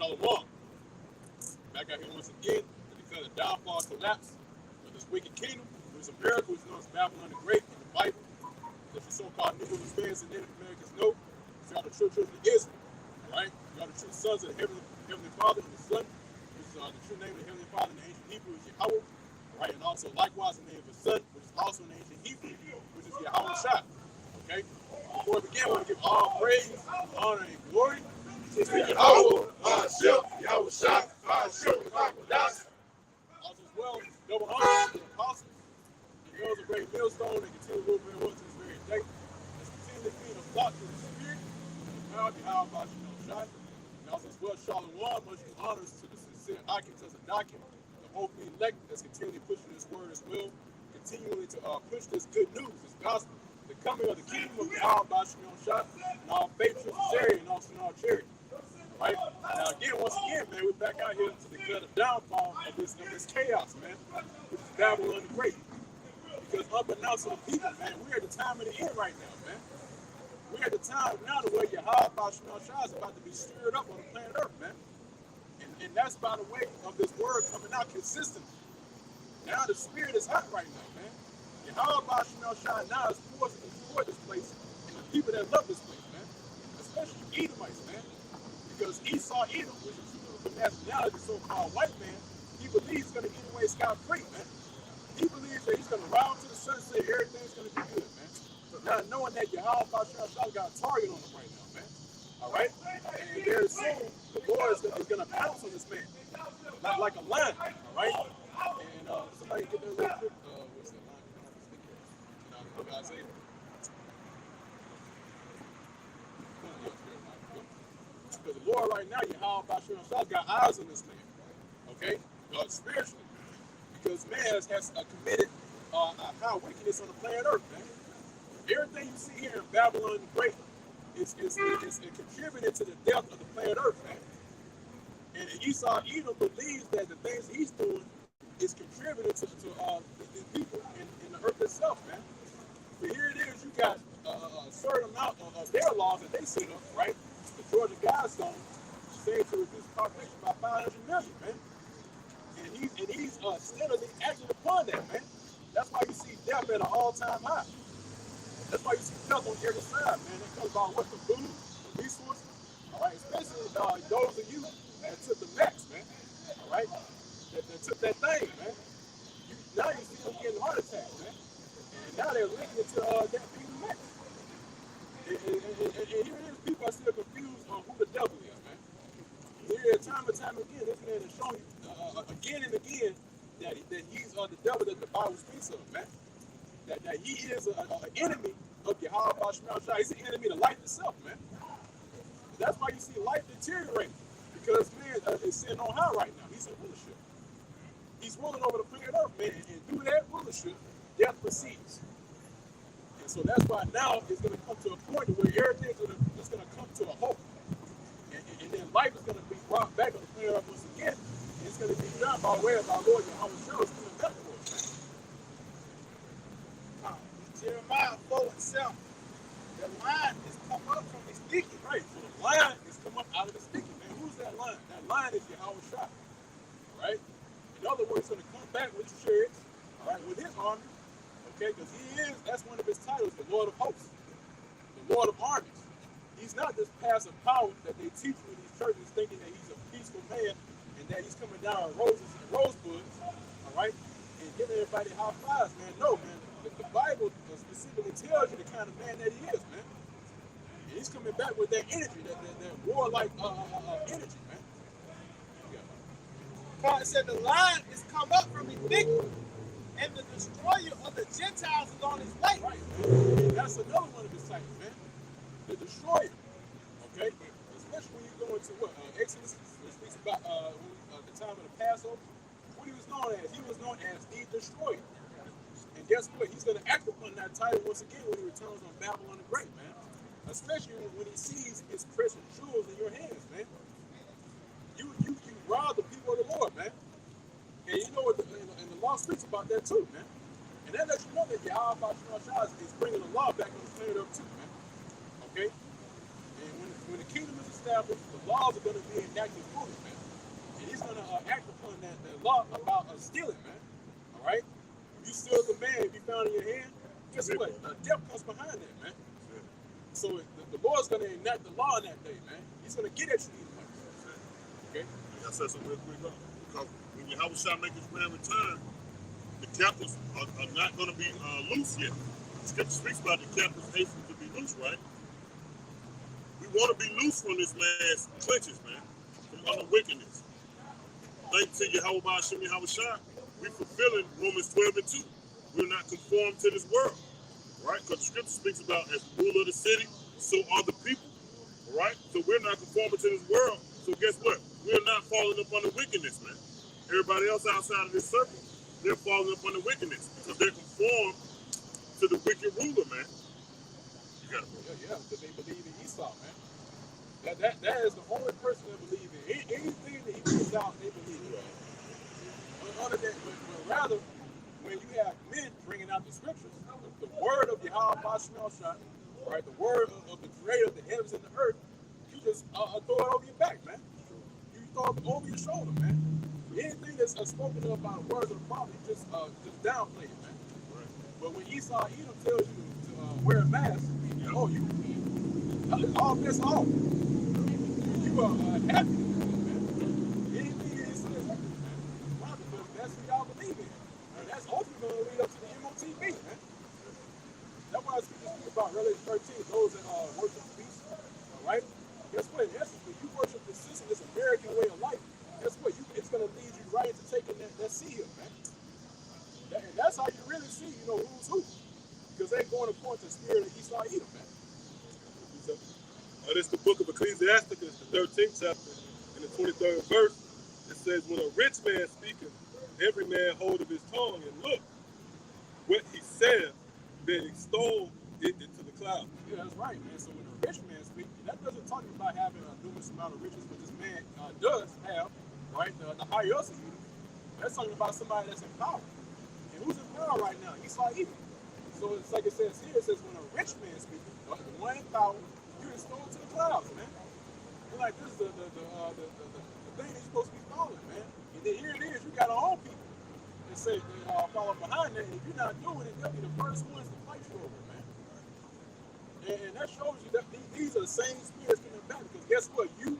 Shalom. Back out here once again to declare the downfall, collapse of this wicked kingdom. It was a miracle. It's known as Babylon the Great in the Bible. That the so-called Negroes, fans, and Native Americans know. These are the true children of Israel. All right? You are the true sons of the Heavenly Father and the Son, which is the true name of the Heavenly Father in the ancient Hebrew is Yahweh. All right? And also likewise the name of the Son, which is also in the ancient Hebrew, which is Yahweh Shah. Okay? Before we begin, we want to give all praise, honor, and glory to Yahweh, Yahweh Shah, also as well, double honor to the apostles. It was a great millstone and continue to move forward to this very day. Let's continue to feed a flock to the Spirit. Now, how about Shai? And also as well, Shalom, much honors to the sincere occupants of Dakim, the open elect that's continually pushing this word as well, continually to push this good news, this gospel, the coming of the kingdom of Yahweh Shai, and all faith, sincerity, and also in all charity. Right? Now again, once again, man, we're back out here to declare the downfall of this chaos, man, which is Babylon the Great. Because unbeknownst to the people, man, we're at the time of the end right now, man. We're at the time now to where Yahweh Shai is about to be stirred up on the planet Earth, man. And that's by the way of this word coming out consistently. Now the spirit is hot right now, man. Yahweh Shai now is forcing to destroy this place and the people that love this place, man. Especially Edomites, man. Because Esau Edom, which is the nationality, so-called white man, he believes he's going to get away scot-free, man. He believes that he's going to ride to the sunset, everything's going to be good, man. So now knowing that Yahweh Shai got a target on him right now, man. All right? And very soon, the Lord is going to pounce on this man. Not like a lion, all right? And somebody get that real quick. What's that line? You know, Isaiah. Because the Lord right now, Yahweh Shai got eyes on this man, okay? Spiritually. Because man has committed high wickedness on the planet Earth, man. Everything you see here in Babylon the Great is contributed to the death of the planet Earth, man. And Esau Edom believes that the things he's doing is contributing to the people in the earth itself, man. But here it is, you got a certain amount of their laws that they set up, right? The Georgia Guidestone saying to reduce population by 500 million, man. And he's steadily acting upon that, man. That's why you see death at an all-time high. That's why you see death on every side, man. It comes about what the food, the resources, all right? Especially those of you that took the max, man. All right? That took that thing, man. Now you see them getting heart attacks, man. And now they're linking it to that being the max. And here it is, people are still confused on who the devil is, man. Here, time and time again, this man is showing you again and again that he's the devil that the Bible speaks of, man. That he is an enemy of Yahweh Shai. He's an enemy to life itself, man. That's why you see life deteriorating. Because man is sitting on high right now. He's in rulership. He's ruling over the planet Earth, man. And through that rulership, death proceeds. And so that's why now it's going to come to a point where everything's going to come to a halt. And then life is going to be brought back on the planet Earth once again. And it's going to be done by way of our Lord Yahweh Shai is doing that for us, man. Jeremiah 4:7. The lion is come up from the sticky, right? So the lion is come up out of the sticky, man. Who's that lion? That lion is Yahweh Shai, right? In other words, he's going to come back with chariots, all right, with his army, okay? Because that's one of his titles, the Lord of Hosts, the Lord of Armies. He's not this passive power that they teach you in these churches, thinking that he's a peaceful man and that he's coming down roses and rosebuds, all right, and giving everybody high fives, man. No, man. The Bible specifically tells you the kind of man that he is, man. And he's coming back with that energy, that warlike energy, man. God said the lion is come up from the thicket, and the destroyer of the Gentiles is on his way. Right, man. And that's another one of his titles, man. The destroyer. Okay? Especially when you go into what? Exodus, which speaks about the time of the Passover. What he was known as? He was known as the destroyer. And guess what? He's going to act upon that title once again when he returns on Babylon the Great, man. Especially when he sees his precious jewels in your hands, man. You rob the people of the Lord, man. And you know what? And the law speaks about that too, man. And that lets you know that Yahweh Shai is bringing the law back on the planet Earth too, man. Okay? And when the kingdom is established, the laws are going to be enacted fully, man. And he's going to act upon that law about stealing, man. All right? If you steal the man, if you found in your hand, guess what? Death comes behind that, man. So the Lord's going to enact the law in that day, man. He's going to get at you these ways. Okay? Like I said something real quick, because when Yahweh shall make his grand return, the captives are not going to be loose yet. The scripture speaks about the captives hasten to be loose, right? We want to be loose from this man's clutches, man, from under wickedness. Thanks to Yahweh Ba'ashem Yahweh Shai, we're fulfilling Romans 12 and 2. We're not conformed to this world. Right? Because the scripture speaks about as the ruler of the city, so are the people. Right? So we're not conforming to this world. So guess what? We're not falling up under wickedness, man. Everybody else outside of this circle, they're falling up under wickedness because they're conformed to the wicked ruler, man. You got it. Yeah, because they believe in Esau, man. That is the only person that believes in anything that he puts out, they believe in. Other than, but rather, when you have men bringing out the scriptures, the word of Yahweh Ba'ashem Shai, right, the word of the creator of the heavens and the earth, you just throw it over your back, man. You throw it over your shoulder, man. Anything that's spoken of by the words of the prophet, you just downplay it, man. Right. But when Esau Edom tells you to wear a mask, oh, you all this off. You are happy, man. Anything that is man. Why? Because that's what y'all believe in. And that's ultimately going to lead up to the MOTB, man. That's why I speak about Revelation 13, those that worship the beast, all right? Guess what? In essence, when you worship the system, this American way of life, guess what? It's going to lead you right into taking that seal, man. And that's how you really see, who's who. Because they're going according to the spirit of Esau Edom, man. This is the book of Ecclesiasticus, the 13th chapter, and the 23rd verse. It says, when a rich man speaketh, every man hold of his tongue, and look, what he saith, then extol it into the clouds. Yeah, that's right, man. So when a rich man speaks, that doesn't talk about having a numerous amount of riches, but this man does have, right, the hierarchy. That's talking about somebody that's in power. And who's in power right now? Esau Edom. So it's like it says here, it says when a rich man speaks, the one in power, you extol to the clouds, man. You're like, this is the thing you're supposed to be following, man. And then here it is, you got our own people that say they follow behind that, and if you're not doing it, they'll be the first ones to fight you over, man. And that shows you that these are the same spirits coming back, because guess what? You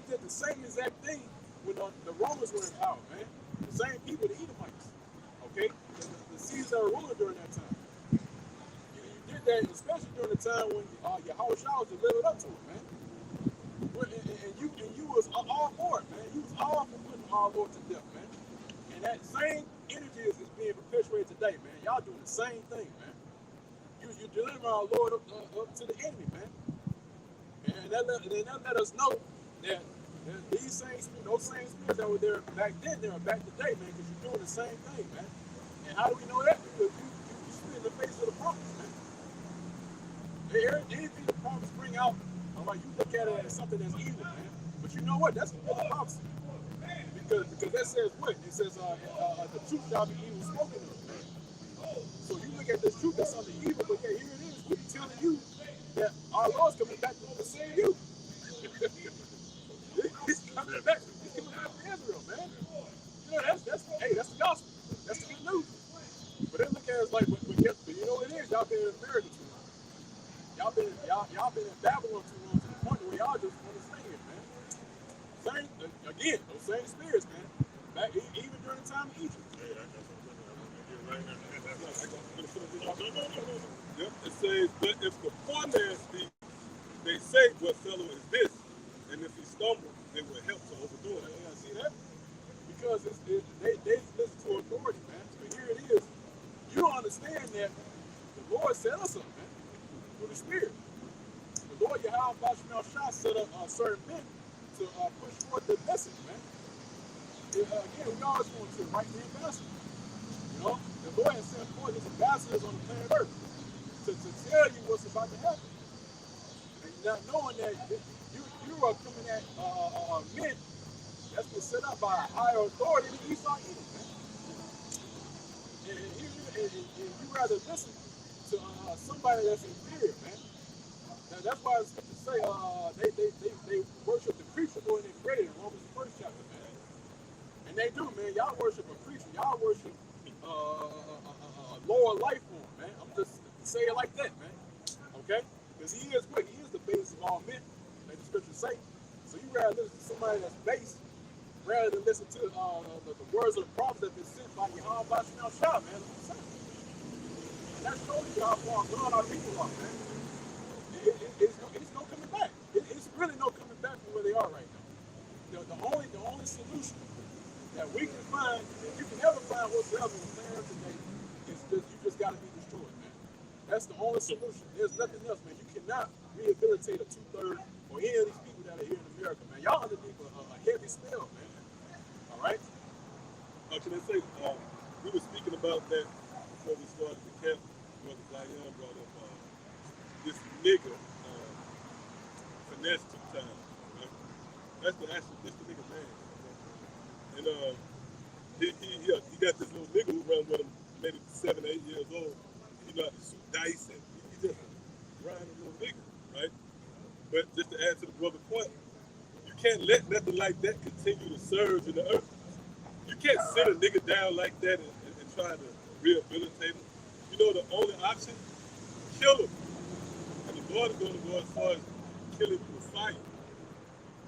did the same exact thing when the Romans were in power, man. The same people, the Edomites, okay? The seeds that were ruling during that time. You did that, especially during the time when Yahweh Shai was delivered up to it, man. And you was all for it, man. You was all for putting our Lord to death, man. And that same energy is being perpetuated today, man. Y'all doing the same thing, man. You deliver our Lord up to the enemy, man. And that let us know that these those same spirits that were there back then, they are back today, man. Because you're doing the same thing, man. And how do we know that? Because you spit in the face of the prophets, man. Anything the prophets bring out, all right, you look at it as something that's evil, man. But you know what? That's a prophecy. Because that says what? It says the truth shall be evil spoken of, man. So you look at this truth that's something evil, but yeah, here it is. We're telling you that our Lord's coming back to oversee you. He's coming back to Israel, man. That's the gospel. That's the good news. But they look at us like, but you know what it is? Y'all been in America too long. Y'all been in Babylon too long, to the point where y'all just want to stay here, man. Again, those same spirits, man. Back even during the time of Egypt. Yep, it says, but if the poor man speak, they say, what fellow is this? And if he stumbles, they will help to overdo it. Yeah, see that? Because they listen to authority, man. But here it is. You don't understand that the Lord set us up, man, through the Spirit. The Lord Yahweh Ba'ashem Shai set up certain men to push forward the message, man. Again, we always want to write the ambassador. You know, the Lord has sent forth his ambassadors on the planet Earth to tell you what's about to happen. And not knowing that you are coming at men that's been set up by a higher authority than Esau Edom, man. And you rather listen to somebody that's inferior, man. that's why it's good to say they worship the preacher more than they pray in Romans the first chapter, man. And they do, man. Y'all worship a preacher. Y'all worship a lower life form, man. I'm just saying it like that, man. Okay? Because he is what? He is the base of all men, like the scriptures say. So you rather listen to somebody that's base rather than listen to the words of the prophets that have been sent by Yahweh Bashal Shah, man. That's what I'm saying. And that's totally how far gone our people are, man. It's no coming back. It's really no coming back from where they are right now. The only solution that we can find, and you can never find whatsoever in the land today, is just you just got to be destroyed, man. That's the only solution. There's nothing else, man. You cannot rehabilitate a 2/3 or any of these people that are here in America, man. Y'all underneath a heavy spell, man. All right? Can I say, we were speaking about that before we started the camp. Brother Zion brought up this nigga, finesse two times. Right? That's the nigga man. And he got this little nigga who run with him, maybe 7 or 8 years old. He know how to shoot dice and he just grinding little nigga, right? But just to add to the brother's point, you can't let nothing like that continue to surge in the earth. You can't sit a nigga down like that and try to rehabilitate him. You know the only option? Kill him. And the Lord is going to go as far as killing him with fire.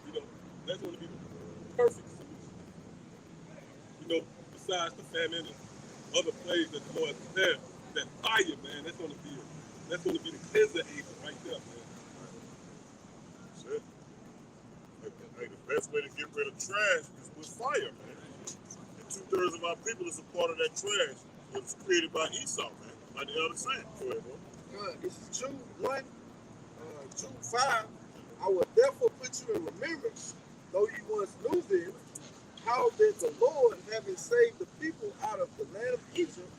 You know, that's going to be the perfect solution. You know, besides the famine and other plagues that the Lord prepared, that fire, man, that's going to be the cleanser agent right there, man. That's it. Hey, the best way to get rid of trash is with fire, man. And 2/3 of our people is a part of that trash. It was created by Esau, man. Like the other saying. Go ahead, bro. Good. This is Jude 1, Jude 5. I will therefore put you in remembrance, though you once knew this, how that the Lord, having saved the people out of the land of Egypt,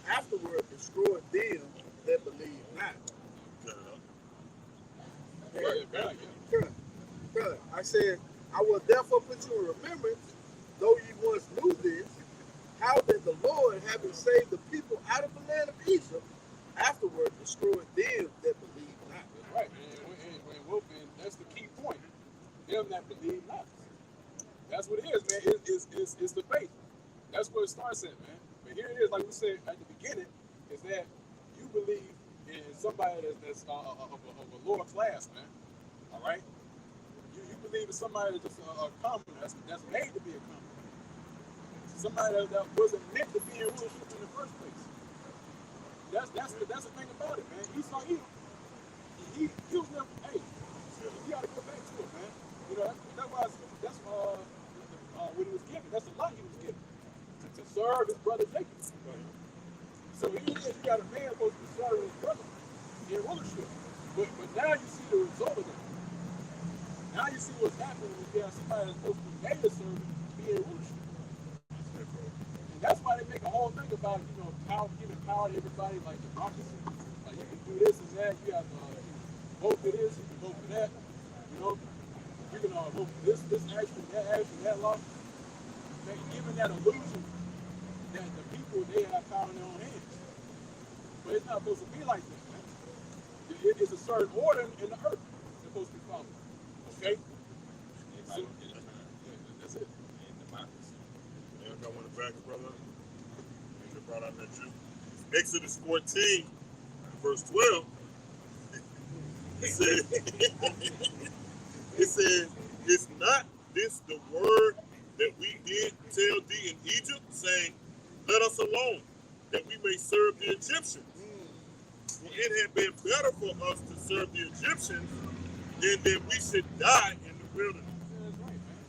afterward destroyed them that believe not. Good. I said, I will therefore put you in remembrance, though you once knew this, how that the Lord, having saved the people out of the land of Egypt, afterward destroyed them that believe not. That's right, man. And that's the key point. Them that believe not. That's what it is, man. It's the faith. That's where it starts at, man. But here it is, like we said at the beginning, is that you believe in somebody that's of a lower class, man. All right? You believe in somebody that's a commoner, that's made to be a commoner. Somebody that wasn't meant to be in rulership in the first place. That's the thing about it, man. Esau, he was never, hey, you gotta go back to it, man. You know, that's what he was given. That's the lot he was given to serve his brother Jacob. Right. So here it is, you got a man supposed to be serving his brother in rulership. But now you see the result of that. Now you see what's happening when you have somebody that's supposed to be made a servant be in rulership. And that's why they make a whole thing about, you know, power, giving power to everybody, like democracy. Like you can do this and that. You have vote for this, you can vote for that. You know, you can vote for this action, that law. Giving that illusion that the people, they have power in their own hands. But it's not supposed to be like that, man. It's a certain order in the earth that's supposed to be followed. Okay? So, that's it. Yeah, I got one back, brother. You brought out that Jew. Exodus 14, verse 12. It says, is not this the word that we did tell thee in Egypt, saying, let us alone, that we may serve the Egyptians? For it had been better for us to serve the Egyptians than that we should die in the wilderness. That's right, man.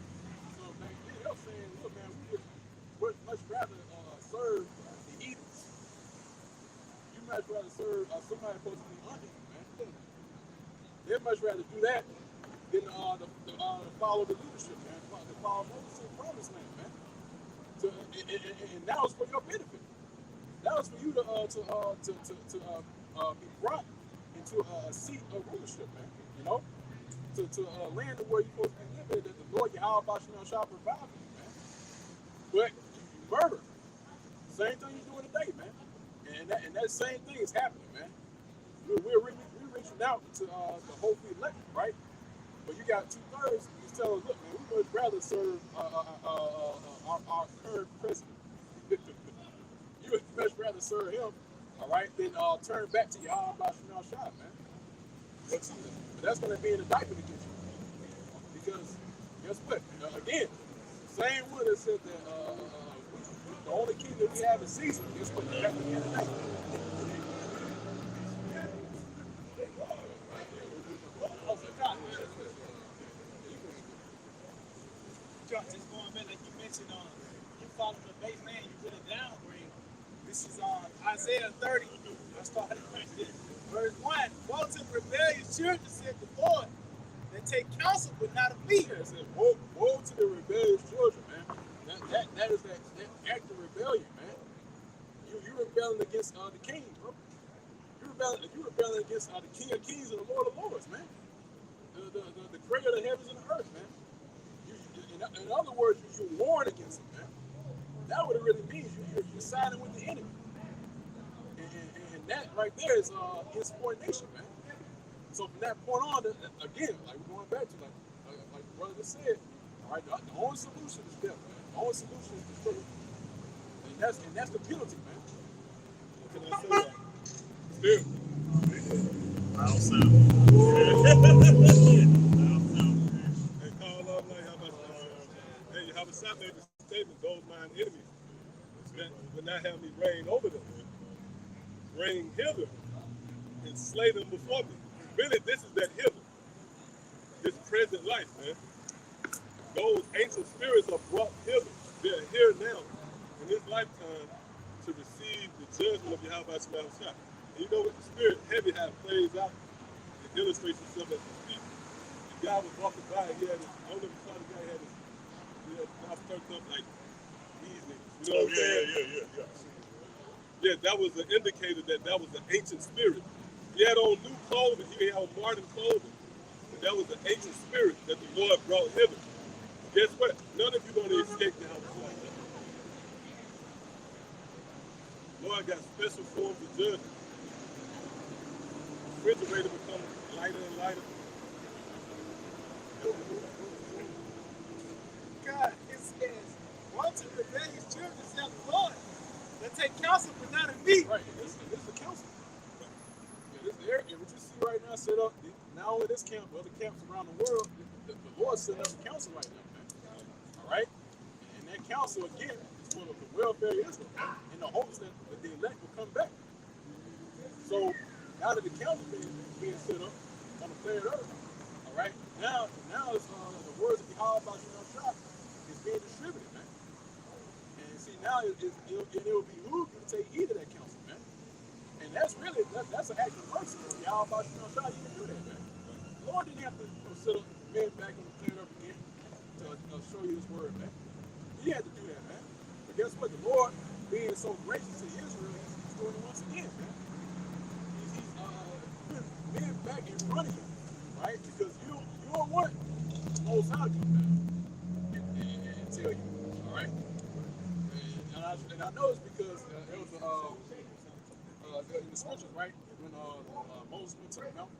So, man, they're saying, look, man, we would much rather serve the heathens. You much rather serve somebody supposed to be under you, man. They'd much rather do that than to follow the leadership, man. To follow Moses to the promised land, man. And that was for your benefit. That was for you to be brought into a seat of rulership, man. You know, to land where you're supposed to be living, that the Lord Yahweh Bashal shall provide for you, man. But you murder. Same thing you're doing today, man. And that same thing is happening, man. We're reaping pushing out to the hopefully elect, right? But you got 2/3. He's telling us, look, man, we would rather serve our current president. You would much rather serve him, all right, than turn back to Yahweh Shema Shah, man. But that's going to be an indictment against you. Because guess what? Again, same one that said that the only king that we have is Caesar. Guess what? That's going to be an indictment. Just going back, like you mentioned, you follow the base man, you put a downgrade. This is Isaiah 30. I started right there. Verse 1. Woe to the rebellious children, said the Lord, that take counsel but not of me. Yeah, it said, woe to the rebellious children, man. That is that act of rebellion, man. You rebelling against the king, bro. You rebelling against the King of Kings and the Lord of Lords, man. The creator of the heavens and the earth, man. In other words, you warn against him, man. That what it really means. You're siding with the enemy. And that right there is insubordination, man. So from that point on, again, like we're going back to like the brother just said, all right, the only solution is death, man. The only solution is destruction. And that's the penalty, man. What can I say? Still. I'll sound. Hey, call up like how about hey, how about Shah made the statement, those mine enemies that would not have me reign over them. Reign hither and slay them before me. Really, this is that hither. This present life, man. Those ancient spirits are brought hither. They're here now in this lifetime to receive the judgment of Yahweh Shema Shah. And you know what the spirit heavy how it plays out? It illustrates itself as we speak. The guy was walking by and he had this, I don't know if you saw the guy, he had his mouth turned up like these niggas. You know what I'm saying? Yeah. Yeah, that was an indicator that was an ancient spirit. He had on new clothing, he had on modern clothing. But that was the ancient spirit that the Lord brought hither. Guess what? None of you going to escape the house like that. Lord got special forms of judgment. The refrigerator becomes lighter and lighter. God, it says, woe to the rebellious children, said the Lord, that take counsel but not of me. Right, this is the council. Yeah, this the area, what you see right now set up, not only this camp, but other camps around the world, the Lord set up a council right now, man. All right? And that council, again, is for the welfare of Israel, in the hopes that the elect will come back. So, now that the council is being set up on the planet Earth, all right, now it's the words of Yahweh about Shah is being distributed, man. And see, now it will behoove you to take heed of that counsel, man. And that's really, that's an act of mercy. Y'all about Shah, you didn't do that, man. The Lord didn't have to set up men back on the planet Earth again to show you his word, man. He had to do that, man. But guess what? The Lord, being so gracious to Israel, he's doing it once again, man. He's putting men back in front of you, right? Because you don't want Most High to come back and tell you, all right? And I know it's because it was in the scriptures, right? When Moses went to the mountain,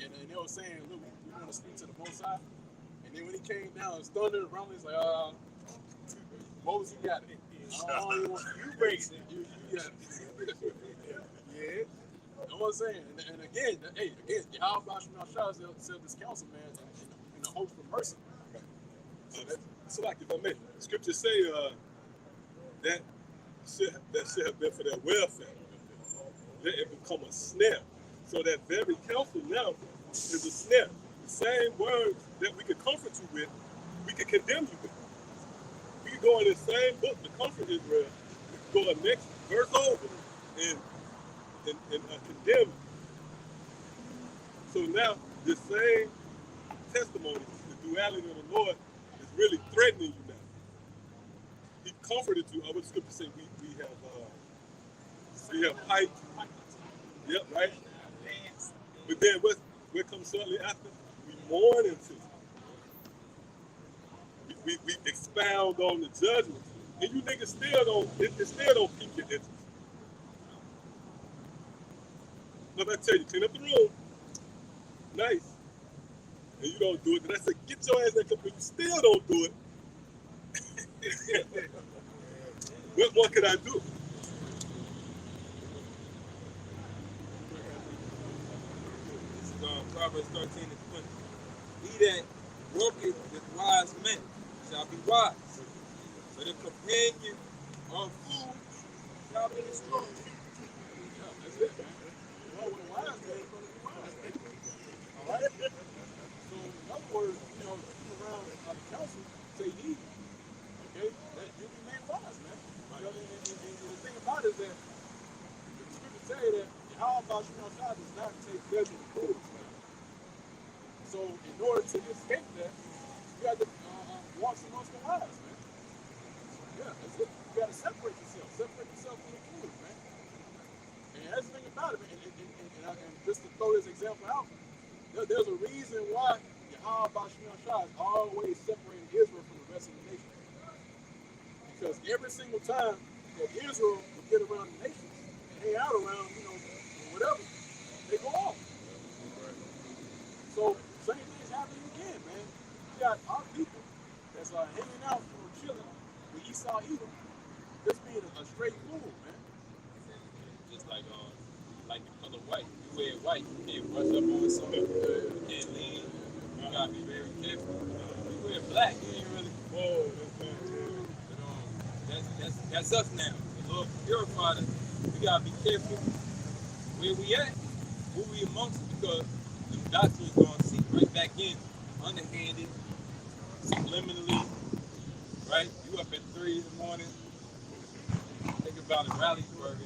and they were saying, look, we want to speak to the Most High. And then when he came down, it was thunder and rumbling. He's like, Moses, you got it. I don't even want you raised it. You got it. Yeah. You know what I'm saying? And again, Yahweh Shah said this council, man, in the hopes for mercy. So like if I may, scriptures say that should have been for their welfare. Let it become a snare. So that very counsel now is a snare. The same words that we could comfort you with, we could condemn you with. We could go in the same book, the Comfort Israel, we could go a next verse over and condemn you. So now the same testimony, the duality of the Lord is really threatening you now. He comforted you. What the scripture say we have pipe. Yep, right? But then what comes shortly after? We mourn into it. We expound on the judgment. And you niggas still don't pique your interest. But I tell you, clean up the room, nice, and you don't do it, then I say, get your ass back up, and you still don't do it. What more can I do? This is Proverbs 13 and 20. He that worketh with wise men shall be wise, but the companion of fools shall be destroyed. Yeah, that's it, man. Well, with a wise man, it's going to be wise, man. All right? So, in other words, people around the council say ye, okay, that you be made wise, man. And the thing about it is that the scripture tell you that how about you know God does not take pleasure in fools, man. So, in order to escape that, you got to walk amongst the wise, man. Yeah, that's it. You got to separate yourself. Separate yourself from the fools, man. And that's the thing about it, man. And just to throw this example out, there's a reason why Yahweh Bashmiel Shah is always separating Israel from the rest of the nation. Because every single time that Israel would get around the nations and hang out around, whatever, they go off. So, same thing's happening again, man. You got our people that's hanging out, chilling with Esau Edom, just being a straight fool, man. Just like the color white. You wear white, you can't brush up on something. You can't lean. You gotta be very careful. You wear black, you ain't really. Whoa, That's us now. The Lord purified us. We gotta be careful where we at, who we amongst, because the doctrine is gonna seep right back in, underhanded, subliminally, right? You up at 3 in the morning, think about a Ralliesburg.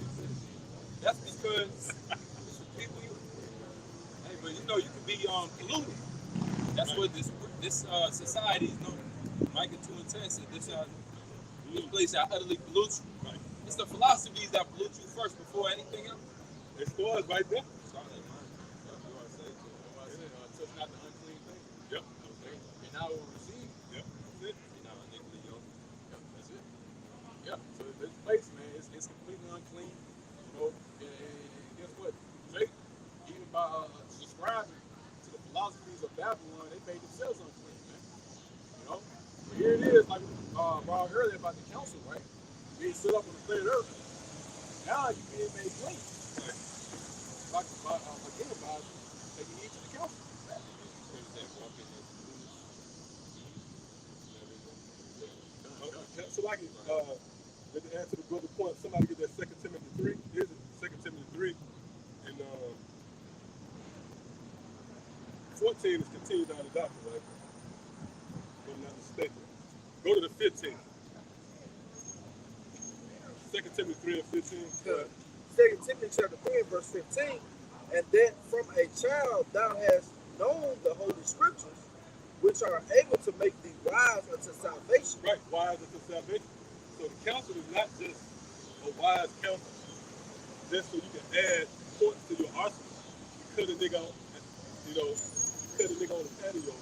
That's because it's the people you. Hey, but you can be polluted. That's what this society is known. Micah 2 and 10 said this place shall utterly pollute you. Right. It's the philosophies that pollute you first before anything else. It starts right there. Touch not the unclean thing. Yep. Okay. And now we'll receive. Yep. That's it. Yep, that's it. Yeah. So this place, man, it's completely unclean. And guess what? Jake, even by subscribing to the philosophies of Babylon, they made themselves unclean, man. But here it is, like brought earlier about the council, right? Being set up on the planet Earth. Now you being made clean. Right. Like again about taking heed to the council. So like let me answer the brother point. Somebody get that 2 Timothy 3. Here's it, 2 Timothy 3. And 14 is continued out of the doctrine, right? If I'm not mistaken. Go to the 15. 2 Timothy 3 and 15. 2 Timothy chapter 3 and verse 15, and that from a child thou hast known the holy scriptures, which are able to make thee wise unto salvation. Right, wise unto salvation. So the counsel is not just a wise counsel, just so you can add points to your arsenal. You cut a nigga on, on the patio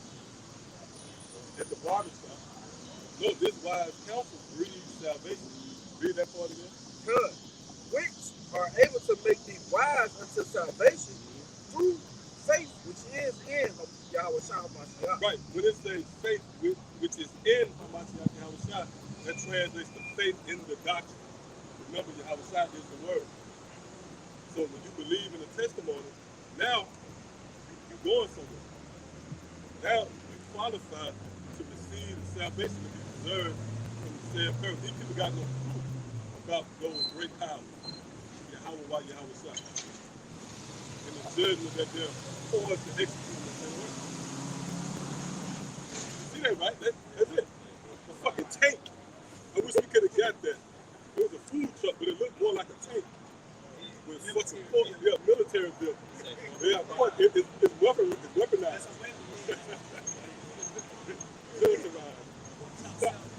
at the barbershop. No, this wise counsel breeds salvation. Read that part again. Good. Which are able to make thee wise unto salvation through faith which is in Yahweh Shah Mashiach. Right. When it says faith which is in Mashiach Yahweh Shah, that translates to faith in the doctrine. Remember, Yahweh Shah is the word. So when you believe in the testimony, now you're going somewhere. Now you qualify to receive the salvation that you deserve from the said earth. These people got no clue about those great powers. Yahweh Shah. And the judgment that they're forced to execute in the same way. See that, right? That's it. A fucking tank. I wish we could have got that. It was a food truck, but it looked more like a tank. With fucking military built. Yeah, it's weaponized. Militarized.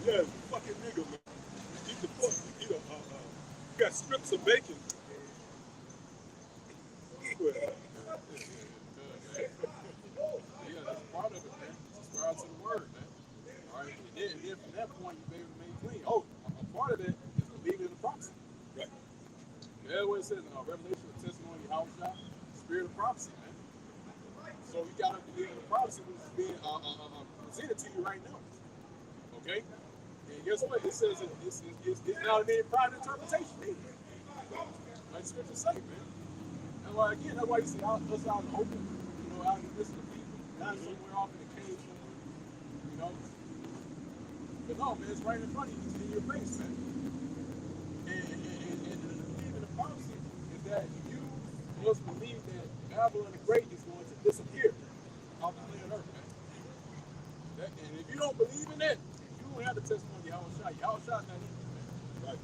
Yeah, fucking nigga, man. You eat the pork, you got strips of bacon. Yeah, that's part of it, man. Subscribe to the word, man. All right, and then from that point, you be able to make clean. Oh, a part of that is believing in the prophecy. Right. That's what it says in Revelation, the testimony of Yahweh Shah, spirit of prophecy, man. So you gotta believe in the prophecy which is being presented to you right now. Okay? And guess what? It says it's not any private interpretation either. Like the scriptures say, man. And why again, that's why you see us out in the open, out in the midst of the people, not somewhere off in the cave somewhere, you know. But no, man, it's right in front of you, it's in your face, man. And the belief in the prophecy is that you must believe that Babylon the Great is going to disappear off the planet Earth, man. And if you don't believe in that, you don't have the testimony of Yahushua. Yahushua's not in you, man. Right.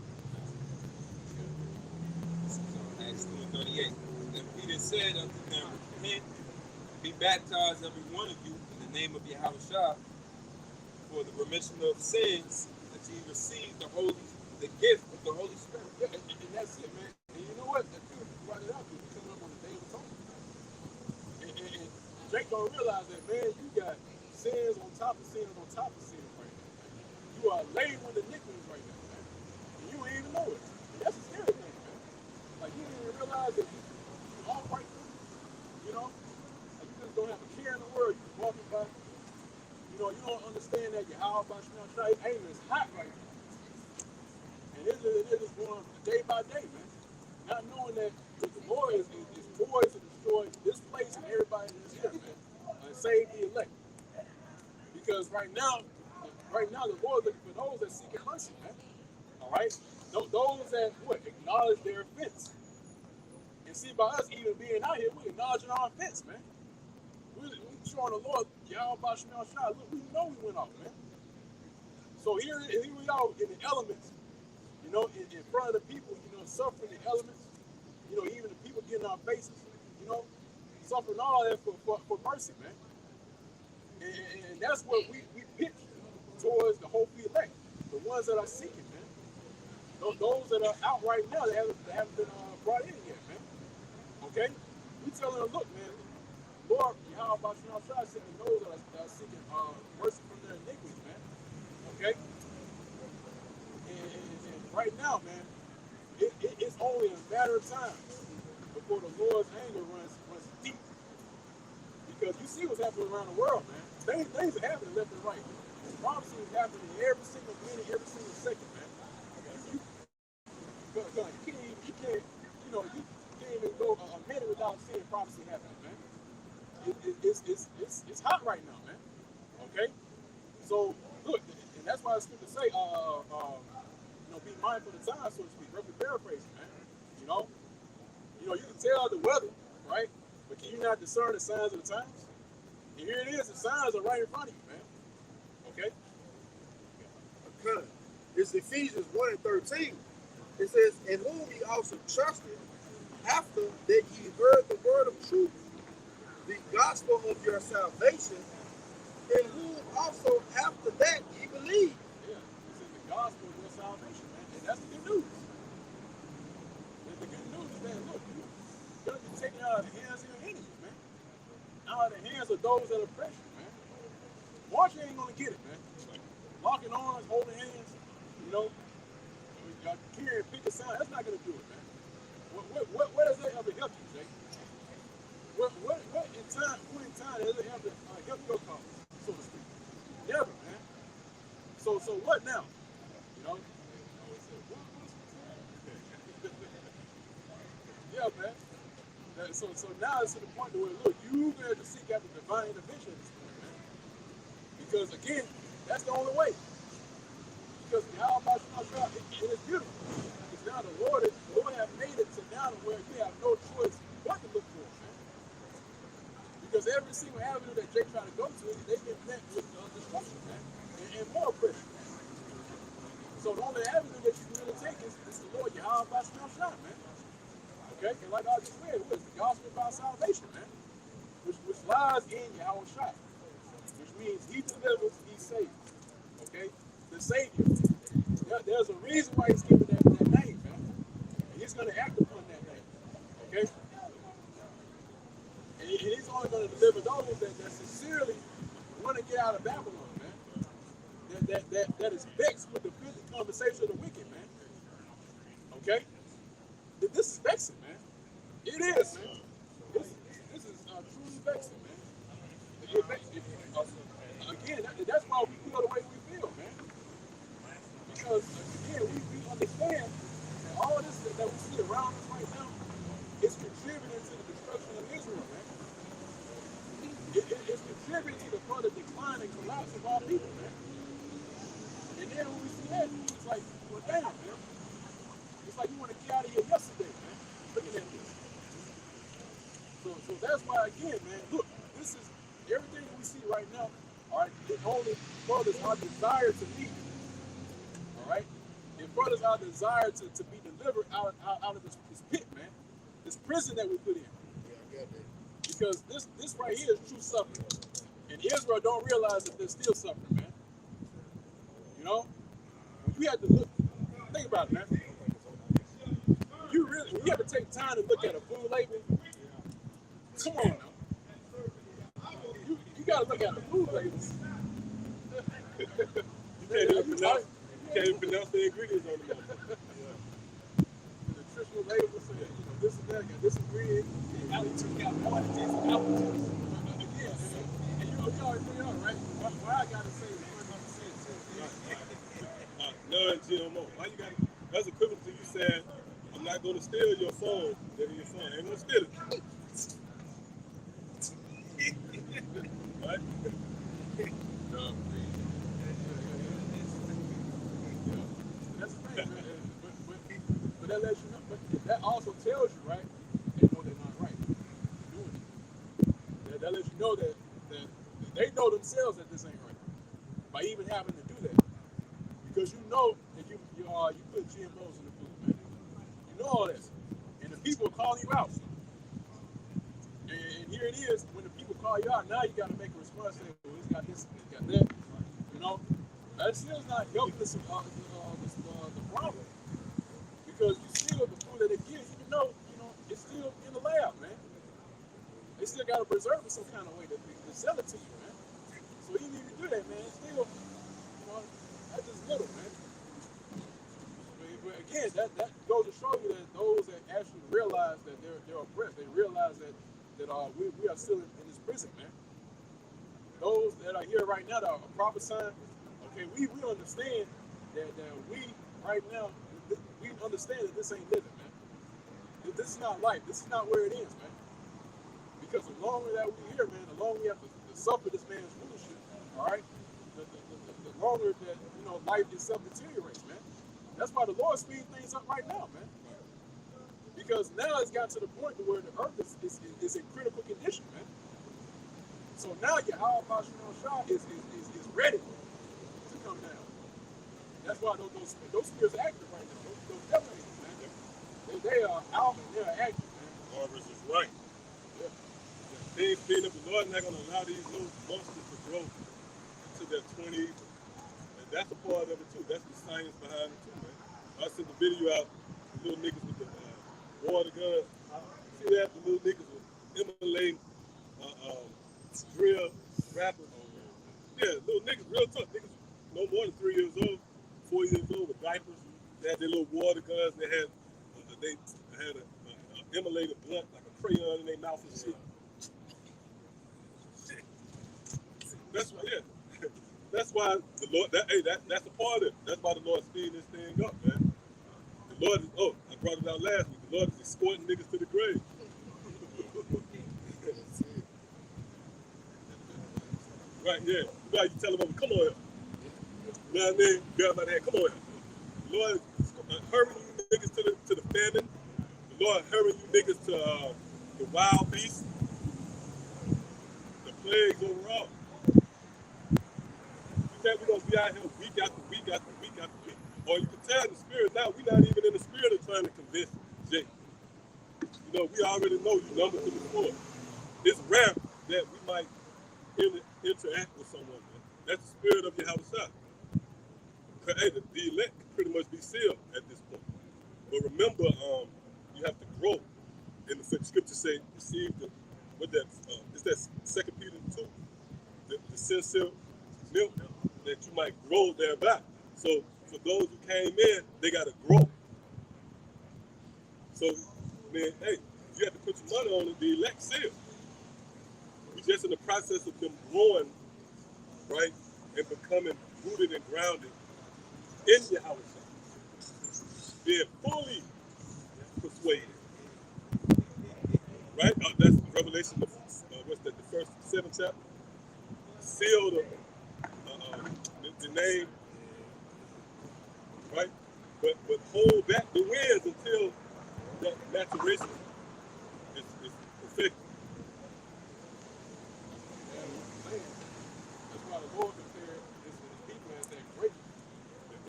Acts 2:38. And Peter said unto them, repent, be baptized every one of you in the name of Yahushua for the remission of sins, that ye receive the gift of the Holy Spirit. Yeah, and that's it, man. And you know what? That Peter brought it out because we coming up on the Day of Atonement. And Jake don't realize that, man, you got sins on top of sins on top of sins right now. You are laden with iniquities right now, man. And you ain't even know it. And that's a scary thing, man. Like, you didn't even realize that you all right through, you know? Like, you just don't have a care in the world. You just walking by. You know, you don't understand that your house by Shemel ain't as hot right now. And it is going day by day, man. Not knowing that the Lord is poised to destroy this place and everybody in this here, man. And save the elect. Because right now, the Lord is looking for those that seek mercy, man. All right? Those that, acknowledge their offense. And see, by us even being out here, we're acknowledging our offense, man. We're showing the Lord, Yahweh Shemel Shai, look, we know we went off, man. So here we are in the elements, in front of the people, suffering the elements, even the people getting our faces, suffering all that for mercy, man. And that's what we pitch towards the hopefully elect, the ones that are seeking, man. Those that are out right now that haven't been brought in yet, man. Okay? We telling them, look, man, Lord, how about you outside seeking those that are seeking mercy from their iniquities, man. Okay? And right now, man, it's only a matter of time before the Lord's anger runs deep. Because you see what's happening around the world, man. Things are happening left and right. Prophecy is happening every single minute, every single second, man. You can't even go a minute without seeing prophecy happening, man. It's hot right now, man. Okay? So, look, and that's why the scriptures say, be mindful of the time, so to speak. Roughly paraphrasing, man. You can tell the weather, right? But can you not discern the signs of the times? And here it is, the signs are right in front of you, man. Okay? Okay. It's Ephesians 1 and 13. It says, in whom ye also trusted, after that ye heard the word of truth, the gospel of your salvation, in whom also after that ye believe. Yeah, this is the gospel of your salvation, man. And that's the good news. And the good news is that, look, you're going to be taken out of the hands of your enemies, man. Out of the hands of those that oppress you, man. March ain't going to get it, man. Locking arms, holding hands, carrying picket sign, that's not going to do it, man. What does that ever help you, Jake? What in time does it ever help your cause, so to speak? Never, man. So what now? Yeah, man. So now it's to the point where, look, you better to seek after divine intervention at this point, man. Because again, that's the only way. Because how about it is beautiful. Because now the Lord have made it to now to where you have no choice but to look for it, man. Because every single avenue that Jake trying to go to, they've been met with destruction, man, and more oppression. So the only avenue that you can really take is the Lord Yahweh by Shemel Shai, man. Okay, and like I just read, what is the gospel about salvation, man? Which lies in Yahweh Shai, which means He delivers, He saves. Okay, the Savior. There's a reason why He's given that name, man. And He's going to act upon that name. Okay? And He's only going to deliver those that sincerely want to get out of Babylon, man. That is vexed with the filthy conversation of the wicked, man. Okay? This is vexing, man. It is, man. This is truly vexing, man. contributing to the destruction of Israel, man. It's contributing to the further decline and collapse of our people, man. And then when we see that, it's like, well, damn, man. It's like you want to get out of here yesterday, man. Looking at this. So that's why, again, man, look, this is everything that we see right now, all right, it only furthers our desire to leave, all right? It furthers our desire to be delivered out of this pit, man, this prison that we put in. Yeah, I got that. Because this right here is true suffering. And Israel don't realize that they're still suffering, man. You know? You have to look, think about it, man. When you ever take time to look at a food label, come on now. You gotta look at the food labels. You can't even pronounce the ingredients on them. The nutritional labels say, this and that, got this ingredient, apple juice got more than just apple juice. Again, and you already figure out, right? Why I gotta say it, Non-GMO. Why you gotta? That's equivalent to you saying, I'm not gonna steal your phone. Then your phone ain't gonna steal it. Right? That's the thing, man. But that lets you know, but that also tells you, right? They know they're not right. They're doing it. That lets you know that they know themselves that this ain't right by even having to do that. Because you know that you put GMOs in the food, man. You know all this. And the people call you out. And here it is, when the people call you out, now you got to make a response saying, well, it's got this, it's got that. You know? That still is not helping the problem. Because you still, the food that they give, even though, it's still in the lab, man. They still got to preserve it some kind of way to sell it to you, man. So even if you do that, man, it's still, that's just little, man. But again, that goes to show you that those that actually realize that they're oppressed, they realize that we are still in this prison, man. Those that are here right now that are prophesying, okay, we understand that we right now, we understand that this ain't living, man. This is not life. This is not where it is, man. Because the longer that we're here, man, the longer we have to suffer this man's rulership, all right? The longer that, life itself deteriorates, man. That's why the Lord speeds things up right now, man. Because now it's got to the point where the earth is in critical condition, man. So now your Yahweh Shah is ready to come down. That's why those spirits are active right now. Those devil angels, man. They are out and they're active, man. Harvest is right. Yeah. Things being up, the Lord not gonna allow these little monsters to grow to their 20s. And that's a part of it too. That's the science behind it too, man. I sent the video out, the little niggas with the water guns. See that? The little niggas with immolating drill rappers. Yeah, little niggas, real tough. Niggas no more than 3 years old, 4 years old with diapers. They had their little water guns. They had a immolated blunt, like a crayon in their mouth and shit. That's why, yeah. That's why the Lord, that's a part of it. That's why the Lord's speeding this thing up, man. The Lord is, I brought it out last week. The Lord is escorting niggas to the grave. Right, yeah. You tell them, come on here. You know what I mean? Grab by the hand, come on here. The Lord is hurrying you niggas to the famine. The Lord hurrying you niggas to the wild beasts. The plagues overall. You think we're going to be out here week after week after week after week? Or you can tell in the spirit now, we're not even in the spirit of trying to convince Jake. We already know you number to the floor. It's rare that we might interact with someone, man. That's the spirit of Yahweh. Hey, the elect can pretty much be sealed at this point. But remember, you have to grow. And the scripture say, receive is that 2 Peter 2, the sincere milk, that you might grow thereby. So for those who came in, they got to grow. So, man, hey, you have to put your money on it, the elect sealed. We're just in the process of them growing, right, and becoming rooted and grounded in Yahweh, being fully persuaded. right? That's Revelation, what's that, the first 7 chapter? Seal the name, right? But hold back the winds until that maturation is perfected. That's why the Lord compared his people as that grape,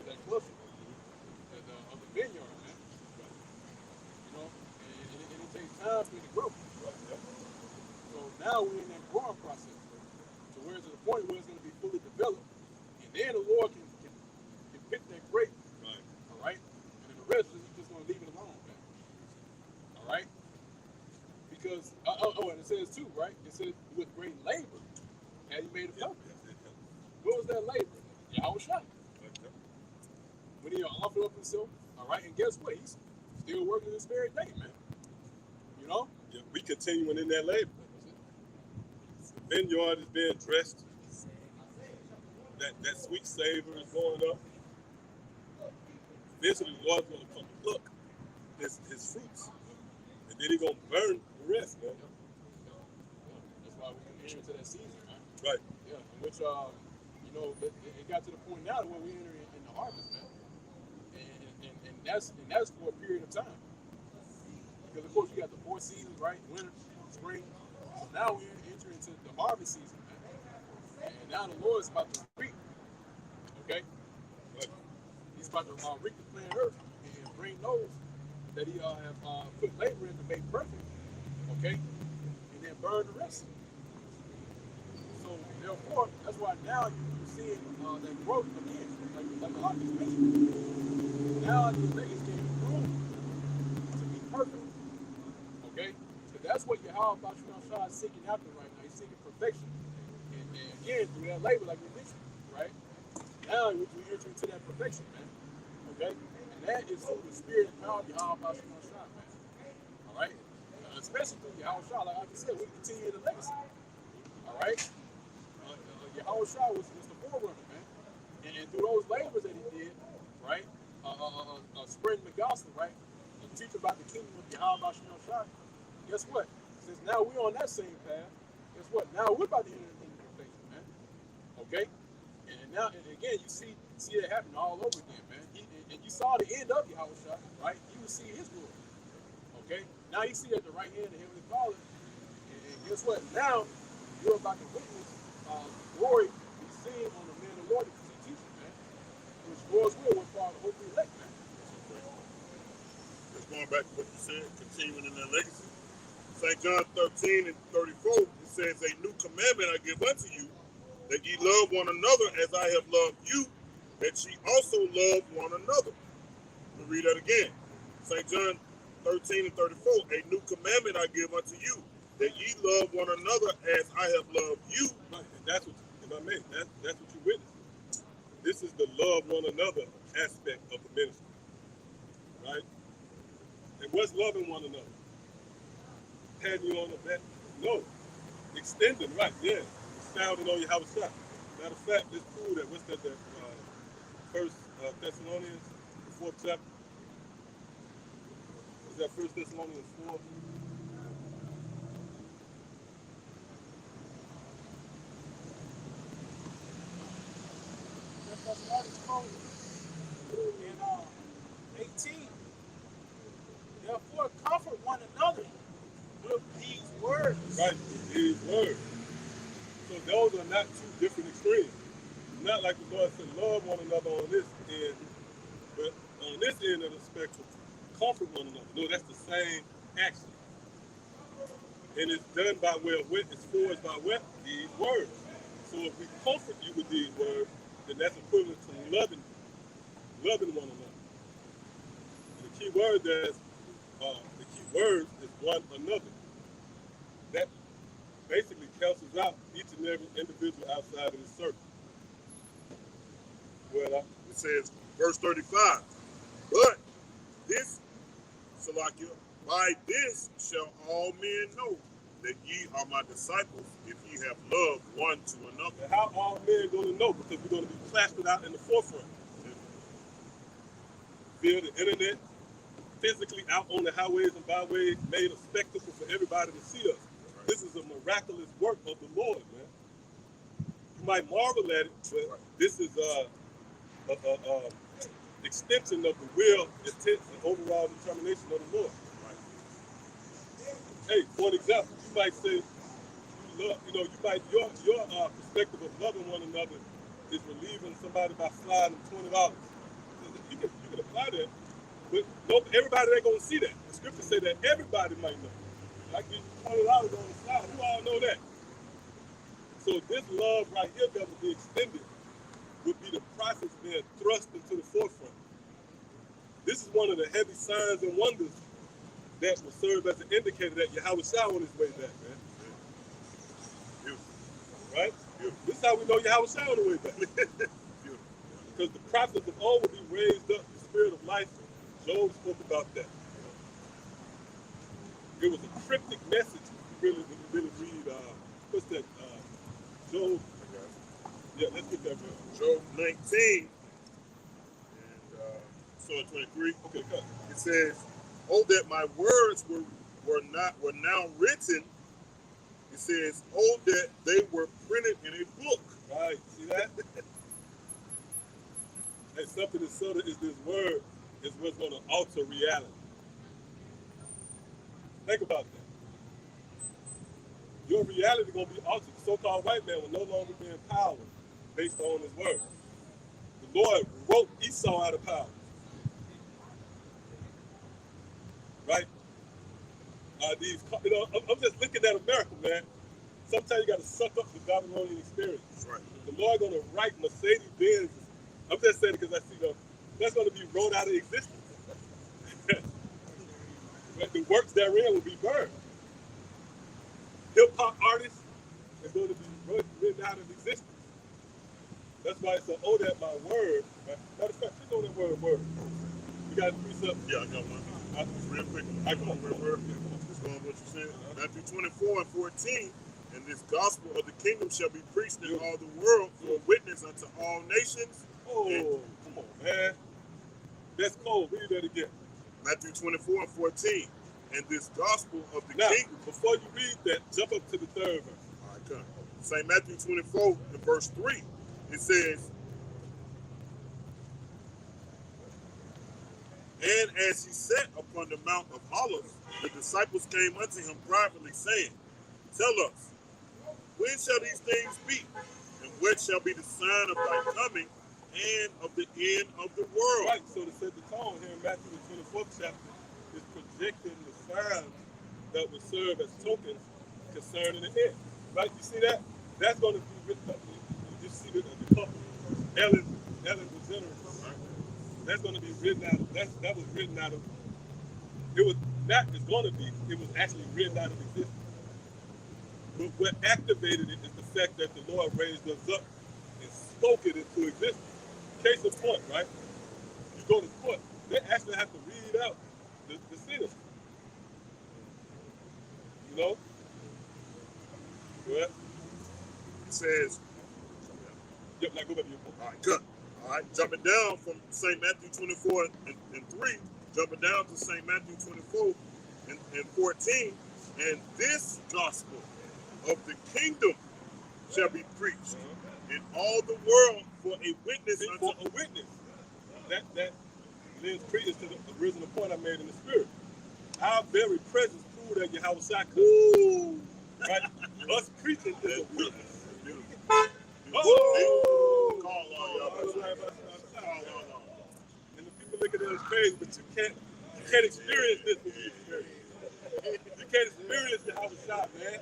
that cluster of the vineyard, man. You know, and it takes time for it to grow. So now we're in that growing process. So we're to the point where it's going to be fully developed, and then the Lord can pick that grape, Right. all right, and then the rest of it, He's just going to leave it alone, man. All right, because and it says too, right? It says with great labor had He made a covenant. What was that labor? Yahweh Shai. When He offered up Himself, all right, and guess what? He's still working this very day, man. You know? Yeah, we continuing in that labor. The vineyard is being dressed. That sweet savor is going up. Eventually, the Lord's going to come and look his fruits, and then He's going to burn the rest, man. That's why we're entering into that season, man. Right. Yeah, in which you know, it got to the point now where we enter in the harvest, man, and that's for a period of time. Because of course you got the 4 seasons, right? Winter, spring. So now we enter into the harvest season, man. And now the Lord is about to reap. Okay, Right. He's about to reap the planet Earth and bring those that He have put labor in to make perfect. Okay, and then burn the rest. So therefore, that's why now you're seeing that growth again, like the Hawkins mentioned. Now the niggas getting groomed to be perfect. Okay? Because that's what Yahweh Shai is seeking after right now. He's seeking perfection. And again, through that labor, like we mentioned, right? Now we enter into that perfection, man. Okay? And that is through the spirit and power of Yahweh Shai, man. Alright? Especially through Yahweh Shai, like I said, we continue the legacy. Alright? Yahweh Shai was the forerunner, man. And through those labors that he did, right? Spreading the gospel, right? And teach about the kingdom of Yahweh Shai. Guess what? Since now we're on that same path, guess what? Now we're about to enter into perfection, man. Okay? And now, and again, you see that happen all over again, man. And you saw the end of Yahweh Shai, right? You will see his glory. Okay? Now you see at the right hand of the Heavenly Father. And guess what? Now you're about to witness glory be seen on the man of the Lord because he teaches, man. Which Lord's will fall the hopefully elect, man. Just going back to what you said, continuing in that legacy. St. John 13 and 34, it says, a new commandment I give unto you, that ye love one another as I have loved you, that ye also love one another. Let me read that again. St. John 13 and 34, a new commandment I give unto you, that ye love one another as I have loved you. Right. And that's what, if I may, that's what you witness. This is the love one another aspect of the ministry. Right? And what's loving one another? Patting you on the back? No. Extending, right, yeah. Sounding on your house shot. Matter of fact, let's prove that. What's that? First Thessalonians, the 4th chapter. Is that First Thessalonians 4? In 18, therefore comfort one another with these words. Right, these words. So those are not two different extremes. Not like the Lord said, love one another on this end, but on this end of the spectrum, comfort one another. No, that's the same action. And it's done by way of what? It's forged by what? These words. So if we comfort you with these words, then that's equivalent to loving one another. And the key word is one another. That basically cancels out each and every individual outside of the circle. Well, it says, verse 35, but this, Salakia, by this shall all men know that ye are my disciples, if ye have loved one to another. And how all men going to know? Because we're going to be plastered out in the forefront. Via the internet, physically out on the highways and byways, made a spectacle for everybody to see us. This is a miraculous work of the Lord, man. You might marvel at it, but this is extension of the will, intent, and overall determination of the Lord. Hey, for an example, you might say, you love, your perspective of loving one another is relieving somebody by sliding $20. You can apply that, but everybody ain't gonna see that. The scriptures say that everybody might know. I give you $20 on the side. You all know that. So this love right here that would be extended would be the process being thrust into the forefront. This is one of the heavy signs and wonders that will serve as an indicator that Yahweh Shah on his way back, man. Right? This is how we know Yahweh Shah on the way back. Because the prophets of old will be raised up, the spirit of life. Job spoke about that. It was a cryptic message when you really read, what's that? Job. Yeah, let's get that, man. Job 19 and Psalm 23. Okay, come. It says, "Oh, that my words were now written." It says, "Oh, that they were printed in a book." Right, see that? And something as subtle as this word is what's going to alter reality. Think about that. Your reality is going to be altered. The so-called white man will no longer be in power based on his word. The Lord wrote Esau out of power. Right? I'm just looking at America, man. Sometimes you got to suck up the Babylonian experience. Right. The Lord going to write Mercedes-Benz. I'm just saying it because I see that's going to be wrote out of existence. But the works therein will be burned. Hip-hop artists are going to be written out of existence. That's why it's an "oh, that my word." Right? Matter of fact, you know that word. You got a precept? Yeah, I got one. Real quick. I come on, word. Just going what you said. Matthew 24 and 14. "And this gospel of the kingdom shall be preached in all the world for a witness unto all nations." Oh, come on, man. That's cold. Read that again. Matthew 24 and 14. "And this gospel of the Now, kingdom." before you read that, jump up to the third verse. All right, come. St. Matthew 24 and verse 3. It says, "And as he sat upon the Mount of Olives, the disciples came unto him privately, saying, Tell us, when shall these things be? And what shall be the sign of thy coming and of the end of the world?" Right, so to set the tone here in Matthew the 24th chapter is projecting the signs that will serve as tokens concerning the end. Right, you see that? That's going to be written up. You just see the couple, Ellen DeGeneres. Right? That's going to be written out of, that was written out of, it was not, it's going to be, it was actually written out of existence. But what activated it is the fact that the Lord raised us up and spoke it into existence. Case in point, right? You go to court, they actually have to read out the sentence. You know? What? It says, Yep, now go back to your point. all right, cut. All right, jumping down from St. Matthew 24 and 3, jumping down to St. Matthew 24 and 14, "And this gospel of the kingdom shall be preached in all the world for a witness For unto..." a witness. That lends credence to the original point I made in the spirit. Our very presence proved that Yahweh Shah could. Right? Us preaching is a witness. Oh! Call on y'all. And the people looking at us crazy, but you can't experience this when you experience it. You can't experience Yahweh Shah, man.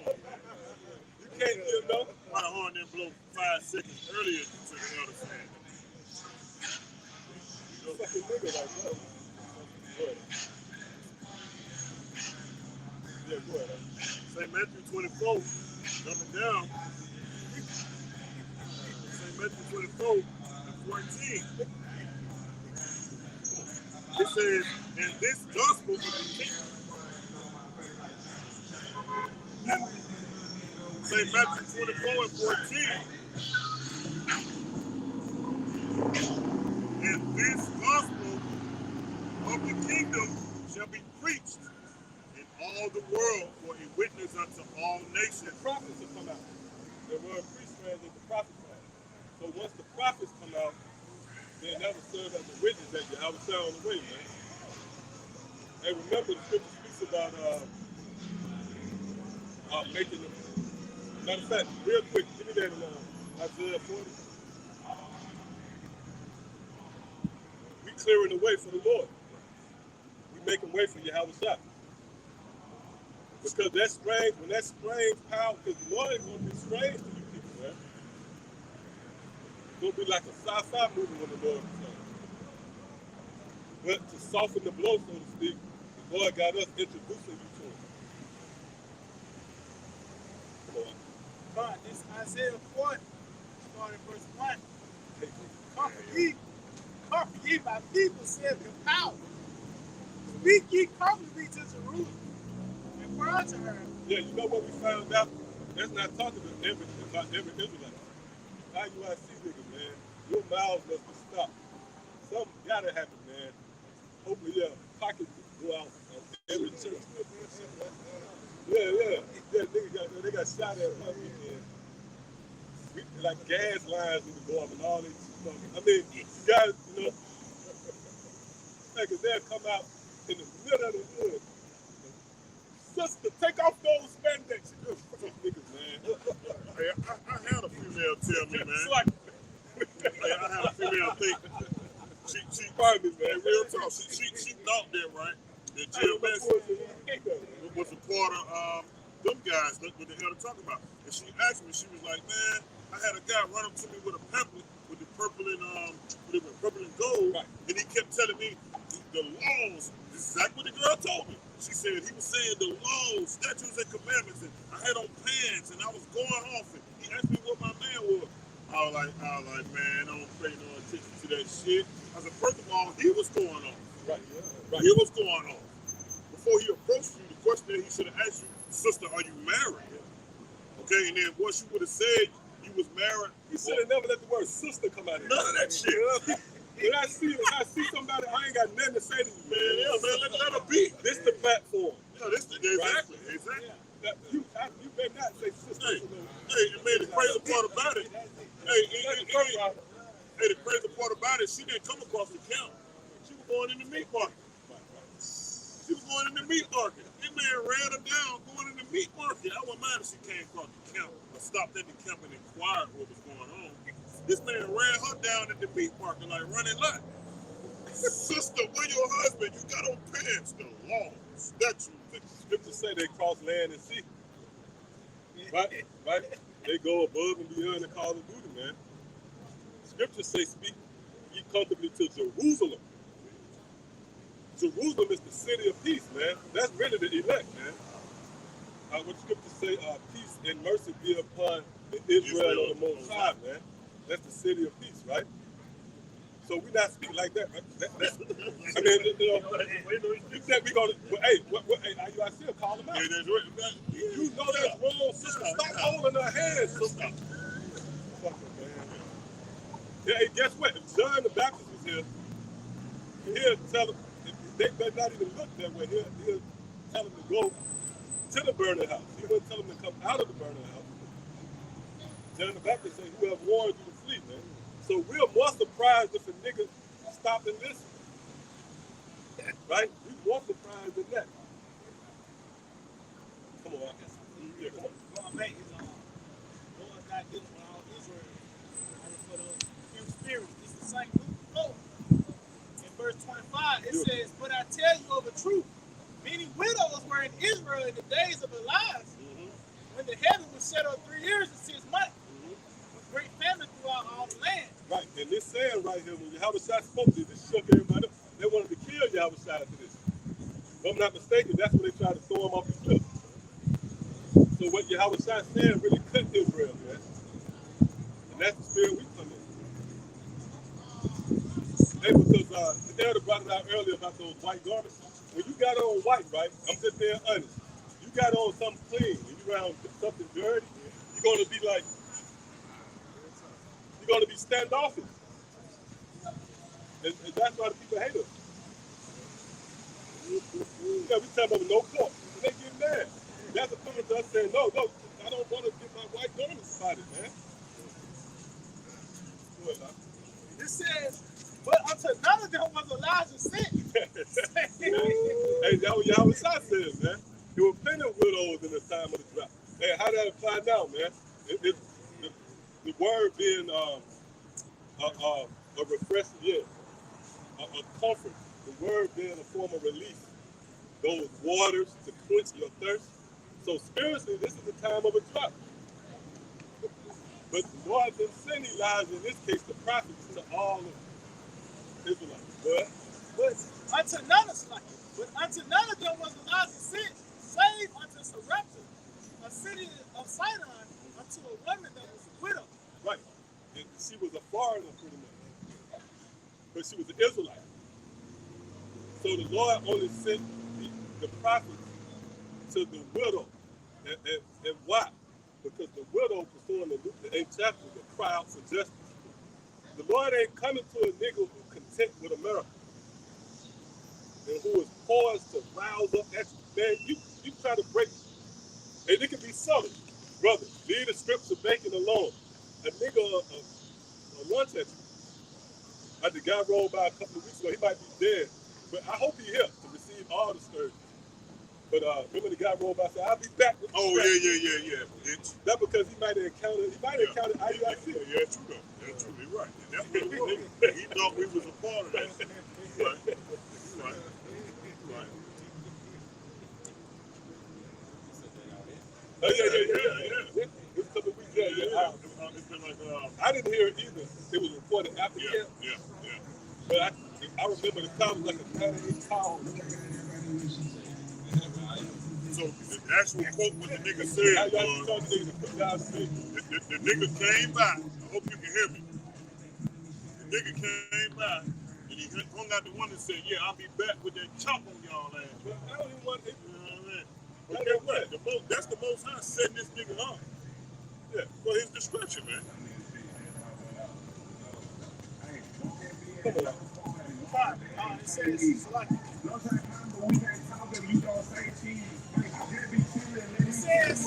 You can't, you know. Why the horn didn't blow 5 seconds earlier to the other side? You fucking nigga like that. Go ahead. Yeah, go ahead. St. Matthew 24, jumping down. St. Matthew 24 and 14. It says, "And this gospel of the kingdom..." And St. Matthew 24 and 14. "And this gospel of the kingdom shall be preached in all the world for a witness unto all nations. The prophets will come out. The word priest translates the prophets out. So once the prophets come out, then that will serve as a witness that Yahweh shall on the way, man. And remember, the scripture speaks about making them. Matter of fact, real quick, give me that in Isaiah 40. We clearing the way for the Lord. We making way for Yahweh Shah. Because that strange, when that strange power, because the Lord is going to be strange to you people, man. It's going to be like a sci-fi movie when the Lord returns. But to soften the blow, so to speak, the Lord got us introducing you to him. Come on. God, this Isaiah 40, starting verse 1. Comfort ye my people, saith your power. Speak ye comfortably to Jerusalem, and cry to her. Yeah, you know what we found out? That's not talking about every Israelite. IUIC niggas, man. Your mouths must be stopped. Something gotta happen, man. Hopefully, pockets go out of every church. Yeah. Niggas they got shot at one weekend. Like gas lines need to go up and all this stuff. I mean, you guys, you know, like, they'll come out in the middle of the hood. Sister, take off those spandex. Niggas, man. Hey, I had a female tell me, man. It's like, Hey, I had a female think. She pardon me, hey, man. real talk. She thought that, right? That GMS was a part of them guys. That's what the hell they're talking about. And she asked me, she was like, man, I had a guy run up to me with a pamphlet with the purple and gold, Right. and he kept telling me the laws. This is exactly what the girl told me. She said he was saying the laws, statutes, and commandments, and I had on pants, and I was going off, and he asked me what my man was. I was like, man, I don't pay no attention to that shit. I said, first of all, he was going off. Right. He was going off. Before he approached you, the question that he should have asked you, sister, are you married? Okay, and then once you would have said you was married, You should have never let the word sister come out of none of that shit. When I see somebody, I ain't got nothing to say to you, Man, yeah, man, let her be. This the platform. Yeah, exactly. You better not say sister. Hey, man, the crazy part about it, the crazy part about it, she didn't come across the counter. She was going in the meat market. She was going in the meat market. This man ran her down going in the meat market. I wouldn't mind if she came across the counter or stopped at the counter and inquired what was going on. This man ran her down at the meat market like running lot. Sister, where your husband? You got on pants. The law, statutes. Scriptures say they cross land and sea. Right? They go above and beyond the call of duty, man. Scriptures say, speak ye comfortably to Jerusalem. Jerusalem is the city of peace, man. That's really the elect, man. What scriptures say, peace and mercy be upon the Israel of the Most High, man. That's the city of peace, right? So we not speak like that, right? I mean, you said we gonna, hey, I still call them out. Hey, that's right. You know that's wrong, sister. Stop holding her hand, sister. Fuck it, man. Yeah, hey, guess what? If John the Baptist was here, he'll tell them, they better not even look that way. He'll tell them to go to the burning house. He wouldn't tell them to come out of the burning house. John the Baptist said, whoever warned you to flee, man. So we're more surprised if a nigga stopped and listened. Right? We're more surprised than that. Come on. Yeah, come on. Going back is Lord not dealing with all Israel. And for those few spirits, this is St. Luke 4. In verse 25, it says, but I tell you of a truth, many widows were in Israel in the days of Elias, when the heaven was shut up 3 years and 6 months, with great famine throughout all the land. Right, and this saying right here, when Yahweh Shai spoke this, it shook everybody up. They wanted to kill Yahweh Shai after this. If I'm not mistaken, that's when they tried to throw him off the cliff. So what Yahweh Shai said really cut Israel, man. And that's the spirit we come in. Hey, because the elder brought it out earlier about those white garments. When you got on white, right, I'm just being honest. You got on something clean, and you around something dirty, you're going to be like, you're going to be standoffish. And that's why the people hate us. Yeah, we tell them no pork. And they get mad. That's equivalent to us saying, no, I don't want to get my white garment spotted, man. Go ahead, Doc. It says, but unto none of them was Elijah sent. Hey, that's what Yahweh says, man. There were plenty of widows in the time of the drought. Hey, how that apply now, man? The word being a refreshing, a comfort. The word being a form of relief. Those waters to quench your thirst. So spiritually, this is the time of a drought. But the Lord didn't send Elijah, in this case, the prophets, to all of Israelites. But unto none of them was Elijah sent, save unto Sarepta, a city of Sidon, unto a woman that was a widow. Right. And she was a foreigner, pretty much. But she was an Israelite. So the Lord only sent the prophets to the widow. And why? Because the widow, pursuing the 8th chapter, will cry out for justice. The Lord ain't coming to a nigga who's content with America and who is poised to rouse up extra. Man, you try to break it. And it can be subtle. Brother, leave the scripture banking alone. A nigga, a lunch expert. Like the guy rolled by a couple of weeks ago, he might be dead. But I hope he here to receive all the scourges. But remember the guy rolled by and said, I'll be back with the yeah. Bitch. That's because he might have encountered IUIC. Yeah, true though. That's truly right. And that's what he thought we was a part of that. Right. Oh, yeah. This couple of weeks, It's been like, I didn't hear it either. It was reported after camp. yeah. But I remember the car was like a 98 tall. So the actual quote what the nigga said was, the nigga came by. I hope you can hear me. The nigga came by and he hung out the one and said, yeah, I'll be back with that chop on y'all ass. But I don't even want it. You know what I mean? But guess what? That's the most high setting this nigga up. Yeah, for his description, man. It says,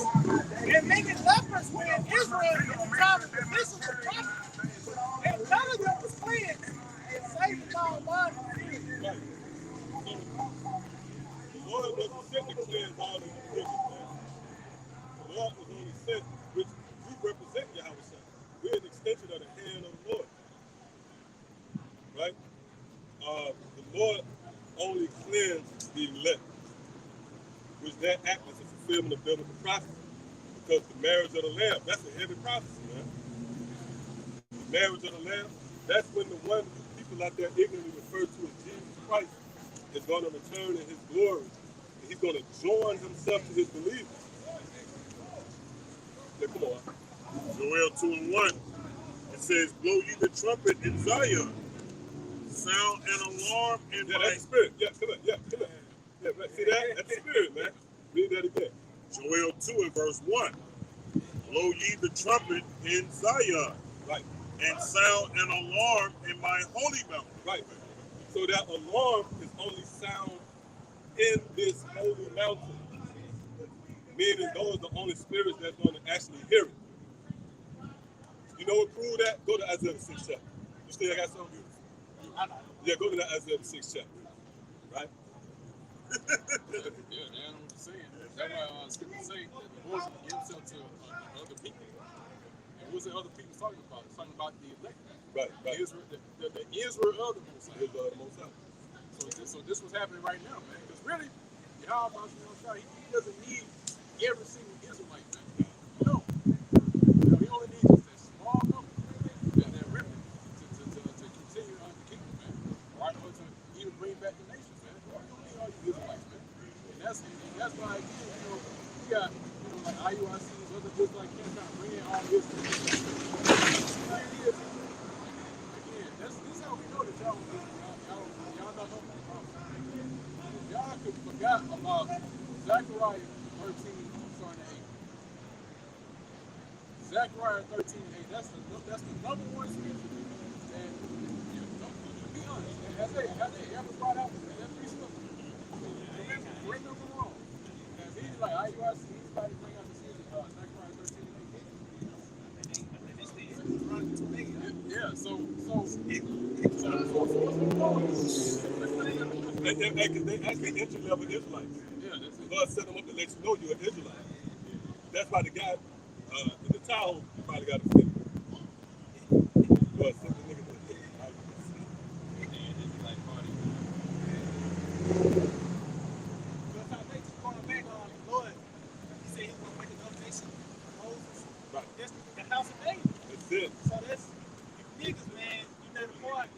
and making lepers were in Israel in the time of the mission of prophets. And none of them was cleansed, save the Lord God. Right. So the Lord wasn't sent to cleanse all these religions, man. The Lord was only sent, which we represent Yahweh. We're an extension of the hand of the Lord. Right? The Lord only cleansed the elect, which that act is a fulfillment of biblical prophecy. Because the marriage of the Lamb, that's a heavy prophecy, man. The marriage of the Lamb, that's when the one people out there ignorantly refer to as Jesus Christ is going to return in his glory. And he's going to join himself to his believers. Yeah, come on. Joel 2:1. It says, blow ye the trumpet in Zion. Sound an alarm in my... That's the spirit. Yeah, come on. Yeah, right. See that? That's the spirit, man. Read that again. Joel 2 and verse 1. Blow ye the trumpet in Zion. Right. And sound an alarm in my holy mountain. Right. So that alarm is only sound in this holy mountain. Meaning those are the only spirits that's going to actually hear it. You know what prove that? Go to Isaiah the 6th chapter. You still got something? Yeah, go to that Isaiah the 6th chapter. Right? Yeah, that's what I'm saying. That's why scripture say that the Lord gives himself to other people. And what's the other people talking about? It's talking about the elect. Right. Israel, the Israel of the Most High. Israel of the Most High. So this was happening right now, man. Because really, Yahweh, he doesn't need every single Israelite, man. No. He only needs just that small number that remnant to continue on the kingdom, man. Right? Or to even bring back the nation, man. You don't need all you Israelites, man. And that's why, again, we got, like IUICs, other groups like him trying to bring in all this. Again, this is how we know that y'all not helping the problem. Y'all could forgot about Zechariah 13, starting at 8. Zechariah 13:8. That's the number one scripture. And be honest, have they ever brought out that free stuff? Correct me if I'm wrong. He's like, I you ask anybody bring out the season, Zechariah 13 and 18. Yeah, so what's going on? They actually entry level Israelites. Yeah, that's it. God set them up to let you know you're an Israelite. That's why the guy in the Tahoe probably got offended. God sent the nigga to the Israelite. Israelite party. But salvation going back on the Lord. He said he's going to make another nation. Moses. Right. That's the house of David. That's it. So that's niggas, man. You know the part.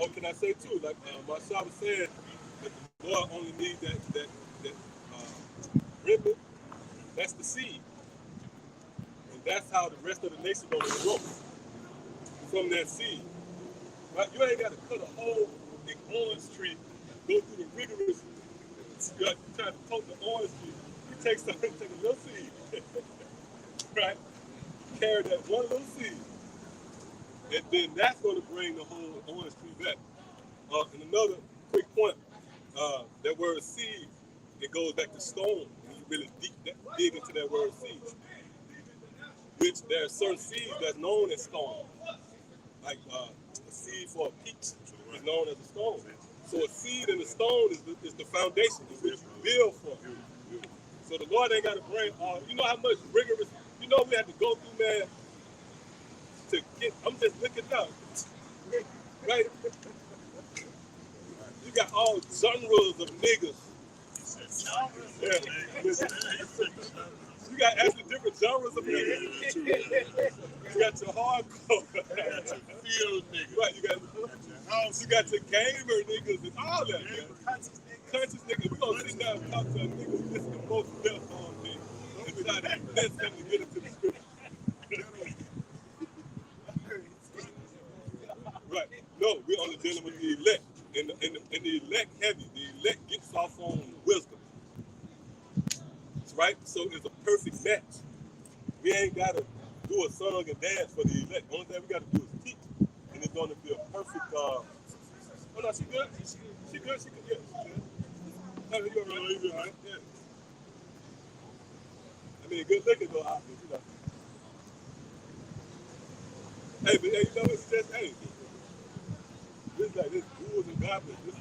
Oh, can I say too? Like Marshall was saying, that the Lord only needs that remnant. That's the seed, and that's how the rest of the nation gonna grow from that seed. Right? You ain't got to cut a whole big orange tree, go through the rigorous. You got to try to poke the orange tree. You take something, take a little seed, right? Carry that one little seed, and then that's going to bring the whole orange tree back. And another quick point, that word seed, it goes back to stone. When you really dig into that word seed, which there are certain seeds that's known as stone. Like a seed for a peach is known as a stone. So a seed and a stone is the foundation, is what you build from. So the Lord ain't got to bring, you know how much rigorous, you know we have to go through, man, to get, I'm just looking up, right? You got all genres of niggas. Yeah. You got actually different genres of niggas. You got your hardcore. Field nigga. Right, you got your gamer niggas and all that, man. Conscious niggas. We're going to sit down and talk to a nigga who listen to most death song things and try to convince them to get into the scripture. Right. No, we're only dealing with the elect. And the elect heavy. The elect gets off on wisdom. Right? So it's a perfect match. We ain't got to do a song and dance for the elect. Only thing we got to do is teach. And it's going to be a perfect. Oh, no, she good? She good? She good? Yeah, she good. No, you all right? You all right? Yeah. I mean, good looking though, obviously, you know. Hey, but hey, you know, it's just, hey, this like this ghouls and goblins. This is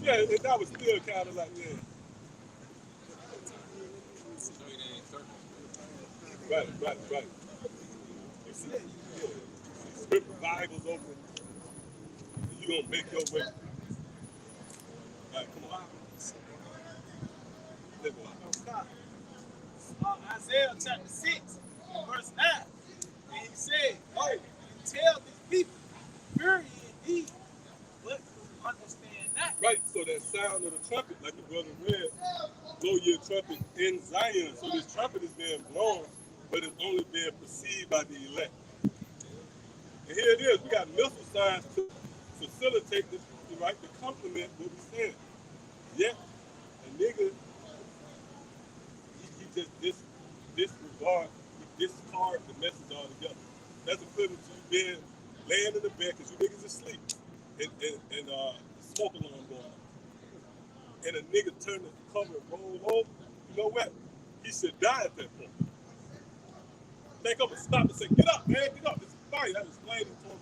yeah, and that was still kind of like, yeah. Right. You see, yeah. Script Bibles open, and you gonna make your way. All right, come on. Let's go. Stop. Isaiah chapter 6, verse 9. And he said, oh, tell these people, fear ye indeed, but understand not. Right, so that sound of the trumpet, like the brother read, blow your trumpet in Zion. So this trumpet is being blown, but it's only being perceived by the elect. And here it is, we got missile signs to facilitate this, right, to complement what we're saying. Yet, a nigga, he just disregard, he discard the message altogether. That's equivalent to you being laying in the bed because you niggas asleep and smoke alarm going on. And a nigga turn the cover and roll over, you know what? He should die at that point. Think I'm gonna stop and say, get up, man, get up. It's fire. That's explaining to him.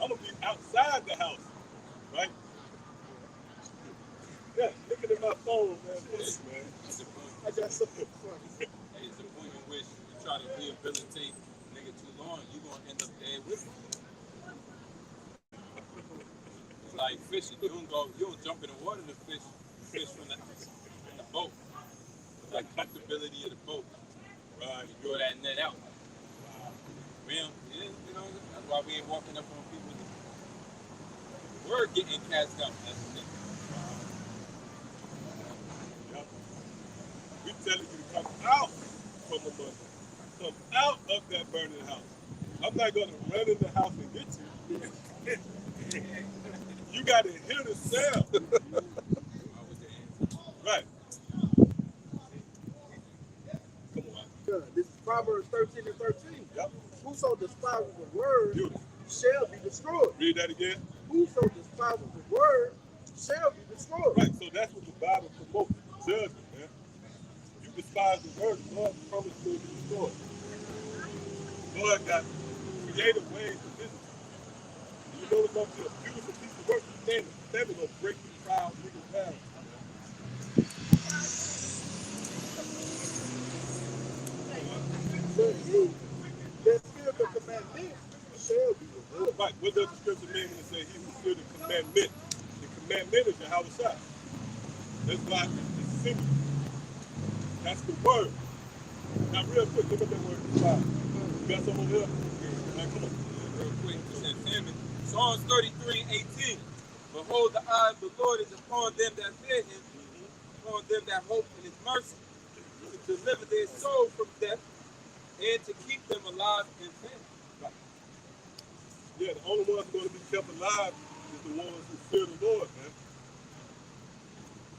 I'm gonna be outside the house, right? Yeah, looking at my phone, man. Please, man. I got something funny. It's the point in which you try to rehabilitate a nigga too long, you're going to end up dead with him. It's like fishing. You don't jump in the water to fish from the boat. It's like comfortability of the boat. Right. You throw that net out. Man, you know, that's why we ain't walking up on people. We're getting cast out. That's the thing. Yep. We telling you to come out from the mud. Come out of that burning house. I'm not gonna run in the house and get you. You gotta hear the sound. Right. Come on. This is Proverbs 13 and 13. Yep. Whoso despises the word Beautiful. shall be destroyed. destroyed. Read that again. Whoso despises the word shall be destroyed. Right, so that's what the Bible promotes, judgment, man. You despise the word, the Lord promised to be destroyed. The Lord got creative ways to visit you. You know it's going to be a beautiful piece of work. They're going to break these proud niggas down. But he that fear the commandment shall be rewarded. Right, what does the scripture mean when it says he who fear the commandment? The commandment is your house shot. That's why it's simple. That's the word. Now, real quick, look at that word despise. You got someone here? Now, come on. Real quick, it says, famine. Psalms 33:18. Behold, the eye of the Lord is upon them that fear him, upon them that hope in his mercy, to deliver their soul from death, and to keep them alive in famine. Right. Yeah, the only ones going to be kept alive is the ones who fear the Lord, man.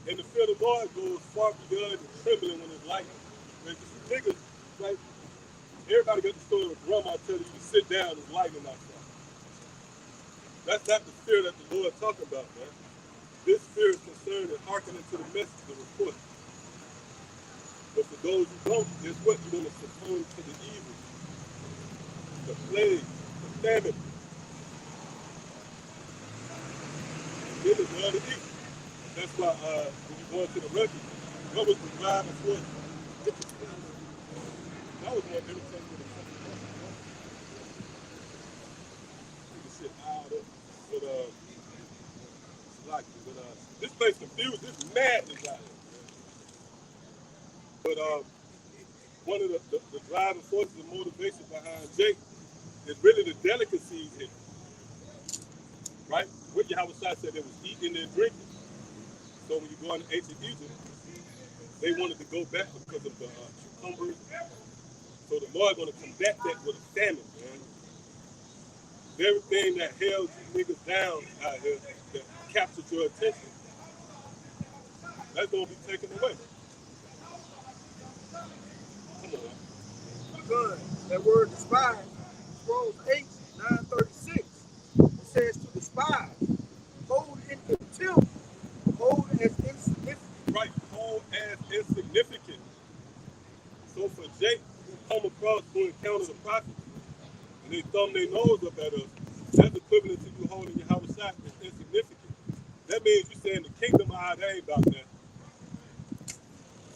And the fear of the Lord goes far beyond the trembling when it's lightning. Man, you niggas, like, everybody got the story of grandma telling you to sit down and lightning outside. That's not the fear that the Lord talking about, man. This fear is concerned and hearkening to the message, the report. But for those who don't, guess what? You're going to succumb to the evil, the plague, the famine. Then the blood of evil. That's why when you go into the record, what was the driving force? That was more irritating than the fucking shit out up. But this place confused. This madness out here. But one of the driving forces and motivation behind Jake is really the delicacies here. Right? What Yahweh said there was eating and drinking. So when you go into ancient Egypt, they wanted to go back because of the cucumbers. So the Lord going to combat that with a famine, man. Everything that held you niggas down out here, that captured your attention, that's going to be taken away. Come on. Son, that word despise, Scrolls 8, 936. It says to despise, hold in contempt, hold as insignificant. Right, hold as insignificant. So for Jake, who come across who encounter the prophet, and they thumb their nose up at us, that's equivalent to you holding your house shot as insignificant. That means you saying the kingdom that ain't about that.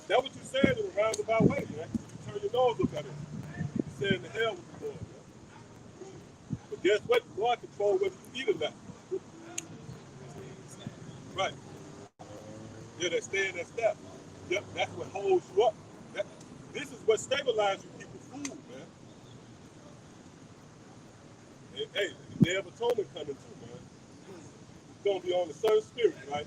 That's what you saying in a roundabout way, man. You turn your nose up at us. You saying the hell with the Lord, man. But guess what? The Lord control whether you eat or not. Right. Yeah, that stay in that step. Yep, that's what holds you up. This is what stabilizes people's food, man. And, hey, the day of atonement coming too, man. It's going to be on a certain spirit, right?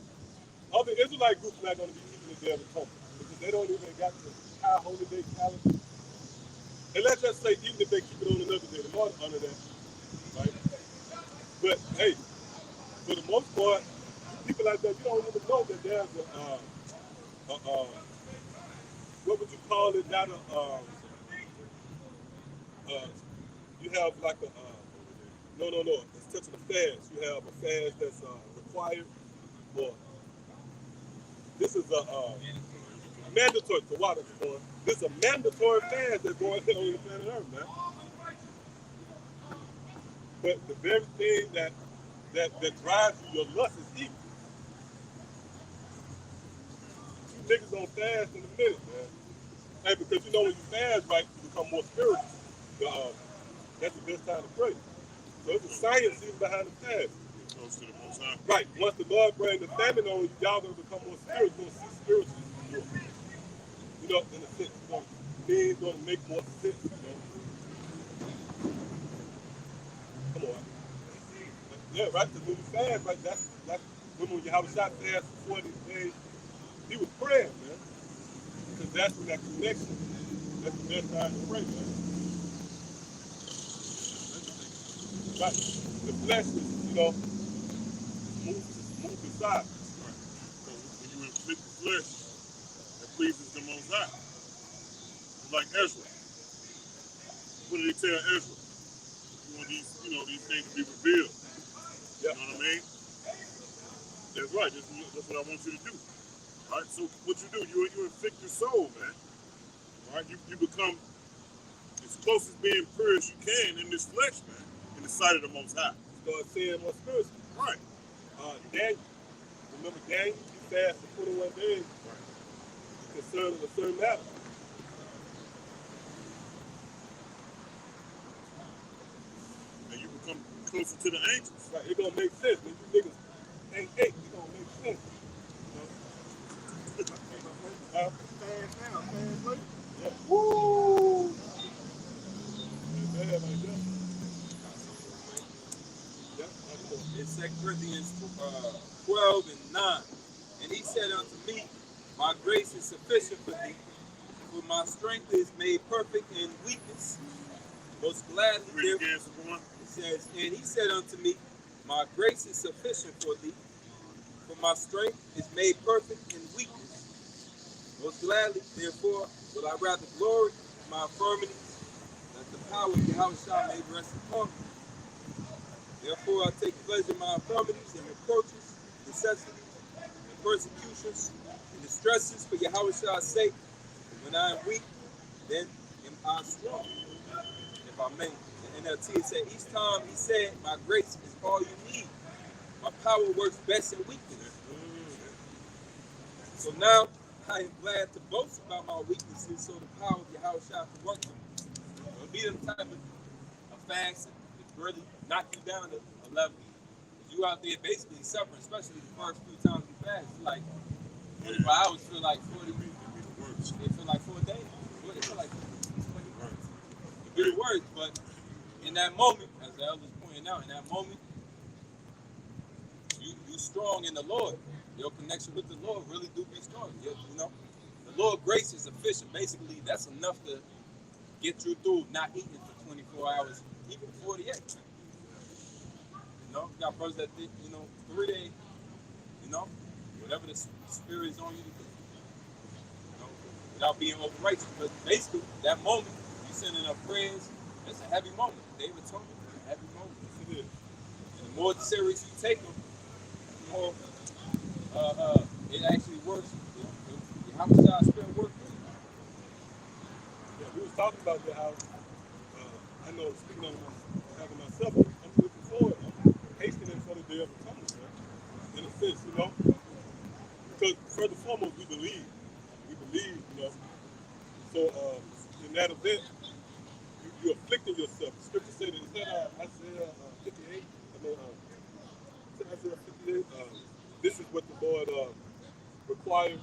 Other Israelite groups not going to be keeping the day of atonement because they don't even got the high holy day calendar. And let's just say, even if they keep it on another day, the Lord honor that, right? But hey, for the most part, people like that, you don't even know that there's what would you call it? Not you have like no, it's touching a fast. You have a fast that's required, or this is a mandatory for water. This is a mandatory fast that's going on the planet Earth, man. But the very thing that drives you, your lust is eating. You niggas gonna fast in a minute, man. Hey, because you know when you fast, right, you become more spiritual. That's the best time to pray. So it's a science even behind the fast. Close to the Most High. Right. Once the Lord brings the famine on you, y'all gonna become more spiritual, see spiritually. You know, in a sense, things gonna make more sense, you know. Come on. Yeah, right, because when you fast, right, that's when you have a shot fast for 40 days, he was praying, man. Because that's when that connection, that's the best time to pray, man. Right. The flesh is, you know, move aside. Right. Because when you inflict the flesh, that pleases the Most High. It's like Ezra. What did he tell Ezra? You want these things to be revealed. You know what I mean? That's right. That's what I want you to do. All right. So what you do, you inflict your soul, man. All right. You become as close as being pure as you can in this flesh, man, in the sight of the Most High. Start saying more spiritual. Right. Daniel, remember Daniel? He fasted 21 days concerning a certain matter. And you become closer to the angels. Right, it gonna make sense. When you niggas ain't it gonna make sense. Fast now, fast later. Yeah. Woo! Bad like that. Yeah, In 2 Corinthians 12 and 9. And he said unto me, my grace is sufficient for thee, for my strength is made perfect in weakness. Most gladly, Read again, Saquon. it says, and he said unto me, my grace is sufficient for thee, for my strength is made perfect in weakness. Most gladly, therefore, will I rather glory in my infirmities, that the power of Yahushua may rest upon me. Therefore, I take pleasure in my infirmities and reproaches, necessities, and persecutions, and distresses for Yahushua's sake. When I am weak, then am I strong. If I may. The NLT said, each time he said, my grace is all you need. My power works best in weakness. So now, I am glad to boast about my weaknesses so the power of Yahushua can work for me. It'll be the type of fast that really knock you down to a level. You out there basically suffering, especially the first few times you fast. It's like 24 hours feel like 40 minutes. It feel like 4 days. It feel like 20 months. It get worse, but in that moment, as the elders pointing out, in that moment, you strong in the Lord. Your connection with the Lord really do be strong. You know, the Lord grace is sufficient. Basically, that's enough to get you through not eating for 24 hours, even 48. You know, you got brothers that did, 3 days, whatever the spirit is on you to do, without being overrighteous. But basically, that moment, you sending up prayers, it's a heavy moment. David told me it's a heavy moment. Yes, it is. And the more serious you take them, the more it actually works. How much time spent working? Yeah, we was talking about that how I know speaking on having myself, I'm looking forward, I'm hastening for the day of atonement, man. In a sense, because first and foremost we believe, So in that event, you're afflicting yourself. The scripture said that, is that Isaiah 58? Isaiah 58. This is what the Lord requires.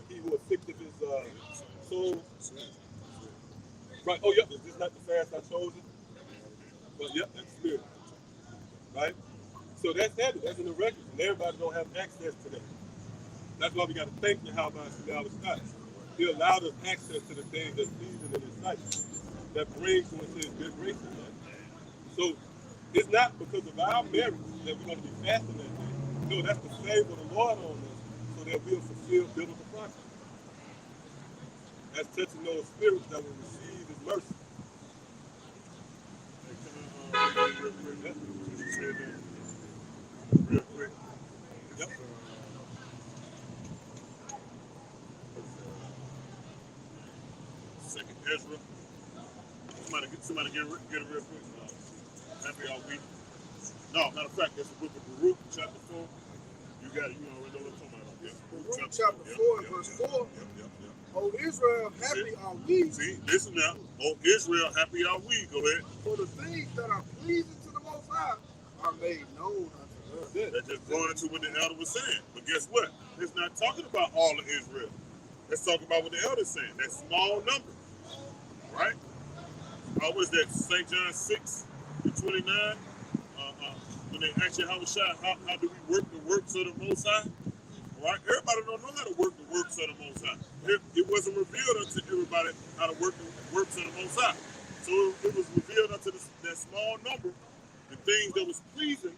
He who afflicted his soul. Right. Oh, yep. Is this not the fast I chosen? But yep, that's the spirit. Right. So that's heavy. That's in the records, and everybody don't have access to that. That's why we got to thank Yahweh Shai. He allowed us access to the things that's pleasing in His sight, that brings us into His good graces. Right? So it's not because of our merits that we're going to be fasting that day. No, that's the favor of the Lord on us, so that we'll fulfill biblical prophecy. That's touching those spirits that will receive His mercy. Real quick. Yep. Second Ezra. Somebody get it real quick. Happy all week. No, matter of fact, that's the book of Baruch, chapter 4. You got it. You already know what I'm talking about. Yeah. Baruch chapter 4 and verse 4. O Israel, happy are we. See, listen now. Oh, Israel, happy are we. Go ahead. For the things that are pleasing to the Most High are made known unto us. That's just going into what the elder was saying. But guess what? It's not talking about all of Israel. Let's talk about what the elder's saying. That small number. Right? What was that? St. John 6:29. When they ask you how do we work the works of the Most High? Right? Everybody don't know how to work the works of the Most High. It wasn't revealed unto everybody how to work the works of the Most High. So it was revealed unto that small number, the things that was pleasing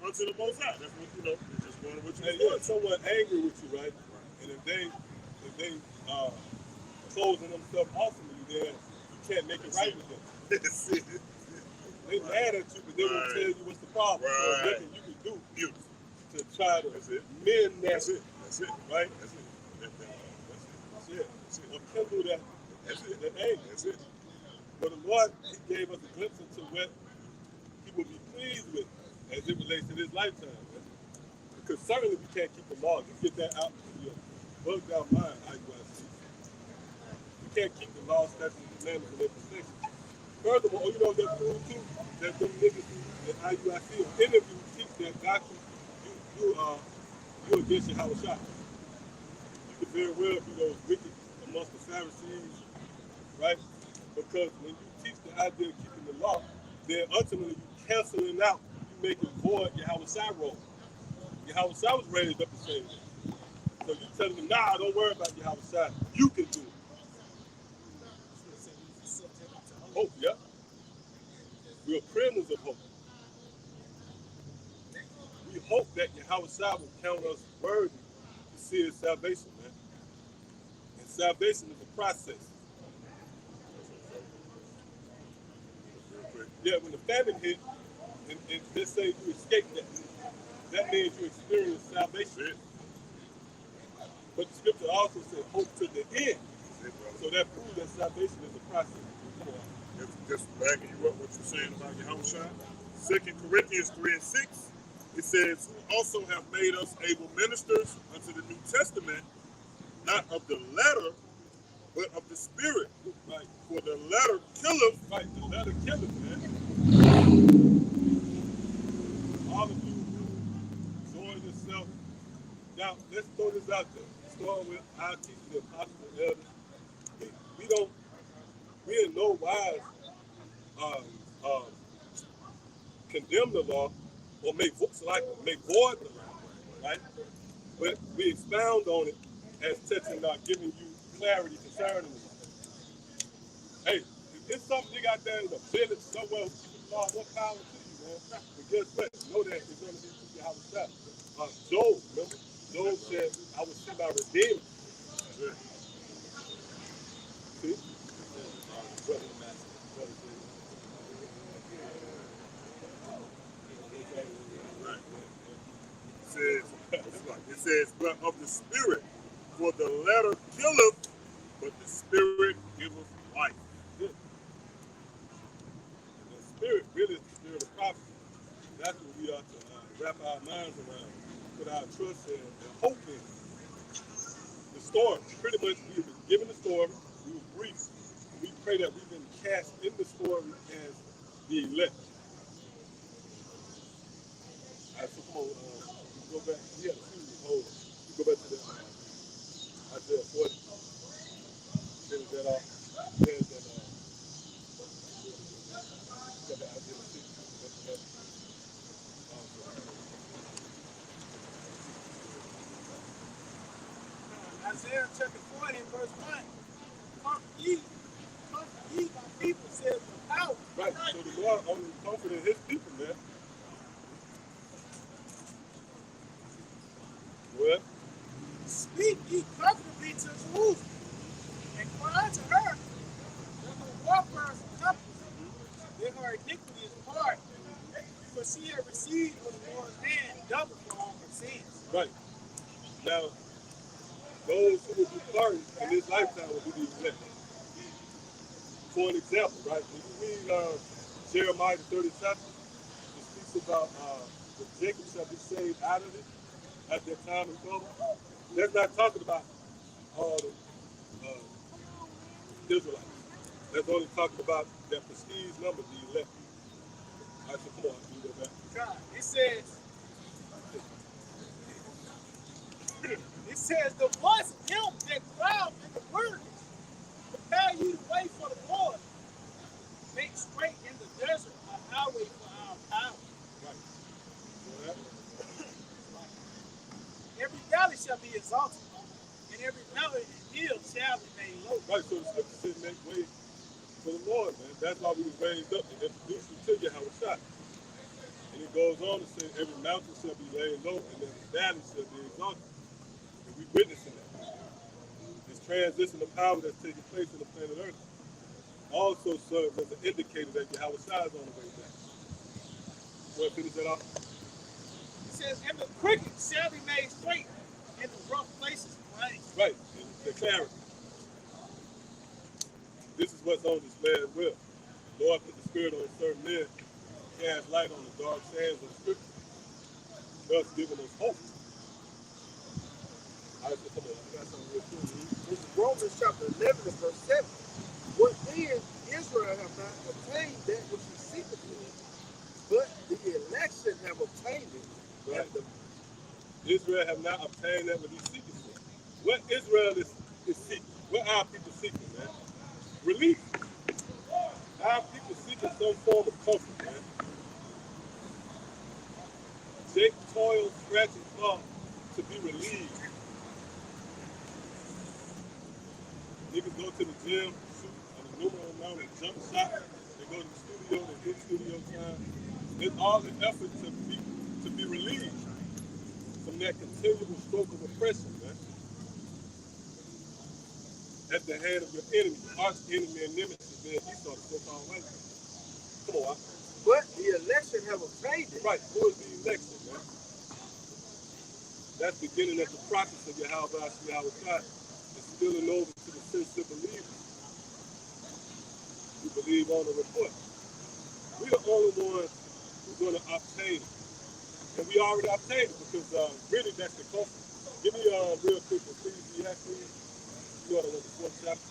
unto the Most High. That's what it's just going to what you you're someone angry with you, right? And if they closing themselves off from you, then you can't make it right with them. They mad at you, but they won't tell you what's the problem. So nothing you can do to try to mend that. That's it. That's it. Right? That's it. That's it. Or kindle that. That's it. That anger. That's it. But the Lord, He gave us a glimpse into what He would be pleased with as it relates to this lifetime. Man. Because certainly we can't keep the law. You get that out of your bugged out mind, how you want to see. You can't keep the law, statutes, and commandments in their perfection. Furthermore, you know that rule too, that them niggas at IUIC or any of you teach that doctrine, you against your house shot. You could very well be those wicked amongst the Pharisees, right? Because when you teach the idea of keeping the law, then ultimately you canceling out, you making void your house role. Your house was raised up the same way. So you telling them, nah, don't worry about your house side. You can do it. Hope, yeah. We are prisoners of hope. We hope that Yahweh will count us worthy to see His salvation, man. And salvation is a process. Yeah, when the famine hit, and let's say you escape that means you experience salvation. But the scripture also said hope to the end. So that proves that salvation is a process. Just backing you up what you're saying about Yahushua. 2 Corinthians 3:6, it says, who also have made us able ministers unto the New Testament, not of the letter, but of the spirit. Right. For the letter killeth. Right, the letter killeth, man. All of you who join yourself. Now, let's throw this out there. Starting with our teachers, the apostles, and elders. We in no wise condemn the law or make void the law, right? But we expound on it as touching not giving you clarity concerning it. Hey, if it's something you got there in the village somewhere, Lord, what power to you, man? But guess what? Know that it's going to be to your house. Job, remember? Job said, I will see my redeemer. See? It says, but of the spirit, for the letter killeth, but the spirit giveth life. And the spirit really is the spirit of prophecy. That's what we are to wrap our minds around, put our trust in, and hope in. The story, pretty much we've been given the story, we were brief. We pray that we've been cast in the story as the elect. All right, so come on, we go back. Yeah, hold on. We go back to the Isaiah 40. Finish that off. There's that, got the Isaiah 60. Isaiah chapter 40 and verse 1. Comfort ye, my people, says the power. Right, so the Lord only comforted His people, man. Well, Speak ye comfortably to Jerusalem, and cry unto her, that her warfare is accomplished, that her iniquity is pardoned, for she had received from the Lord's hand double for all her sins. right. Now, those who will be pardoned in this lifetime will be the elect. For an example, right, when you read Jeremiah the 30th chapter, it speaks about the Jacob shall be saved out of it at that time and trouble. That's not talking about all the Israelites. That's only talking about that prestige number, the elect. All right, so come on, you go back. God, it says, the voice of him that cried in the wilderness, prepare you the way for the Lord, make straight in the desert a highway for our power. Right. Every valley shall be exalted, and every mountain and hill shall be made low. Right, so the scripture said make way for the Lord, man. That's why we was raised up and introduced you to Yahweh. And it goes on to say every mountain shall be laid low and every valley shall be exalted. And we witnessing that. This transition of power that's taking place in the planet Earth. also serves as an indicator that Yahweh Shai is on the way back. Want to finish that off? It says, and the crooked shall be made straight, and the rough places plain. Right, and the clarity. This is what's on display as well. The Lord put the Spirit on certain men, cast light on the dark sands of Scripture, thus giving us hope. I said, come on, I got something real cool. This is Romans chapter 11 and verse 7. What then Israel have not obtained that which he seeketh for, but the election have obtained it. Right. And the Israel have not obtained that which he seeketh for. What Israel is seeking, what our people seeking, man? Relief. Our people seeking some form of comfort, man. Jake toiled, scratch, and claw to be relieved. Niggas go to the gym, shoot an innumerable amount of jump shots. They go to the studio, they get studio time. It's all the effort to be relieved from that continual stroke of oppression, man. At the hand of your enemy, arch enemy and nemesis, man. Esau, the so-called white man. Come on, but the election have obtained it. right? Who is the election, man? That's beginning at the process of Yahweh Shai is spilling over to the sincere believers who believe on the report. We're the only ones who's going to obtain it. And we already obtained it because really that's the culture. Give me real quick, Ecclesiastes. You know the fourth chapter.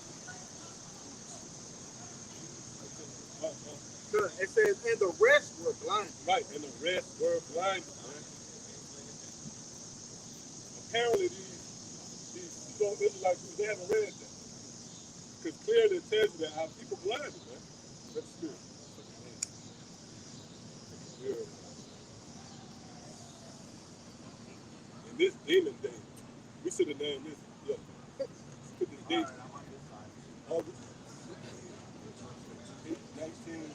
It says, and the rest were blind. Right, and the rest were blinded, man. Apparently these strong Israelites, they haven't read that. Because clearly it tells you that our people blinded, man. That's the spirit. In this demon day, we should have named this, put this date, August 19,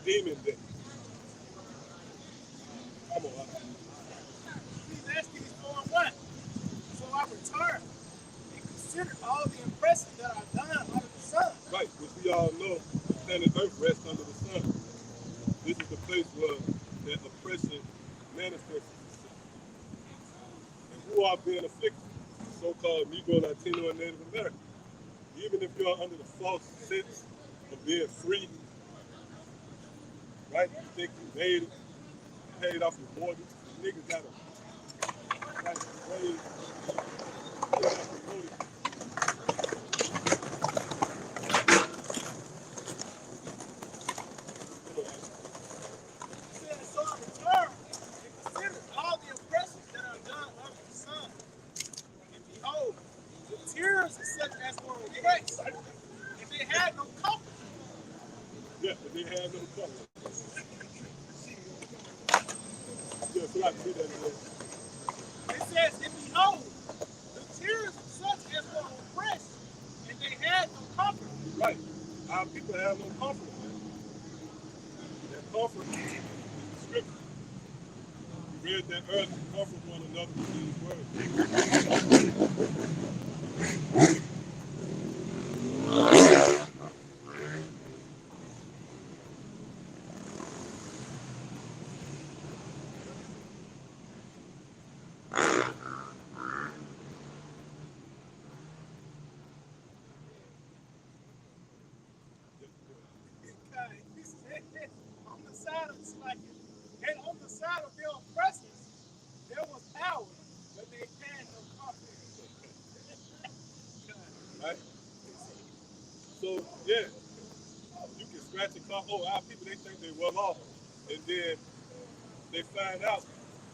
demon day. Come on, He's asking is going what? So I return and consider all the impressions that I've done under the sun. right, which we all know, planet Earth rests under the sun. This is the place where that oppression manifests itself. And who are being afflicted? So-called Negro, Latino, and Native American. Even if you're under the false sense of being free, right? You think you made it, you paid off your mortgage, niggas got a right wage, paid off your mortgage. He said, so I return and consider all the impressions that I've done under the sun. And behold, the tears are such as were oppressed, and they had no comfort. Yeah, but they had no color. Yeah, so I can do that again. It says, and behold, the tears are such as were oppressed, and they had no comfort. Right. Our people have no comfort, man. That comfort is the scripture. We read that earlier, comfort one another with these words. God, he said, on the side of slacking, and on the side of their oppressors, there was power, but they had no comfort. Right? So, yeah, you can scratch and claw. Oh, our people, they think they well off. And then they find out,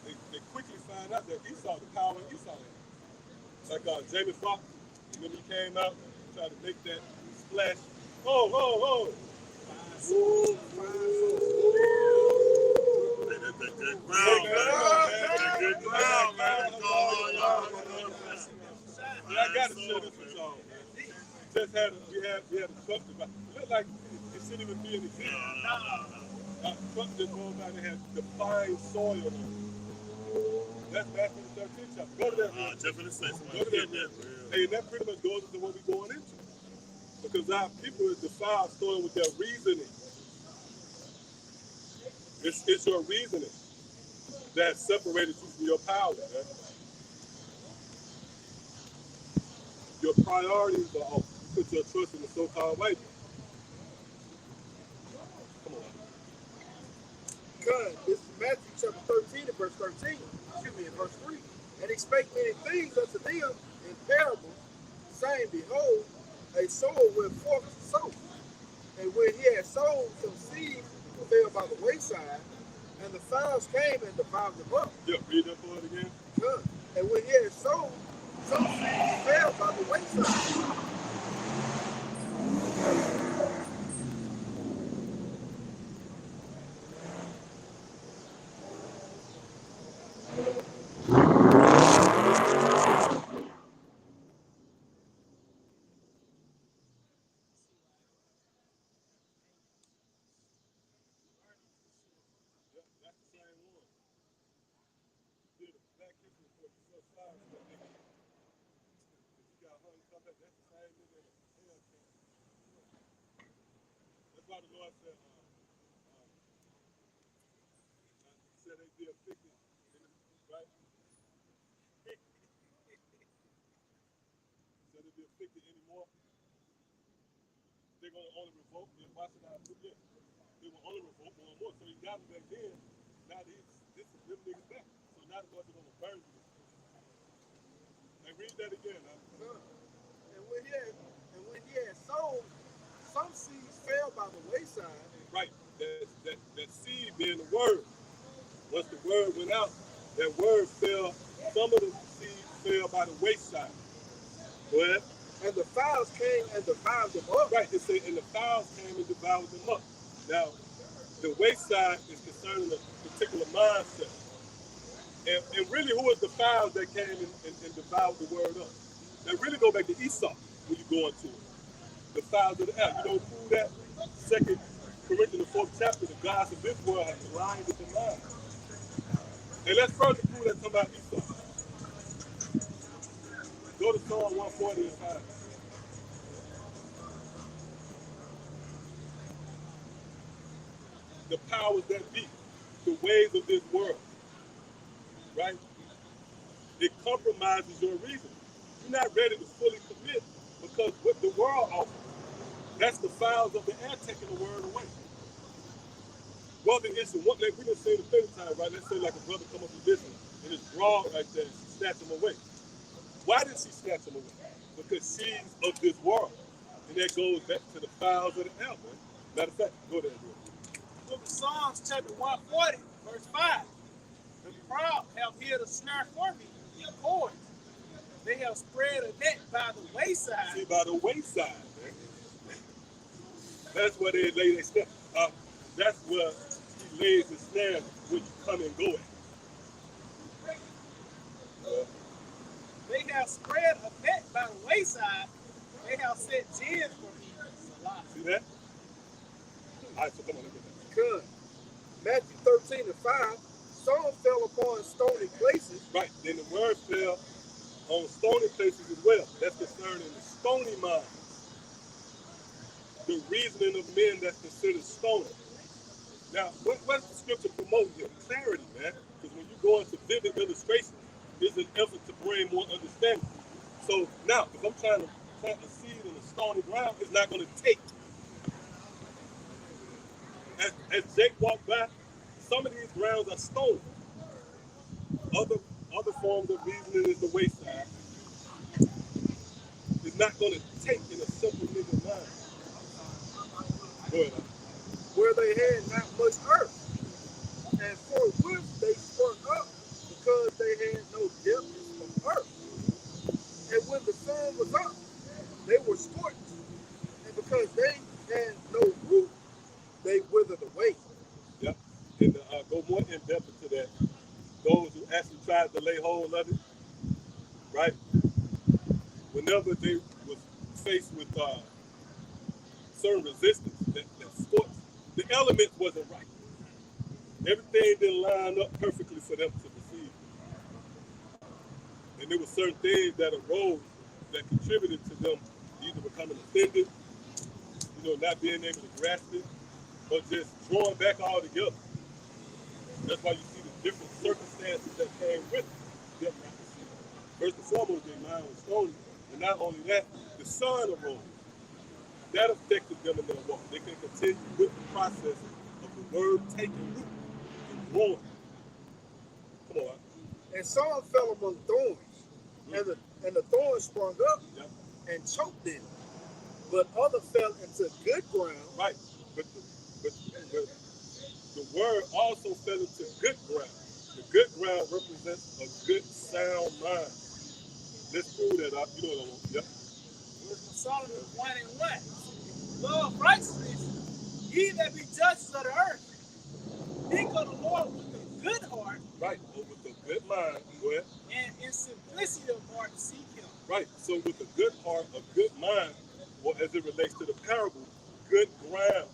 they quickly find out that Esau, the power in Esau had. Like Jamie Foxx, when he came out, tried to make that splash. Oh, oh, oh. Woo. Hey, that good ground, man. That good ground, man. What's going on, y'all? Yeah, I got to share this with y'all, man. Just we had a truck about. It looked like it shouldn't even be in the field. A truck just rolled by and had defined soil on it. That's back in the 13th chapter. Go to that. Jeff in the States, Go to that. Hey, that pretty much goes into what we're going into. Because our people is defiled starting with their reasoning. It's your reasoning that separated you from your power, man. Your priorities are off. You put your trust in the so-called white man. Come on. Because this is Matthew chapter 13 and verse 13. Excuse me, in verse 3. And he spake many things unto them in parables, saying, Behold, a sower went forth to sow. And when he had sown, some seed fell by the wayside, and the fowls came and devoured them up. Yeah, read that part again. And when he had sown, some seed fell by the wayside. Yeah, that's the same one. Yeah, the Black History Report, the first five, so nigga, if you got hung, come back, that's the same nigga in the hell camp. That's why the Lord said, said they'd be afflicted, right? Said they'd be afflicted anymore. They're going to only revoke. Why should I put this? They will only revoke more and more. So you got them back then. Now this is them niggas back. So now the Lord's going to burn you. Now read that again. And when he had sown, some seeds fell by the wayside. Right. That seed being the word. Once the word went out, that word fell. Some of the seeds fell by the wayside. Go ahead. And the fowls came and devoured them up. Right. It said, and the fowls came and devoured them up. Now, the wayside is concerning a particular mindset. And really, who was the fowls that came and devoured the word up? That really go back to Esau when you go into it. The fowls of the air. You know who that? 2 Corinthians, the 4th chapter, the gods of this world have blinded the mind. And let's further prove that talking about Esau. Go to Psalm 140 and 5. The powers that be, the ways of this world, right? It compromises your reason. You're not ready to fully commit because what the world offers, that's the fowls of the air taking the word away. Whether it's one, like we didn't say the third time, right? Let's say like a brother come up with business and it's broad like that, she snatch him away. Why did she snatch him away? Because she's of this world. And that goes back to the fowls of the air, man. Matter of fact, go there, bro. Book of Psalms, chapter 140, verse 5. The proud have hid a snare for me in cords. They have spread a net by the wayside. See, by the wayside, man. That's where they lay their snare. That's where he lays the snare when you come and go at. They have spread a net by the wayside. They have set gins for me. See that? All right, so come on, look at that. Good. Matthew 13 and 5. Some fell upon stony places. Right, then the word fell on stony places as well. That's concerning the stony mind. The reasoning of men that's considered stony. Now, what's the scripture promoting here? Clarity, man. Because when you go into vivid illustration, there's an effort to bring more understanding. So now, if I'm trying to plant a seed in a stony ground, it's not going to take. As Jake walked by, some of these grounds are stony. Other forms of reasoning is the wayside. It's not going to take in a simple nigga mind. Go ahead. Where they had not much earth, and forthwith they sprung up because they had no depth of earth. And when the sun was up, they were scorched, and because they had no root, they withered away. Yep. And go more in depth into that. Those who actually tried to lay hold of it, right? Whenever they was faced with certain resistance that scorched, the elements wasn't right. Everything didn't line up perfectly for them to receive. And there were certain things that arose that contributed to them either becoming offended not being able to grasp it, or just drawing back all together. That's why you see the different circumstances that came with them not receiving. First and foremost, their mind was stony, and not only that, the sun arose. That affected them in their walk. They can continue with the process of the word taking root and growing. Come on. And some fell among thorns, and the thorns sprung up Yep. and choked them. But others fell into good ground. Right. But the word also fell into good ground. The good ground represents a good sound mind. Let's prove that up. You know what I want. Yep. Solomon 1:1. Love righteousness, ye that be judges of the earth. Think of the Lord with a good heart. Right. But with a good mind, go ahead. And in simplicity of heart seek him. Right. So with a good heart, a good mind, or as it relates to the parable, good ground.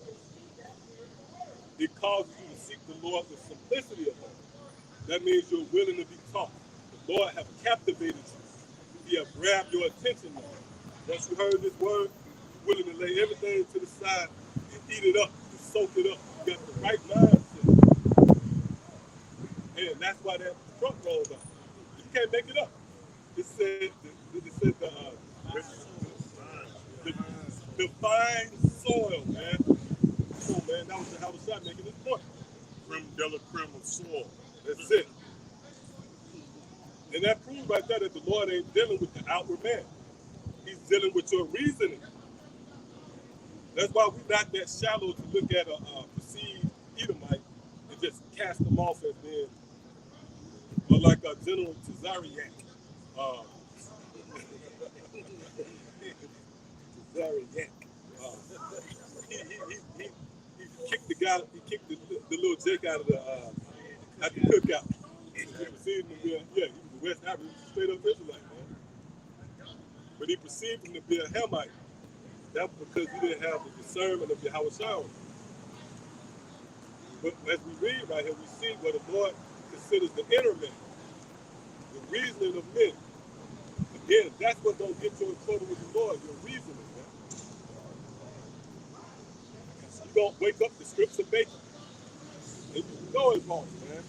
It causes you to seek the Lord with simplicity of heart. That means you're willing to be taught. The Lord have captivated you. He have grabbed your attention now. Once you heard this word, you're willing to lay everything to the side and eat it up, and soak it up. You got the right mindset. And that's why that truck rolled up. You can't make it up. It said the fine soil, man. Come on, man. That was the house shot making this point. Creme de la creme of soil. That's it. And that proves right there that the Lord ain't dealing with the outward man. He's dealing with your reasoning. That's why we're not that shallow to look at a perceived Edomite and just cast them off as being, or like General Tazariak. Tazariak. He kicked the guy. He kicked the little Jake out of the cookout. He perceived him to be he was a West African, straight up Israelite, man. But he perceived him to be a Hamite. That was because he didn't have the discernment of Yahweh Shai. But as we read right here, we see what the Lord considers the inner man, the reasoning of men. Again, that's what don't get you in trouble with the Lord, your reasoning, man. You don't wake up the scripts of bacon. And you know it's wrong, man.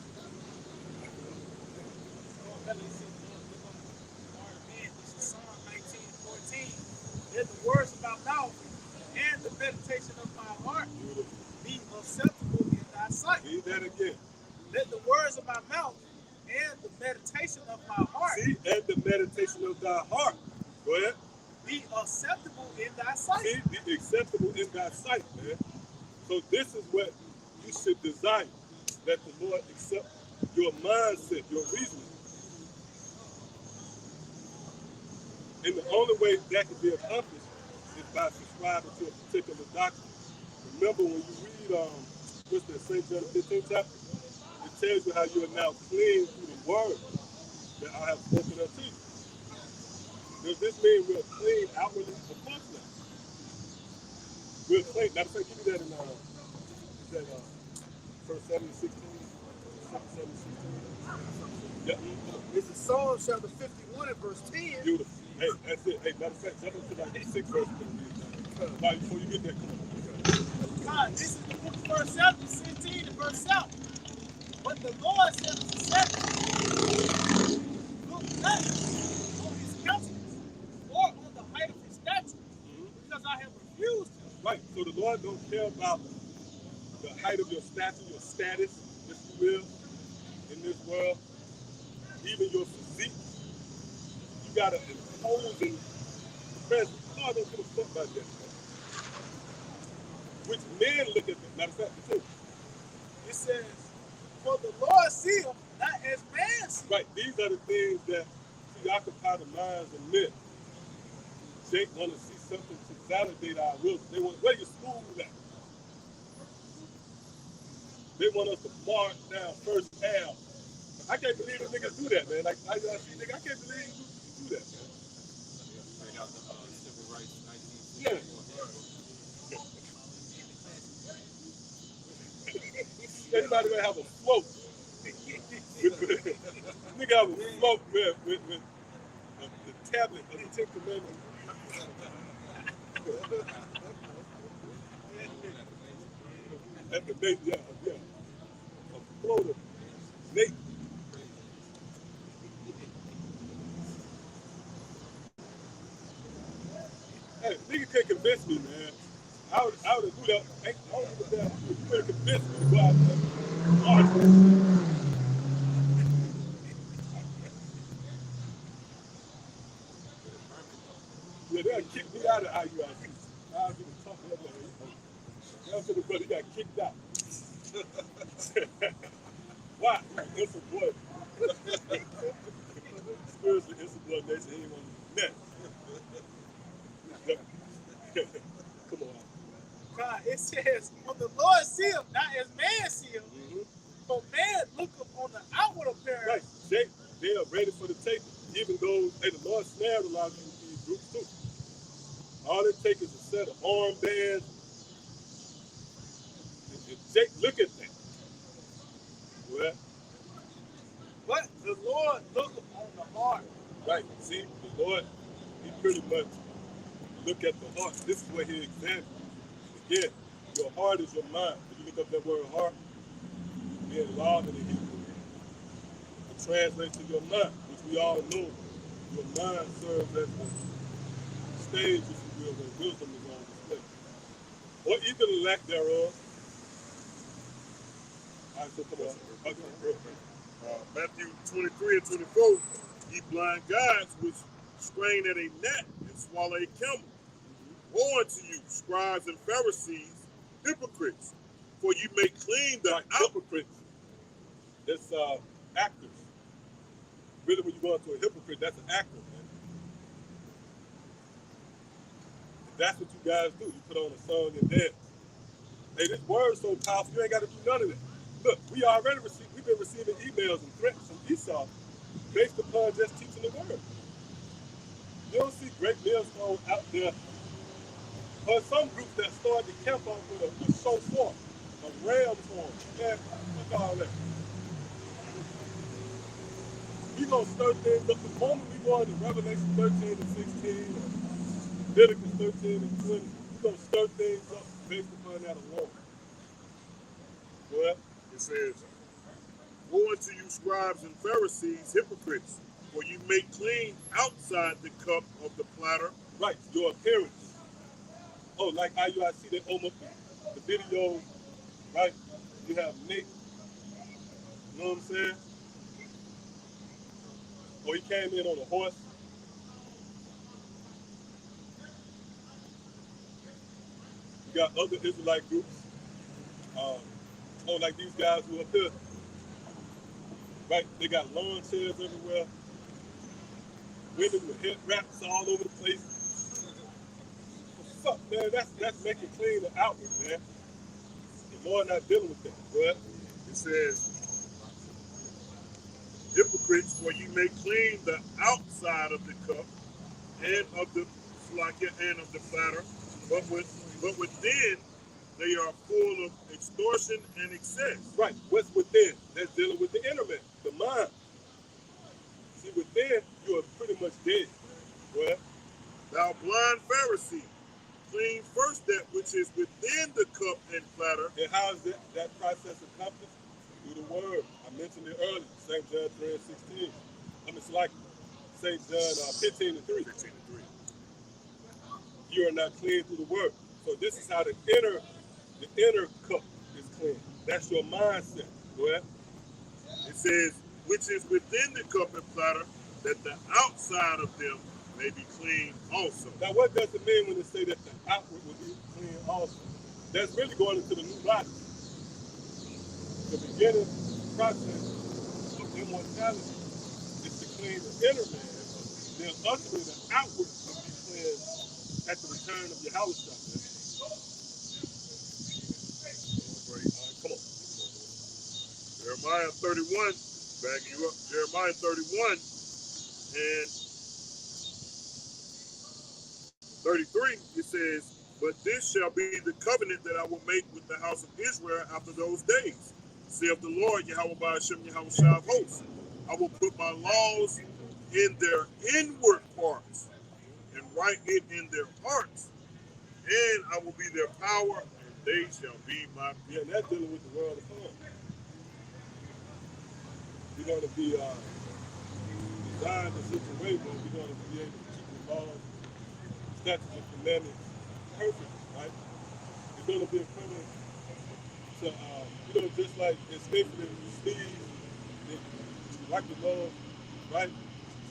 This is Psalm 19:14. Let the words of my mouth and the meditation of my heart be acceptable in thy sight. Read that again. Let the words of my mouth and the meditation of my heart and the meditation of thy heart. Go ahead. Be acceptable in thy sight. Be acceptable in thy sight, man. So this is what you should desire. That the Lord accept your mindset, your reasoning. And the only way that can be accomplished is by subscribing to a particular doctrine. Remember when you read what's that, St. John 15 chapter, it tells you how you are now clean through the word that I have spoken unto you. Does this mean we're clean outwardly? Of course not. We're clean. Matter of fact, give me that in First 7:16. 7:16. Yeah. It's in Psalm chapter 51 and verse 10. Beautiful. Hey, that's it. Hey, matter of fact, jump into like 6 verses. Right before you get there, come on. God, this is the book of verse 7, 16 and verse 7. But the Lord said to Satan, look not on his countenance or on the height of his stature, because I have refused him. Right. So the Lord don't care about the height of your stature, your status, if you will, in this world, even your physique. You got to impose in presence. God don't give a fuck about that. Which men look at them. Matter of fact, too. It says, for the Lord seeth not as man seeth. Right. These are the things that preoccupy the minds of men. They want to see something to validate our will. They want, where your school at? They want us to march down First Ave. I can't believe the niggas do that, man. Like, I see, nigga, I can't believe you do that, man. Straight out the civil rights 1964. Yeah. Anybody gonna have a float? Nigga have a float, man, with the tablet of the Ten Commandments. At the base, yeah. A floater. Nate. Hey, nigga can't convince me, man. I would do that. Hey, I don't give a damn. You better convince me to go out there. March that shit. Yeah, they'll kick me out of IUIC. I was even talking about that. That's what the brother got kicked out. Why? It's a boy. Spiritually insubordination. He ain't want to net. Come on. God, it says, on the Lord seal, not as man seal, for man looketh on the outward appearance. Right. They are ready for the taking. Even though, hey, the Lord snared a lot of these groups too. All it takes is a set of armbands. And Jake, look at that. Well, But the Lord looketh on the heart. right. See, the Lord, he pretty much look at the heart. This is what he examines. Again, your heart is your mind. When you look up that word heart, being loud in the Hebrew, it translates to your mind, which we all know. Your mind serves as the stage, if you will, where wisdom is on display. Or even the lack thereof. All right, so come on. Matthew 23 and 24, ye blind guides which strain at a gnat and swallow a camel. Woe unto you, scribes and Pharisees, hypocrites, for you make clean the Like hypocrites, that's actors. Really, when you go into a hypocrite, that's an actor, man. And that's what you guys do. You put on a song and dance. Hey, this word's so powerful, you ain't got to do none of that. Look, we've been receiving emails and threats from Esau based upon just teaching the word. You don't see great millstones out there. Or some groups that start the camp off with a shofar, a ram's horn. Man, fuck all that. We gonna stir things up. The moment we go into Revelation 13 and 16, or Leviticus 13 and 20, we gonna stir things up based upon that alone. Well, It says, woe unto you, scribes and Pharisees, hypocrites, for you make clean outside the cup of the platter. right, your appearance. Oh, like IUIC, they almost the video, right? You have Nick, you know what I'm saying? Or he came in on a horse. You got other Israelite groups. Like these guys who are up here, right? They got lawn chairs everywhere, women with head wraps all over the place. What's up, man? That's making clean the outward, man. The Lord not dealing with that, but It says, hypocrites, for you make clean the outside of the cup and of the flakia and of the platter, but within they are full of extortion and excess. right, what's within? That's dealing with the inner man, the mind. See, within you are pretty much dead. Well, Thou blind Pharisee, clean first that which is within the cup and platter. and how is that process accomplished? Through the word. I mentioned it earlier, St. John 3 and 16. It's like St. John 15 and 3. 15 and 3. You are not clean through the word. So this is how the inner cup is clean. That's your mindset. Go ahead. It says, which is within the cup and platter, that the outside of them may be clean also. Now what does it mean when it say that the outward will be clean also? That's really going into the new body. The beginning process of immortality is to clean the inner man. Then ultimately the outward will be cleansed at the return of your house. Come on. Jeremiah 31, backing you up. Jeremiah 31 and 33, it says, but this shall be the covenant that I will make with the house of Israel after those days, saith the Lord, Yahweh Ba'ashem, Yahweh Shah of hosts. I will put my laws in their inward parts and write it in their hearts, and I will be their power, they shall be my Yeah, people. and that's dealing with the world of fun. We're going to be designed in such a way where we're going to be able to keep the laws, statutes, and commandments perfect, right? It's going to be equivalent to, just like escaping in Steve, like the law, right?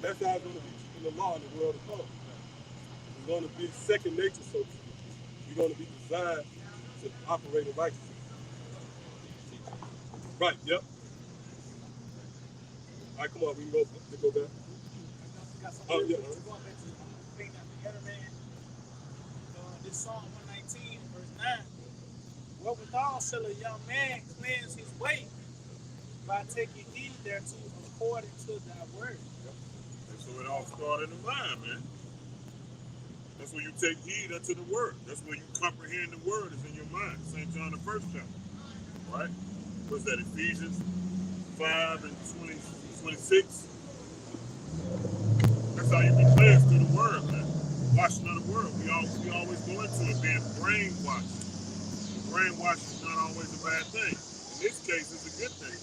That's how it's going to be keeping the law in the world of fun. It's going to be second nature, so to speak. We're going to be designed to operate in righteousness. Right, yep. All right, come on, we can go back. Got some Oh, real yeah. quick to go back to clean up together, man. This Psalm 119, verse 9. Wherewithal shall a young man cleanse his way by taking heed thereto according to thy word. And so it all started in the mind, man. That's where you take heed unto the word. That's where you comprehend the word is in your mind. St. John, the first chapter, right? What's that, Ephesians 5 and 26? That's how you be cleansed through the word, man. Washing of the word. We always go into it being brainwashed. Brainwashing is not always a bad thing. In this case, it's a good thing.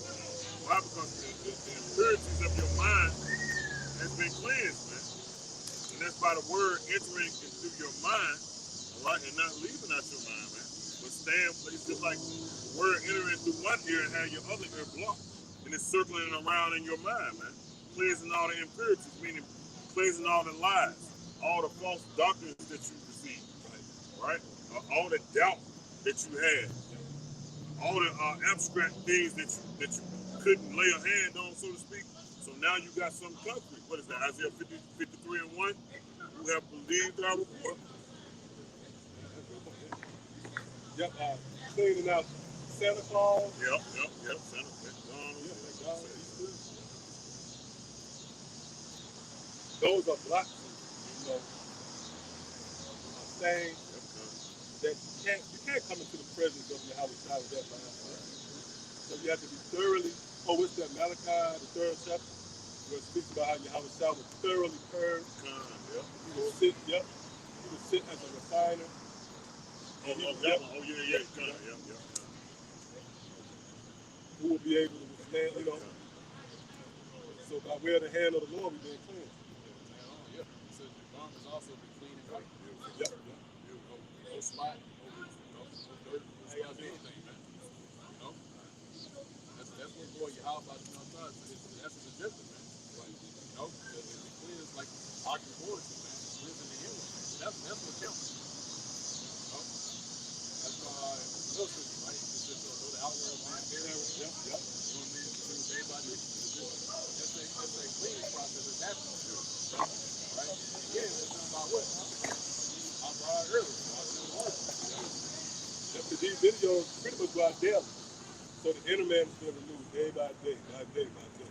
Why? Because the impurities of your mind has been cleansed, man. And that's by the word entering into your mind, all right, and not leaving out your mind, man. But it's just like the word entering through one ear and have your other ear blocked. And it's circling around in your mind, man. Cleansing all the impurities, meaning cleansing all the lies, all the false doctrines that you received, right? All the doubt that you had, all the abstract things that you couldn't lay a hand on, so to speak. So now you got some concrete. What is that? Isaiah 53 and 1. Who have believed our report. Yep, cleaning out Santa Claus. Yep. Santa McDonald's. Yeah, those are blocks, saying that you can't come into the presence of Yahweh Shai with that mindset. So you have to be thoroughly. Oh, what's that? Malachi, the third chapter, where it speaks about how Yahweh Shai was thoroughly purged. Yep. He would sit. Yep. He would sit as a refiner. Oh, that one. Oh, yeah. Yep. Who will be able to withstand, So by way of the hand of the Lord, we've been cleansed. Yeah. It says your garments also be clean and white. Yep. No spot, no dirt, no spot, anything, man. That's what boy your house about that's an agenda, man. Like, it clears like occupancy, man. It clears in the inward, man. That's what counts. That's why Wilson, right? It's just know the outward man, Yep. you know what I mean? Day by day. That's a cleaning process that's happening. Right? Again, it's just about what? I brought it earlier. These videos pretty much go out daily. So the inner man is being renewed day by day, by day by day.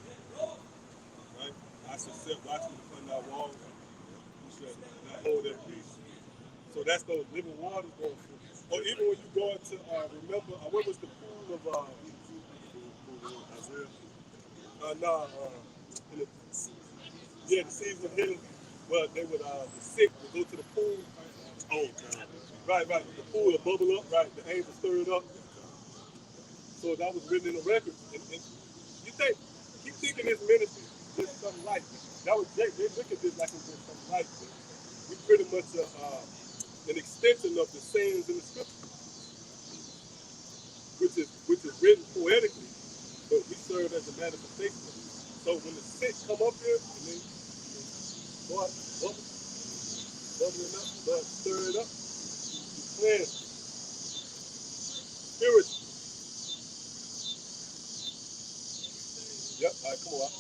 Right? I shall set watchmen upon thy walls. You shall not hold that peace. So that's those living waters going through. Or even when you go into, remember, what was the pool of, Isaiah. in the season of healing, well, they would, the sick would go to the pool. Oh, God. Right. The pool would bubble up, right? The angel stir it up. So that was written in the records. And you keep thinking this ministry is just some light. That was they look at this like it's just some light. We pretty much an extension of the sayings in the scripture, which is written poetically, but we serve as a manifestation. So when the sick come up here and they start bubbling up, start stir it up, you cleanse spiritually. Yep, all right, come on.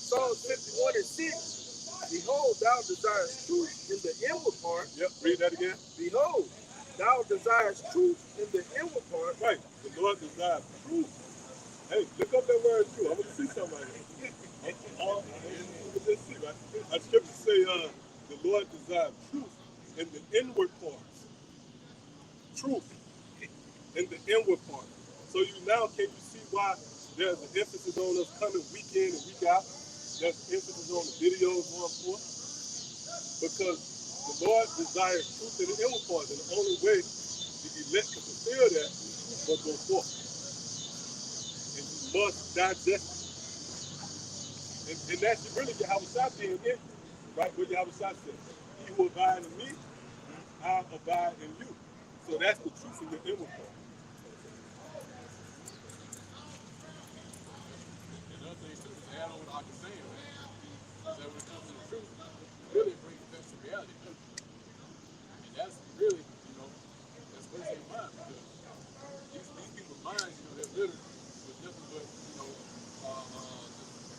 Psalm 51 and 6. Behold, thou desirest truth in the inward part. Yep, read that again. Behold, thou desirest truth in the inward part. Right, the Lord desires truth. Hey, look up that word truth. I want to see something right here. Let's see, right? Our scriptures say the Lord desires truth in the inward parts. Truth in the inward part. So can you see why there's an emphasis on us coming week in and week out? There's an emphasis on the videos going forth. Because the Lord desires truth in the inward parts. And the only way the elect to fulfill that must go forth. And you must digest it. And that's really Yahweh being in you, right? What Yahweh said. He who abide in me, I'll abide in you. So that's the truth in your inward part. Another thing too, to add on what I was saying, man, is that when it comes to the truth, really it brings us to reality, man. And that's really, that's what's in mind, because these people's minds, they're littered with nothing but,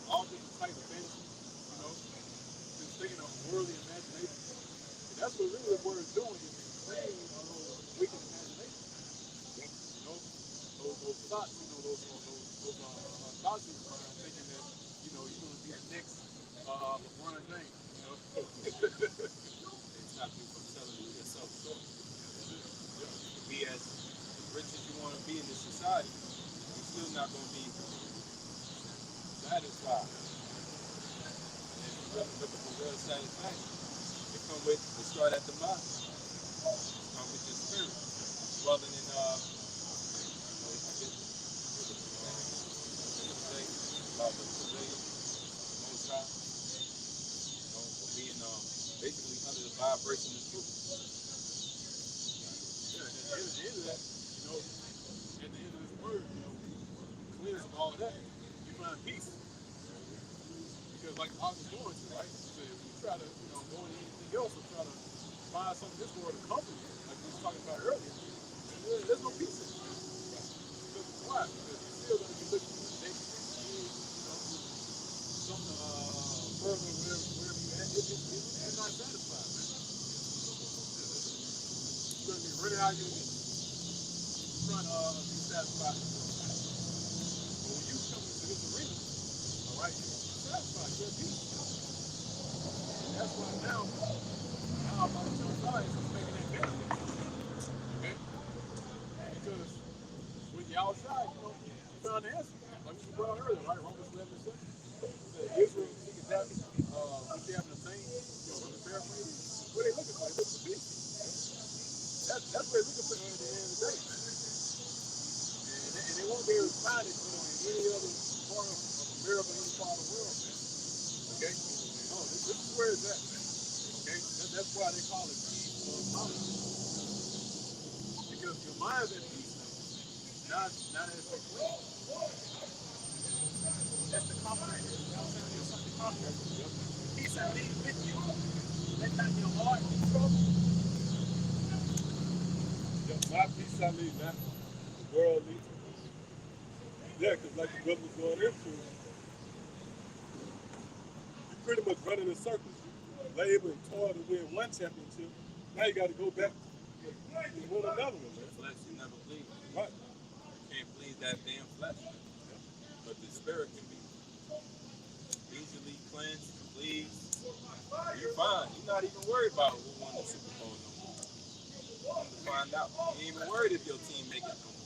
all different types of fantasies, just thinking of worldly imagination. And that's what really the word is doing, is inflaming those wicked imaginations. Those thoughts, those thoughts in your mind, thinking that, you're going to be the next LeBron James, They stop you from selling yourself short. You can be as rich as you want to be in this society. You're still not going to be satisfied. And if you're really looking for real satisfaction, it comes with, it start at the mind. It comes with your spirit. Dwelling in, about the pavilion, most high, being basically under the vibration of truth. Yeah, and at the end of that, at the end of this word, cleanse of all of that, you find peace. Because like I was going to, right? So if you try to, go into anything else or try to find something in this world to comfort you, like we was talking about earlier, there's no peace in it. Because why? Because you're still going to be looking for the next something further, wherever you at. You're not satisfied, man. You're going to be running out of your needs, trying to be satisfied in the world, man. But when you come into this arena, all right, you're satisfied, you're at peace. And that's why now about the church life is making that benefit. Okay? Because when you're outside, you found the answer. Like we brought out earlier, right? Romans 11 and 7. Said Israel seeking that which they haven't attained, from the paraphrase. What are they looking for? They're looking for peace. That's what they're looking for at the end of the day, man. And they won't be able to find it, in any other part of America, any part of the world, man. Okay? No, this is where it's at, man. Okay? That's why they call it peace of mind. Because your mind's at peace now, not as you clean. That's the confidence. There's something confident. Peace I leave with you. Let not your heart be troubled. My peace I leave, not the world leads me. Yeah, because like the brother was going into, you pretty much running in circles. You labor and toil to win one championship. Now you got to go back and win another one, The man. flesh you never please. Right. You can't please that damn flesh. But the spirit can be easily cleansed, pleased. You're fine. You're not even worried about who won the Super Bowl no more. Come to find out. You ain't even worried if your team make it no more.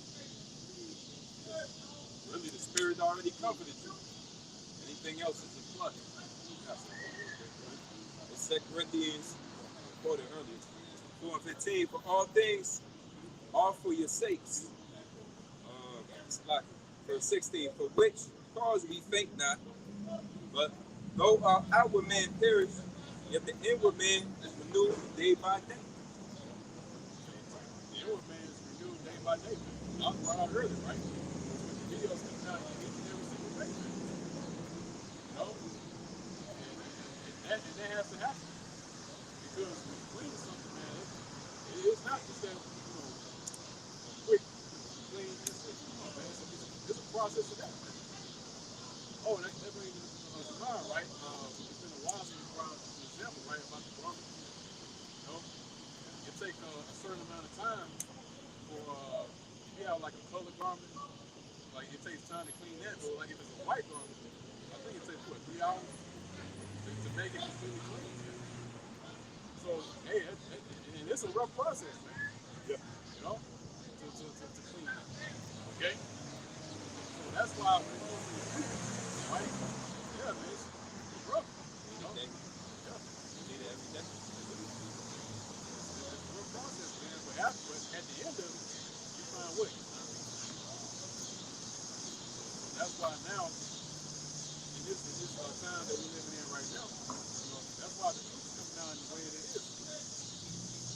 Really, the spirit already comforted you. Anything else is a plus. It's 2 Corinthians, quoted earlier, 4 and 15. For all things are for your sakes. It's like verse 16. For which cause we faint not, but though our outward man perish, yet the inward man is renewed day by day. The inward man is renewed day by day, man. I was brought out earlier, right? With the videos coming out each and every single day, man. And that has to happen. Because when you clean something, man, it's not just that, quick, clean, instant. No, man, it's a process of that, man. Oh, and that brings me to mind, right? It's been a while since we brought an example, right, about the garment. It takes a certain amount of time for, if you have like a color garment, like it takes time to clean that. So like if it's a white garment, I think it takes, 3 hours to make it completely clean, man. So, hey, and it's a rough process, man. Yeah. To clean that. Okay? So that's why when it comes to the truth, right? Yeah, man, it's rough. Every day. Yeah. You need it every day. It's a rough process, man. But at the end of it, you find what? That's why now, in this time that we're living in right now, that's why the truth is coming down the way that it is.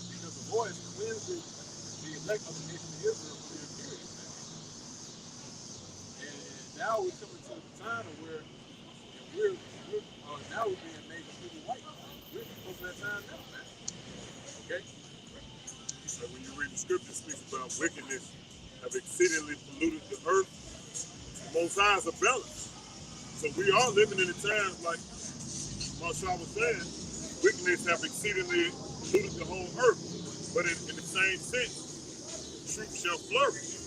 Because the Lord is cleansing the elect of the nation of Israel from their impurities. And now we're coming to the time where now we're being made completely white. We're supposed to that time now, man. Okay? So when you read the scripture, it speaks about wickedness have exceedingly polluted the earth. The Most High is a balance. So we are living in a time, like Marshall was saying, wickedness have exceedingly polluted the whole earth. But in the same sense, truth shall flourish.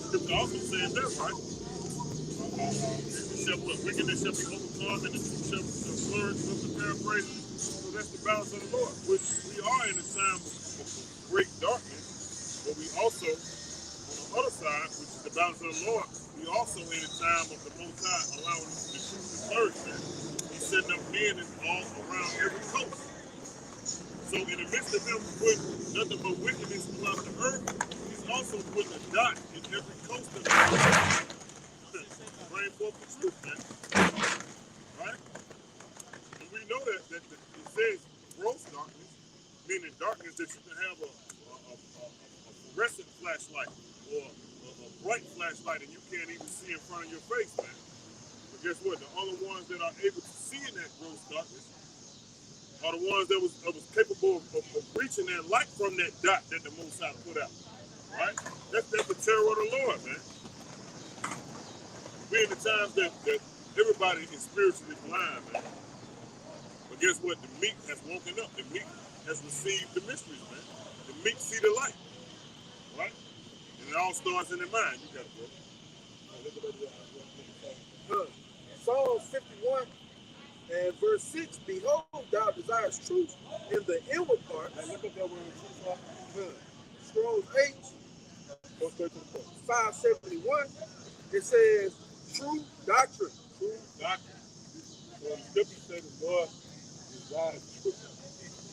Scripture also says that, right? Wickedness shall be overcome and the truth shall flourish, with the paraphrase. So that's the balance of the Lord, which we are in a time of great darkness, but we also, on the other side, which is the balance of the Lord, we also in a time of the Most High allowing the truth to flourish. He's setting up men all around every coast. So in the midst of him putting nothing but wickedness throughout the earth, he's also putting a dot in every coast of the earth. Bring forth the truth, man. Right? And we know that it says gross darkness, meaning darkness that you can have a fluorescent flashlight or a bright flashlight and you can't even see in front of your face, man. But guess what? The only ones that are able to see in that gross darkness are the ones that was capable of reaching that light from that dot that the Most High put out. Right? That's the terror of the Lord, man. We're in the times that everybody is spiritually blind, man. But guess what? The meek has woken up. The meek has received the mysteries, man. The meek see the light, right? And it all starts in the mind. You got it, bro. Psalms 51 and verse 6, behold, thou desires truth in the inward parts. Now look at that word truth. Scrolls H, Go straight to the point. 571, it says true doctrine. True doctrine. So the scripture says the Lord desires truth.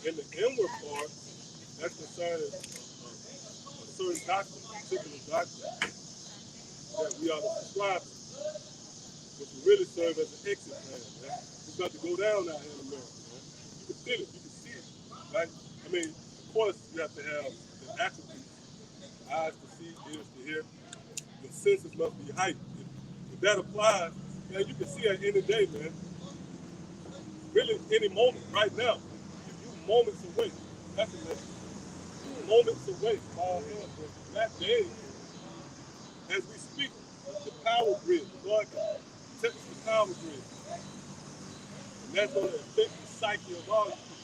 In the inward part, that's concerning a certain doctrine, a particular doctrine that we are to subscribe to, which will really serve as an exit plan, man. It's about to go down out here in America, man. You can feel it, you can see it, right? I mean, of course, you have to have the attributes, eyes to see, ears to hear. Your senses must be heightened. If that applies, man, you can see at any day, man. Really, any moment, right now, you moments away. That's a message. Moments away, far ahead, but that day, as we speak, the power grid, God touch the power grid. And that's going to affect the psyche of all people.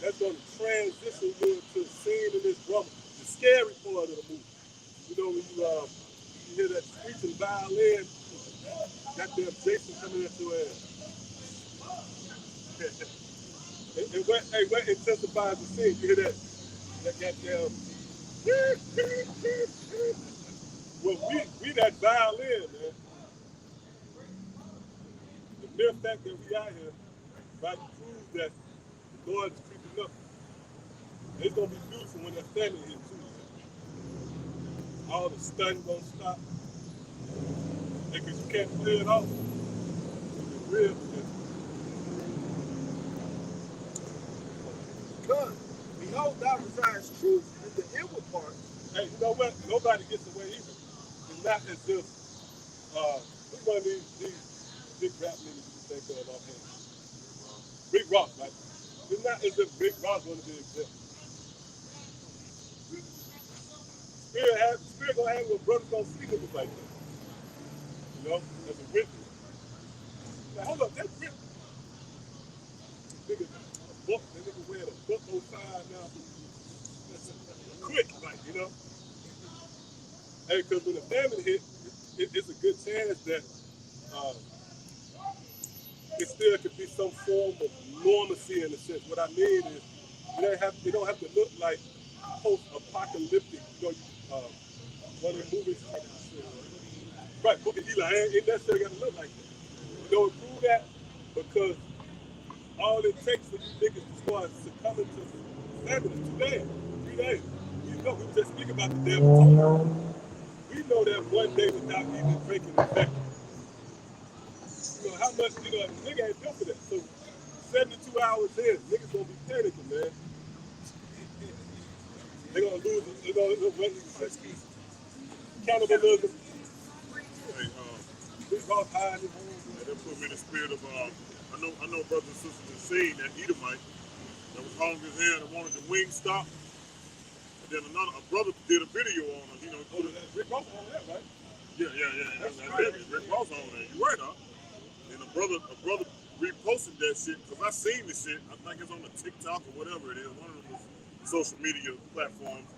That's going to transition you to a scene in this drama. The scary part of the movie. You know, when you hear that screeching violin, goddamn Jason coming at your ass. And what intensifies the scene? You hear that goddamn. Well, we that violin, man. The mere fact that we out here, right, proves that the Lord is creeping up. It's gonna be beautiful when that family hit too. Man. All the stunning gonna stop. Because you can't play it off. It's real. Because behold, thou desires truth in the inward part. Hey, you know what? Nobody gets away either. It's not as if who's one of these big rap niggas you think of offhand? Big Rock, right? It's not as if Big Rock's gonna be exempt. Spirit gonna have what brothers gonna see niggas like that. You know, as a witness. Like, hold up, that's real. Nigga, a book, that nigga wearing a book 05 now. Quick, like, you know. Hey, because when the famine hit, it's a good chance that it still could be some form of normalcy in a sense. What I mean is, it don't have to look like post-apocalyptic, you know, one of the movies. Right, Book of Eli, ain't necessarily got to look like that. You know, prove that because all it takes for you niggas to start succumbing to famine is 2 days, 3 days. No, we were just speaking about the day of atonement. We know that one day without even breaking the effective. You know, how much, you know, a nigga ain't built for that. So 72 hours in, niggas gonna be panicking, man. They're gonna lose, you know, cannibalism. Hey, Big boss hiding his home. that put me in the spirit of, I know brothers and sisters have seen that Edomite that was hungry as hell and wanted the wing stop. And then a brother did a video on him, you know. Oh, that's Rick Ross on that, right? Yeah. That's heavy. Rick Ross on there. You right, huh? And a brother reposted that shit because I seen the shit. I think it's on the TikTok or whatever it is, one of those social media platforms.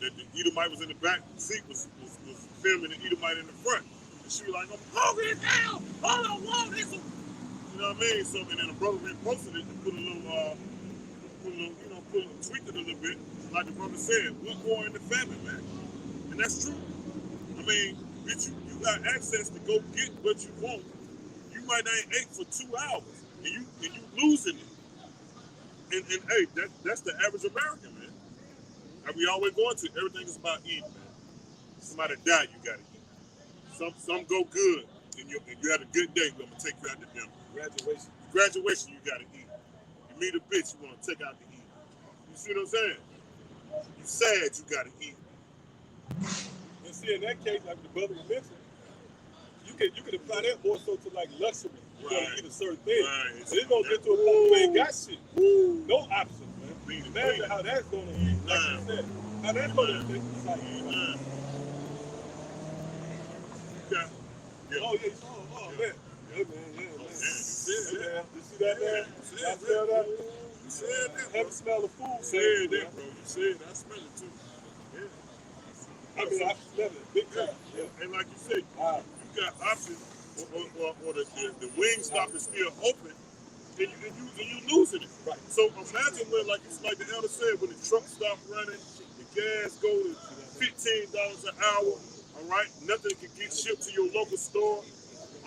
That the Edomite was in the back seat was filming the Edomite in the front. And she was like, I'm hungry as hell. All I want is some. You know what I mean? So, and then the brother reposted it and put a little, tweaked it a little bit. Like the brother said, we're more in the family, man. And that's true. I mean, bitch, you got access to go get what you want. You might not ate for 2 hours, and you losing it. And hey, that's the average American, man. And we always going to everything is about eating, man. Somebody die, you gotta eat. Some go good, and you had a good day. We're gonna take you out to dinner. Graduation, you gotta eat. You meet a bitch, you wanna take out to eat. You see what I'm saying? You sad, you gotta eat. And see, in that case, like the brother was mentioning, you could apply that more so to like luxury. You gotta eat a certain thing. Right. And it's gonna get to a point where you ain't got shit. No options, man. Imagine how that's gonna be, like you said. How that's gonna affect society. Yeah. Oh, yeah, oh, man. Yeah, man. You said that. You see that, man? You Smell that? You said that, bro. Heavy smell of food. You said that, bro. You said that. I smell it too. Yeah. I mean, I smell it big time. Yeah. And like you said, Wow. you got options, or the wing stop is still open, and you losing it. Right. So imagine when, like the elder said, when the truck stop running, the gas go to $15 an hour. All right, nothing can get shipped to your local store.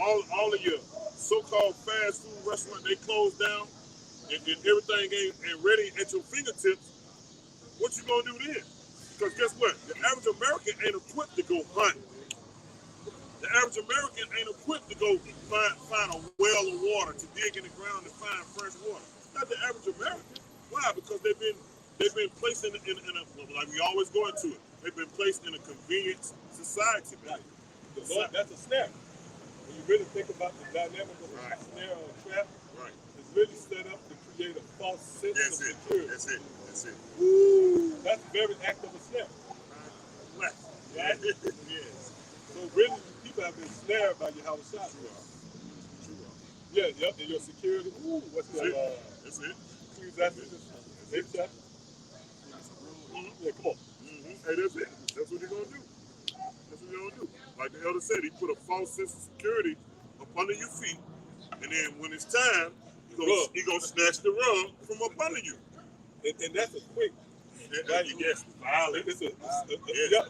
All of your so-called fast food restaurant, they close down, and everything ain't ready at your fingertips. What you gonna do then? Because guess what? The average American ain't equipped to go hunt. The average American ain't equipped to go find a well of water, to dig in the ground and find fresh water. Not the average American. Why? Because they've been placed in a, like we always go into it. They've been placed in a convenience society. Right. That's a snare. When you really think about the dynamic of a snare or a trap, Right. it's really set up to create a false sense of security. That's it. Woo! That's the very act of a snare. Right. Right? Yes. So really, people have been snared by your house shot. True. Yeah, yep, and your security. Ooh, what's that? That's it. Big chapter. Yeah, come on. Hey, that's it. That's what they're gonna do. Like the elder said, he put a false sense of security up under your feet, and then when it's time, he gonna snatch the rug from up under you. And that's a quick. Yes, violent. It's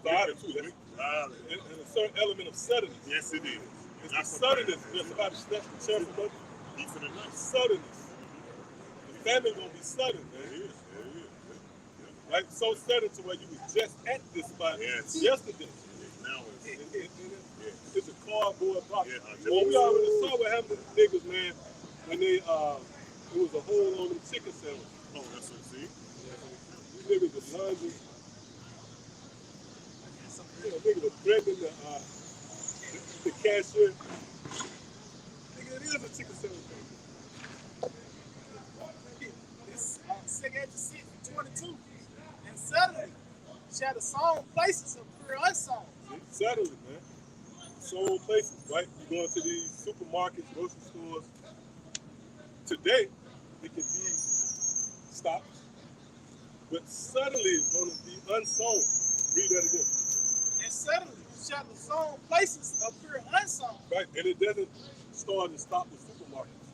violent too. Violent. And a certain element of suddenness. Yes, it is. It's the suddenness. When somebody snatch the chair from under you. Deep in the night. Suddenness. The famine gonna be sudden, man. It is. Right? So sudden to where you was just at this spot yesterday. Now it's a cardboard box. Yeah, Well, we already saw what happened to the niggas, man, when they it was a hole on them chicken sandwiches. Oh, that's what see. These niggas was lunging. Niggas was threatening the cashier. Nigga, it is a chicken sandwich. This cigarette you see for 22. And suddenly, she had a song places of pure unsong. Suddenly, man. Sold places, right? You go into these supermarkets, grocery stores. Today, it can be stopped. But suddenly, it's going to be unsown. Read that again. And suddenly, she had a song places of pure unsong. Right? And it doesn't start and stop with supermarkets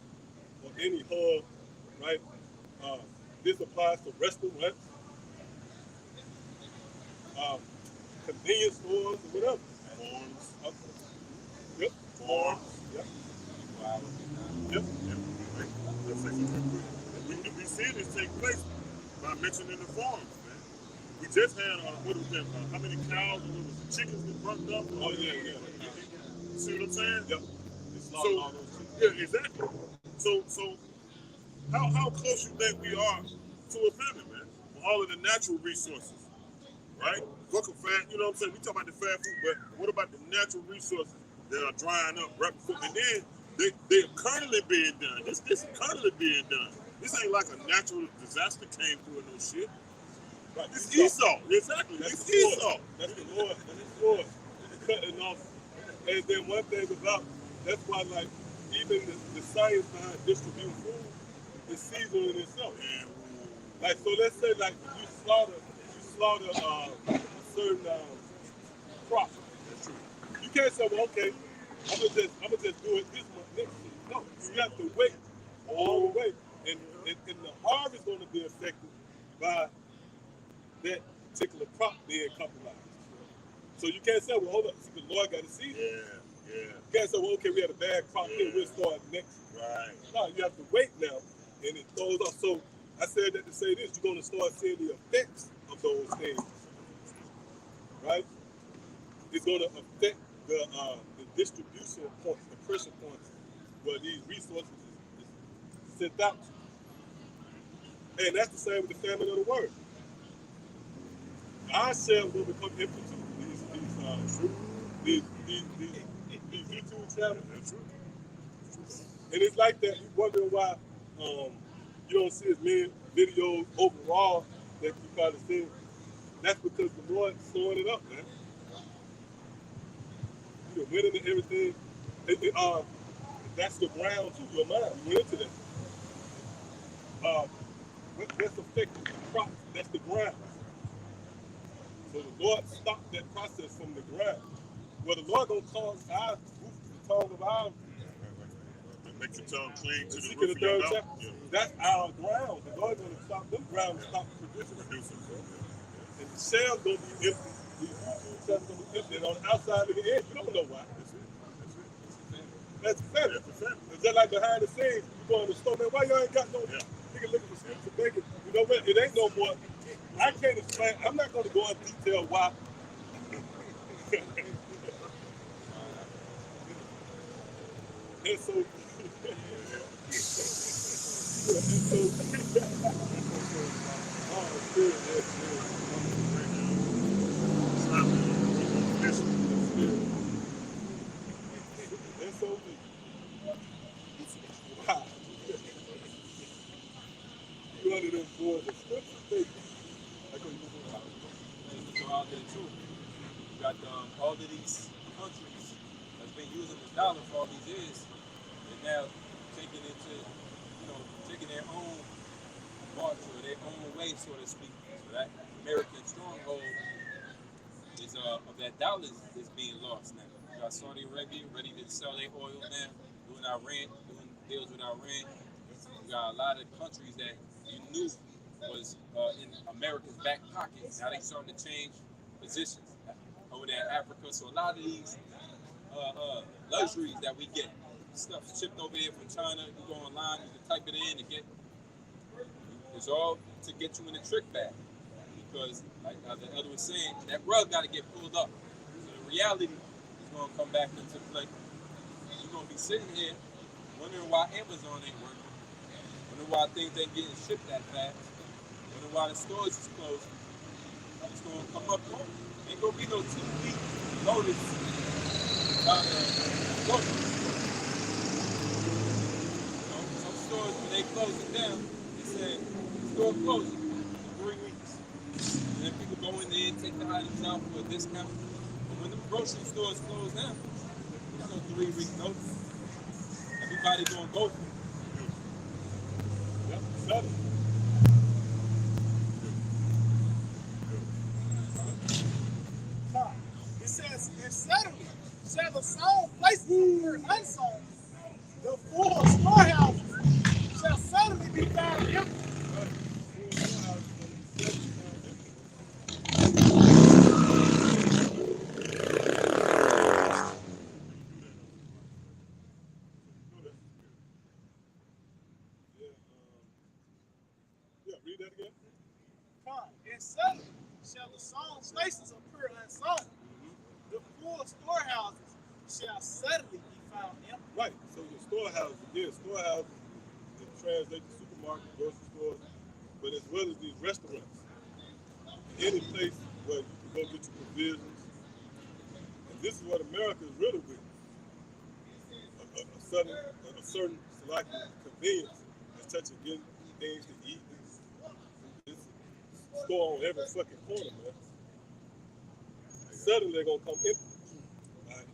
or any hub, right? This applies to restaurants, convenience stores, or whatever. Farms. Yep. Farms. Yep. Yep. We see this take place by mentioning the farms, man. We just had what was that? How many cows and what was it, chickens that burnt up? Oh yeah. See what I'm saying? Yep. So yeah, exactly. So how close you think we are to a famine, man? With all of the natural resources, right? Fuck a fat, you know what I'm saying? We talk about the fat food, but what about the natural resources that are drying up right before? And then they're currently being done. This is currently being done. This ain't like a natural disaster came through and no shit. Right. It's Esau. Exactly. That's It's the Lord. Esau. That's the Lord. That's the Lord. Cutting off. And then one thing about that's why like even the science behind distributing food is seasonal in itself. And Like so, let's say like you slaughter a certain crop. that's true. You can't say, well, okay, I'm gonna just do it this month, next year. No, you have to wait all the way, and the harvest going to be affected by that particular crop being compromised. So you can't say, well, hold up, see, the Lord got to see. Yeah. You can't say, well, okay, we had a bad crop here, we'll start next. Right. No, you have to wait now, and it throws off. So I said that to say this: you're going to start seeing the effects of those things, right? It's going to affect the distribution points, the pressure points, where these resources is sent out to. And that's the same with the famine of the word. Our shelves will become empty too. These YouTube channels. That's true. And it's like that. You wondering why you don't see as many videos overall that you probably see. That's because the Lord's slowing it up, man. You know, winning and everything. That's the ground too, your mind. You went into that. What's affecting the crops? That's the ground. So the Lord stopped that process from the ground. Well, the Lord gonna cause our the tongue of our Make your tongue cling to the secret roof of of your third mouth. chapter. Yeah. That's our ground. The Lord gonna stop them ground and stop producing. And the shell's gonna be empty. These YouTube channels gonna be empty. And on the outside of the edge, you don't know why. That's famine. It's just like behind the scenes, you go in the store, man, why y'all ain't got no nigga looking for strips of bacon? You know what? It ain't no more. I can't explain. I'm not gonna go into detail why. And so, oh, good, and so, wow. You one of them boys that strips of bacon. Like a So out there too, you got all of these countries that's been using the dollar for all these years, and now taking it to, taking their own march or their own way, so to speak. So that American stronghold is of that dollar is being lost now. You got Saudi Arabia ready to sell their oil now, doing deals with Iran. You got a lot of countries that you knew was in America's back pocket. Now they starting to change positions over there in Africa. So a lot of these luxuries that we get, stuff shipped over here from China. You go online, you can type it in and get. It's all to get you in the trick bag. Because, like the other was saying, that rug got to get pulled up. So the reality is going to come back into play. You're going to be sitting here wondering why Amazon ain't working, wondering why things ain't getting shipped that fast, wondering why the stores is closed. It's going to come up home. Ain't going to be no 2 week notice groceries. Some stores, when they close it down, they say, store closing for 3 weeks. And then people go in there and take the items out for a discount. But when the grocery stores close down, there's no 3 week notice. Everybody gonna go for it. yep, settle. It says, and suddenly shall the sown places appear unsown. The full storehouses shall suddenly be found empty. Yeah, read that again. And suddenly shall the sown places appear unsown. The full storehouses shall suddenly be found empty. Right. So the storehouses, again, storehouses, it translates to supermarket, grocery stores, but as well as these restaurants. Any place where you can go get your provisions. And this is what America is riddled with. A certain selective convenience is touching getting things to eat. It's store on every fucking corner, man. Suddenly they're gonna come empty. Right?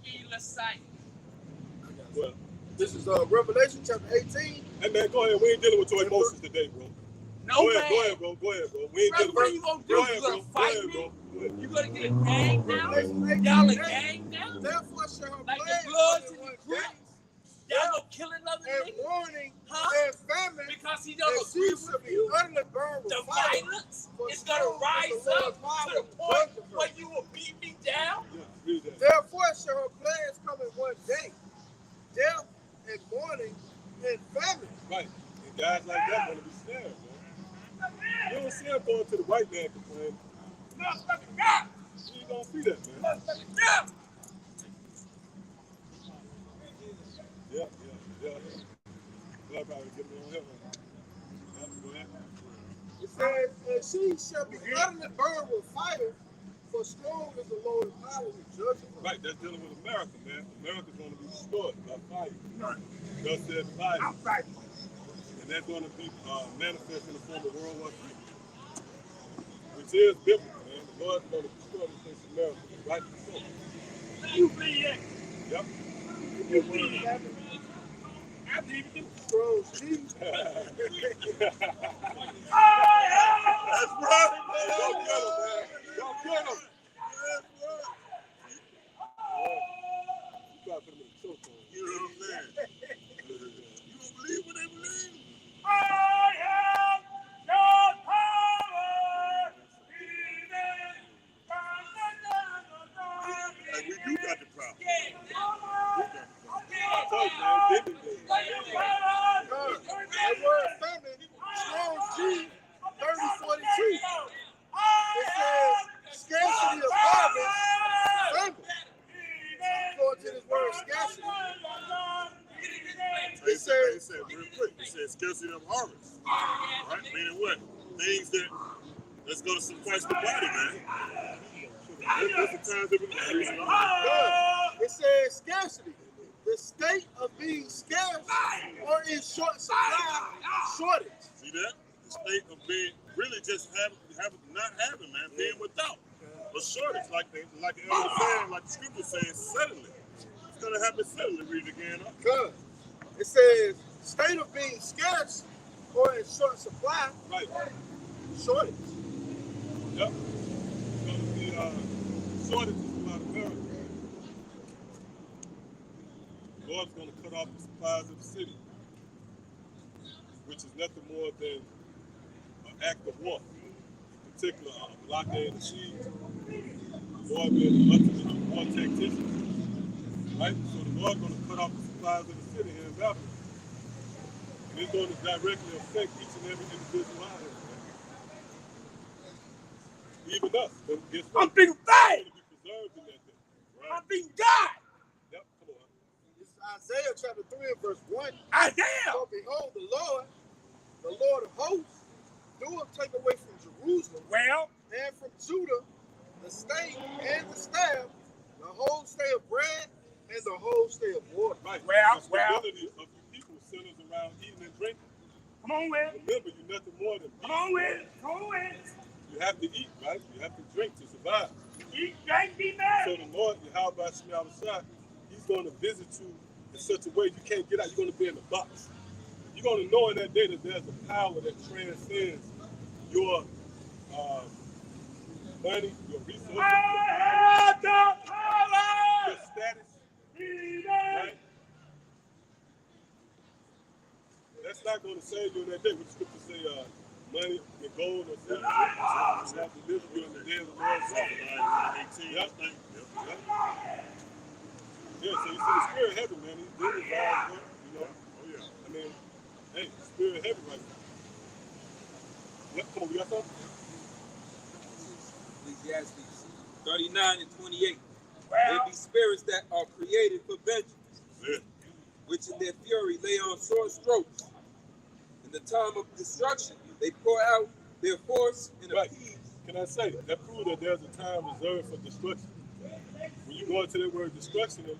Well, This is Revelation chapter 18. hey man, go ahead. We ain't dealing with your emotions today, bro. No, Go man. ahead, go ahead, bro. Go ahead, bro. We ain't Right, dealing what are with. you gonna do? Go You ahead, gonna bro. Go fight ahead, me? bro. Go ahead. You gonna get a gang now? Revelation 18. Y'all a gang now? Therefore shall her Like the plagues Bloods come and in the one Crips? day, Y'all gonna kill another and nigga? warning Huh? and famine, Because he and don't she agree shall with be you? utterly burned with The fire. violence For is gonna strong is rise the up Lord's power to the to point judge her. where you will beat me down? Yeah, read that. Therefore shall her plagues come in one day, death and mourning and famine. Right. And guys like that gonna be snared, man. You don't see them going to the white man complaining. Motherfucking God! You don't see that, man. Motherfucking God! Yeah. Glad probably get me on here, man. Yeah, go ahead. It says, and she shall be utterly burned with fire, for strong is the Lord's power to judge her. Right, that's dealing with America, man. America's gonna be destroyed by fire. Thus said the Bible. And that's gonna be manifest in the form of World War III. Which is biblical, man. The Lord's gonna destroy this thing from America. Right before. You be that. Yep. You be that. I believe you. Strong G. That's That's right, Go man. get him, man. Go get him. You gotta put him in the choke on. You know what I'm saying? You don't believe what they believe? I am your power. Like, we do got the power. I told you, man. David did. That word famine, strong G, 3042. It says scarcity of harvest, famine. According to this word scarcity. It said real quick, it said scarcity of harvest. Right? Meaning what? Things that's going to suffice the body, man. That's the times that we're going to use it on. It says scarcity. The state of being scarce or in short supply, shortage. See that? The state of being really just not having, man, being without. A shortage, like the elder saying, like the scripture says, suddenly. It's going to happen suddenly. Read it again. Good. It says state of being scarce or in short supply, Right. shortage. Yep. It's gonna be shortages throughout America. The Lord's gonna cut off the supplies of the city, which is nothing more than an act of war. In particular, blockade the seas. The Lord being the ultimate war tactician. Right? So the Lord's gonna cut off the supplies of the city here in Babylon. And it's going to directly affect each and every individual out here, man. Even us. But guess what? I'm being We're fed. going to be preserved in that thing. Right? I'm being God. Yep, come on. This is Isaiah chapter 3 and verse 1. I am. So behold, the Lord of hosts, doeth take away from Jerusalem Well, and from Judah the stake and the staff, the whole stay of bread and the whole stay of water. Right. Well, The stability of the people centers around eating and drinking. come on with it. Remember, you're nothing more than Come on with it. Come on with it. You have to eat, right? You have to drink to survive. Eat, drink, be So merry. the Lord, Yahweh Shema Shah, He's going to visit you in such a way you can't get out. You're going to be in the box. You're going to know in that day that there's a power that transcends your money, your resources, I have the power. your status, Be right? That's not going to save you in that day. What the scripture say, money and gold or silver, it's not to live you in the day of the Lord's wrath. 18, Yep. I think. Yep. Yeah, so you see the spirit heavy, man. He's doing his eyes, you know. Oh, yeah. I mean, hey, spirit heavy right now. Yep, come on, we got something? 39 and 28. There be spirits that are created for vengeance, Yeah. which in their fury lay on short strokes. In the time of destruction, they pour out their force and Right. appease. Can I say that proves that there's a time reserved for destruction? When you go into that word destruction, it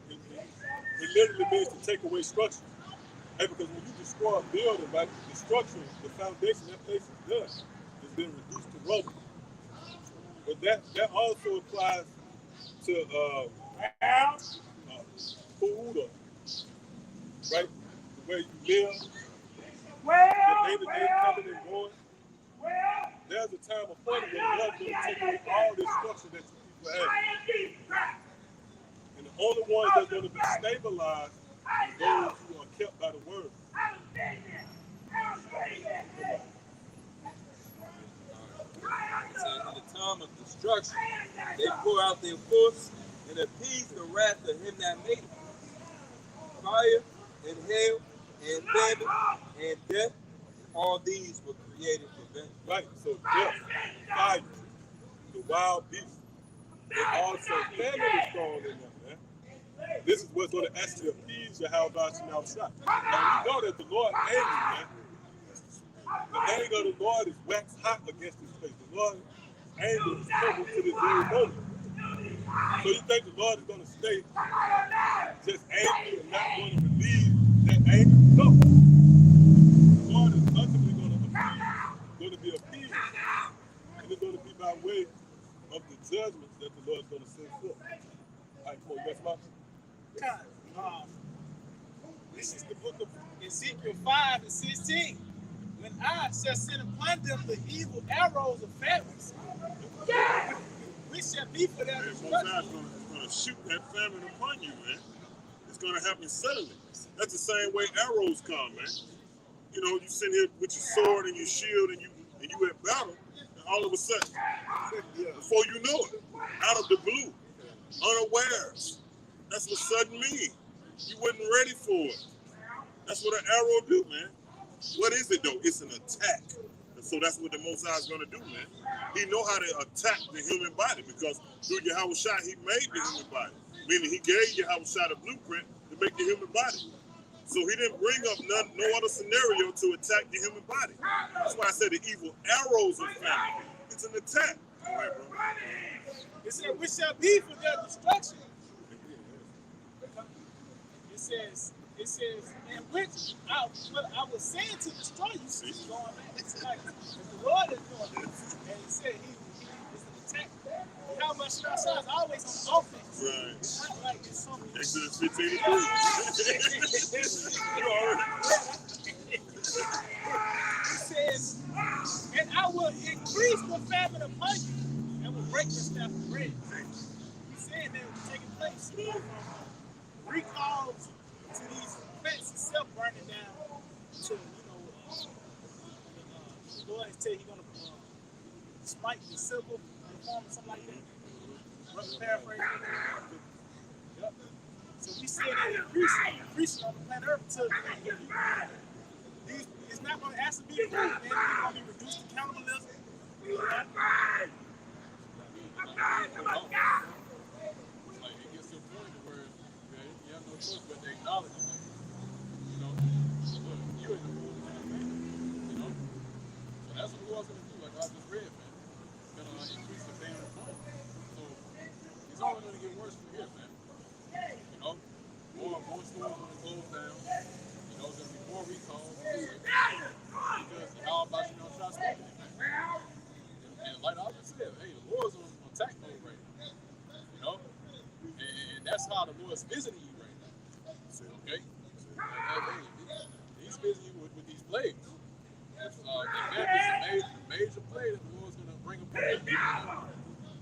literally means to take away structure. Hey, because when you destroy a building by destruction, the foundation that place is done has been reduced to rubble. But that also applies to food, or, right? The way you live, the day-to-day coming and going. There's a time appointed when God's going to take away all this structure that you people have. And the only ones that are going to be stabilized are those who are kept by the word. It says, in the time of destruction, they pour out their force and appease the wrath of him that made it. Fire and hail and famine and death, all these were created for vengeance. Right, so death, fire, the wild beasts, and also famine is thrown in there, man. This is what's going to actually appease your how about you now shot. Now you know that the Lord angry, man. The anger of the Lord is waxed hot against this place. The Lord's anger is coming to this very moment. So you think the Lord is going to stay just angry and not going to relieve that anger? No. The Lord is ultimately going to be appeased. And it's going to be by way of the judgments that the Lord is going to send forth. All right, come on, you got some options? This is the book of Ezekiel 5 and 16. When I shall send upon them the evil arrows of famines, which shall be for their Most destruction. High is going to shoot that famine upon you, man. It's going to happen suddenly. That's the same way arrows come, man. You know, you sit here with your sword and your shield and you at battle, and all of a sudden, before you know it, out of the blue, unawares. That's what sudden means. You wasn't ready for it. That's what an arrow do, man. What is it though? It's an attack. And so that's what the Most High is going to do, man. He know how to attack the human body because through Yahweh Shai, he made the human body. Meaning he gave Yahweh Shai the blueprint to make the human body. So he didn't bring up no other scenario to attack the human body. That's why I said the evil arrows of famine. It's an attack. All right, bro. It said, which shall be for their destruction. It says, and which I was saying to destroy you. So he's going back. It's like the Lord is doing it. And he said it's an attack. How much stress is always on offense. Right. It's not like it's something. Exodus 15 It says, and I will increase the famine upon you and will break the staff of bread. He's saying that it's taking place. Recalls to these plants itself burning down to, the Lord has said he's going to smite the civil reform or something like that. Rough paraphrase. Yep. So we see it increasing on the planet Earth until it's not going to actually be food, man. It's going to be reduced to cannibalism. Like it gets to a point where you have no choice but to acknowledge it. Like, look, you in the food, man. So that's what the Lord's gonna do. Like I just read, man. It's gonna increase the famine upon you. So it's only gonna get worse from here, man. More stores gonna close down. There's gonna be more recalls because how about try smoking it, man. And like I just said, hey, the Lord's on attack mode right now. And that's how the Lord's visiting you right now. Okay? He's visiting you with these plagues. It's a major plague that the Lord's going to bring upon you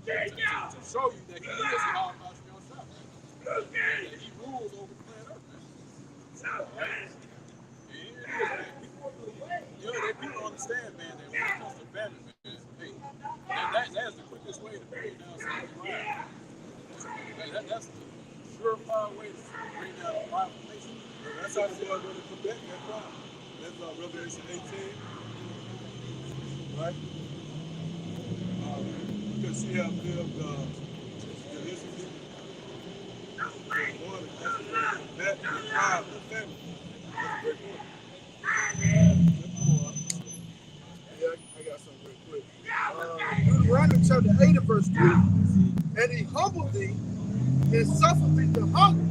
to show you that he is all about your shop. That he rules over the planet Earth, man. Right? That people understand, man, that when it comes to famine, man, hey, that's the quickest way to bring down somebody's life. That's the surefire way to bring down a violent nation. That's how the Lord going to combat that problem. That's Revelation 18. Right? Because she have lived proud of the family. That's a great point. Yeah, I got something real quick. Deuteronomy chapter 8 and verse 3. And he humbled thee and suffered thee to hunger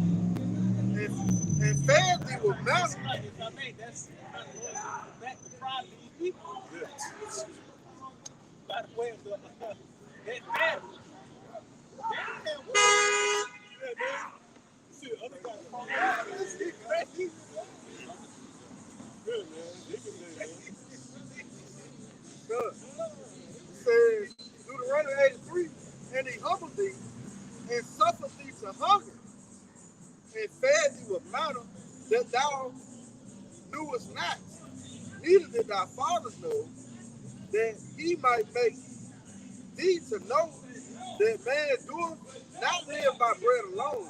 and fed thee with manna. If I may, that's back to pride of these people. Yeah. By the way of the that family. Damn, what? Yeah, man. See, other guys, This is crazy. good, man. They can say, man. Good. It says, Deuteronomy 8 and 3. And he humbled thee and suffered thee to hunger and fed thee with manna that thou knewest not, neither did thy fathers know, that he might make thee to know that man doeth not live by bread alone,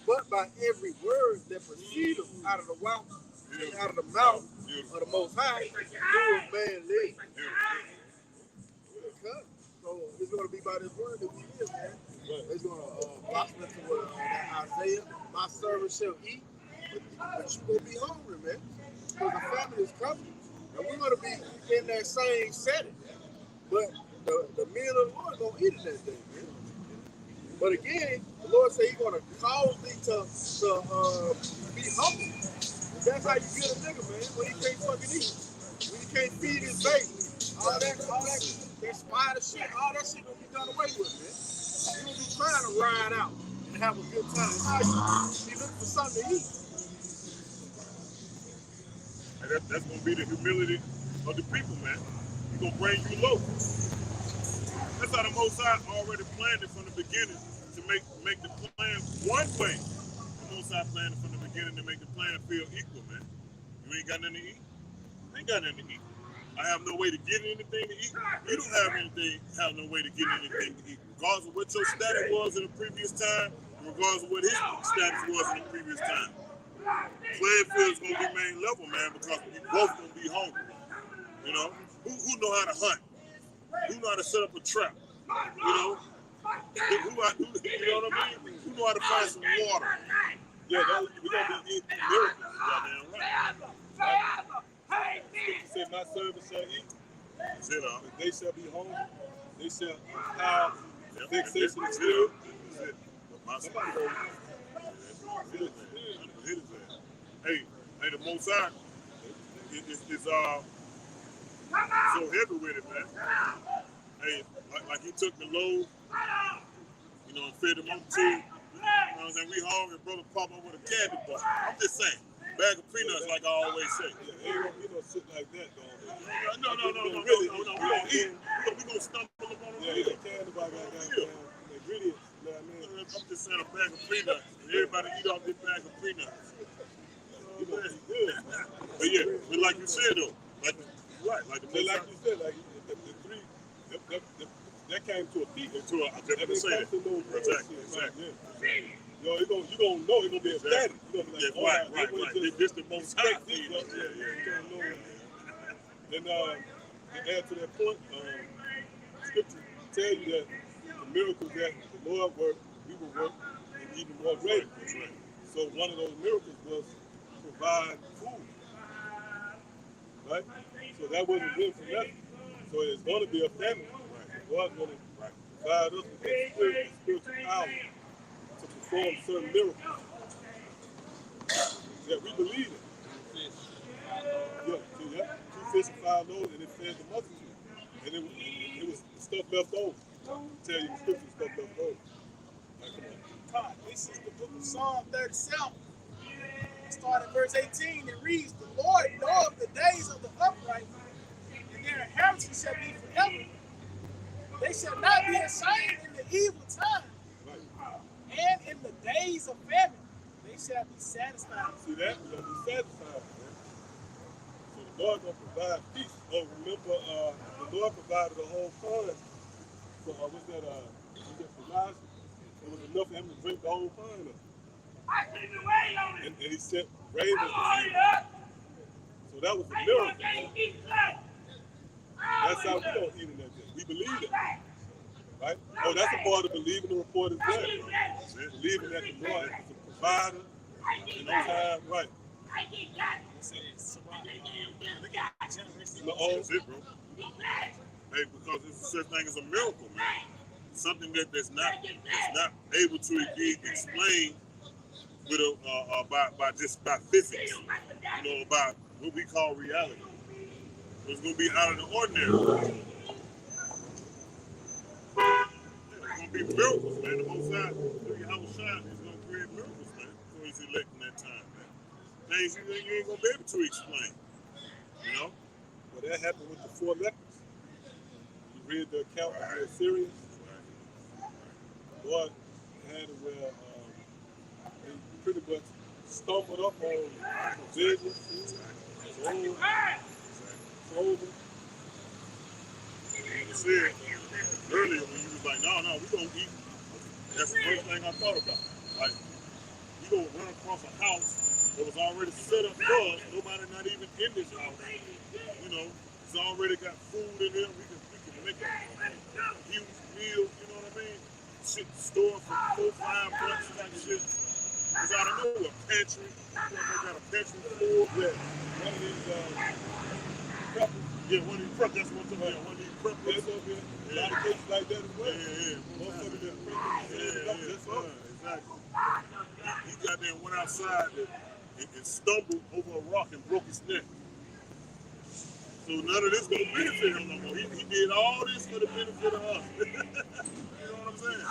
but by every word that proceedeth out of the mouth of the Most High, doeth man live. Okay. So it's going to be by this word that we live, man. It's going to blossom into that Isaiah, my servant shall eat, but you're going to be hungry, man. Because the family is coming. And we're going to be in that same setting. But the men of the Lord are going to eat it that day, man. But again, the Lord said he's going to cause thee to be humble. And that's how you get a nigga, man, when he can't fucking eat. When he can't feed his baby. All that spider shit, all that shit gonna be done away with, man. You gonna be trying to ride out and have a good time. Now you looking for something to eat. And that's going to be the humility of the people, man. He's going to bring you low. That's how the Most High already planned it from the beginning to make the plan one way. The Most High planned it from the beginning to make the plan feel equal, man. You ain't got nothing to eat? You ain't got nothing to eat. I have no way to get anything to eat. You don't have no way to get anything to eat. Regardless of what your status was in the previous time, regardless of what his status was in the previous time. Playing field is going to be main level, man, because we both going to be hungry. You know? Who know how to hunt? Who know how to set up a trap? You know? You know what I mean? Who know how to find some water? Yeah, we're going to be eating miracles. Goddamn right. Scripture said, my servants shall eat, That's it, all. they shall be hungry, they shall have vexation of spirit. That's it. My Somebody son. go, Hey, the Most High is so heavy with it, man. Hey, like he took the load, you know, and fed them up to. You know what I'm saying? We hungry, brother pop up with a candy bar. I'm just saying, bag of peanuts, like I always say. yeah, ain't gonna be no shit like that, though. No. We gonna eat. We gonna stumble up on them. Yeah, the candy bar got goddamn ingredients, you know what I mean? I'm just saying a bag of peanuts. Everybody eat off this bag of peanuts. You know, it's good. But yeah, but like you said though, like the But Most like High- you said, like the three, that came to a peak. to a, I definitely say that. Exactly. Yo, you gonna know it's gonna be ecstatic. You gonna be Yeah, like, right. This the Most High. You gonna know it. Then to add to that point, scripture tell you that the miracles that the Lord worked, we will work in even more great. That's right. So one of those miracles was provide food. Right? So that wasn't good for nothing. So it's gonna be a famine. God's gonna provide us with the spiritual power to perform certain miracles that we believe in. Yeah, see that? 2 fish and 5 loaves, and it fed the multitude. And it was stuff left over. Tell you the scripture, stuff left over. Like, come on. God, this is the book of Psalm 37. Starting verse 18, it reads, the Lord knoweth the days of the upright, and their inheritance shall be forever. They shall not be ashamed in the evil time, Right. and in the days of famine, they shall be satisfied. See that? We're gonna be satisfied, man. So the Lord gonna provide peace. Oh, remember, the Lord provided a whole pond. So what's that? Was that for Elijah? It was enough for him to drink the whole pond up. And he sent ravens to feed him. So that was a miracle. Man. That's how we don't eat in that day. We believe it. Right? Oh, that's a part of believing the report is good. Believing that the Lord is a provider, In those times, right. That's it, bro. Hey, because it's such thing as a miracle, man. Something that's not able to be explained with by physics, by what we call reality. It's gonna be out of the ordinary. Yeah, it's gonna be miracles, man. The Most High, through your house shine, is gonna create miracles, man. For His elect in that time, man. Things you ain't gonna be able to explain, you know. Well, that happened with the 4 lepers. You read the account of the Assyrians. Boy, had it where they pretty much stumbled up on provisions, sold them. You said earlier when you was like, no, we gonna eat. That's the first thing I thought about. Like, you gonna run across a house that was already set up for us. Nobody not even in this house. It's already got food in here. We can make a huge meal. You know what I mean? Shit store for 4-5 months type shit. Cause I don't know a pantry. They got a pantry full. Yeah, one of these preppers. Yeah, one of these preppers. That's what I'm talking about. One of these preppers. There's over here. A lot of cases like that as well. Yeah. Most of them preppers. Exactly. He got there and went outside and stumbled over a rock and broke his neck. So none of this gonna benefit him no more. He did all this for the benefit of us. You know what I'm saying?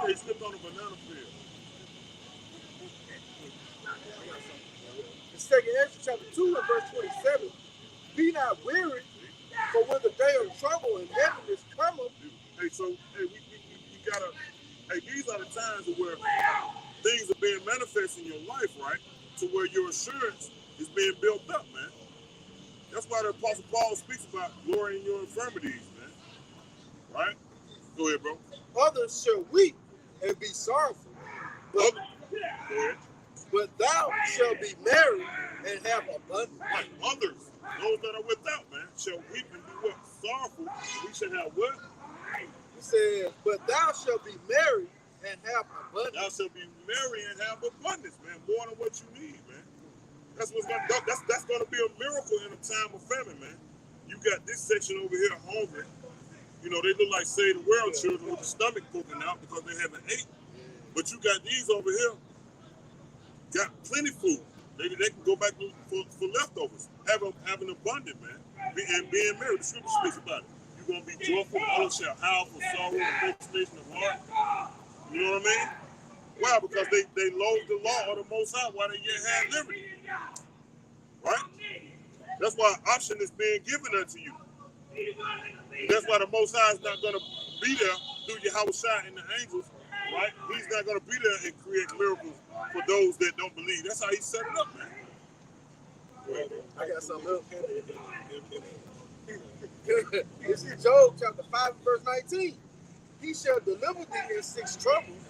He slipped on a banana peel. In 2 Ezra chapter 2 and verse 27, be not weary, for when the day of trouble and heaviness cometh. Hey, so we gotta. Hey, these are the times where things are being manifest in your life, right? To where your assurance is being built up, man. That's why the Apostle Paul speaks about glory in your infirmities, man. Right? Go ahead, bro. Others shall weep and be sorrowful, but, Go ahead. but thou shalt be merry and have abundance. Like others, those that are without, man, shall weep and be what? Sorrowful. We shall have what? He says, but thou shalt be merry and have abundance. Thou shalt be merry and have abundance, man. More than what you need, man. That's gonna be a miracle in a time of famine, man. You got this section over here hungry. They look like Save the World children with the stomach poking out because they haven't ate. But you got these over here, got plenty food. They can go back for leftovers. Have an abundant, man. And being merry, the scripture speaks about it. You're gonna be joyful, others shall howl for sorrow and vexation of heart. You know what I mean? Why? Because they loathe the law of the Most High while they yet had liberty. Right? That's why option is being given unto you. That's why the Most High is not going to be there through your house shot and the angels, right? He's not going to be there and create miracles for those that don't believe. That's how he set it up, man. I got something else. You see Job chapter 5 verse 19. He shall deliver thee in 6 troubles.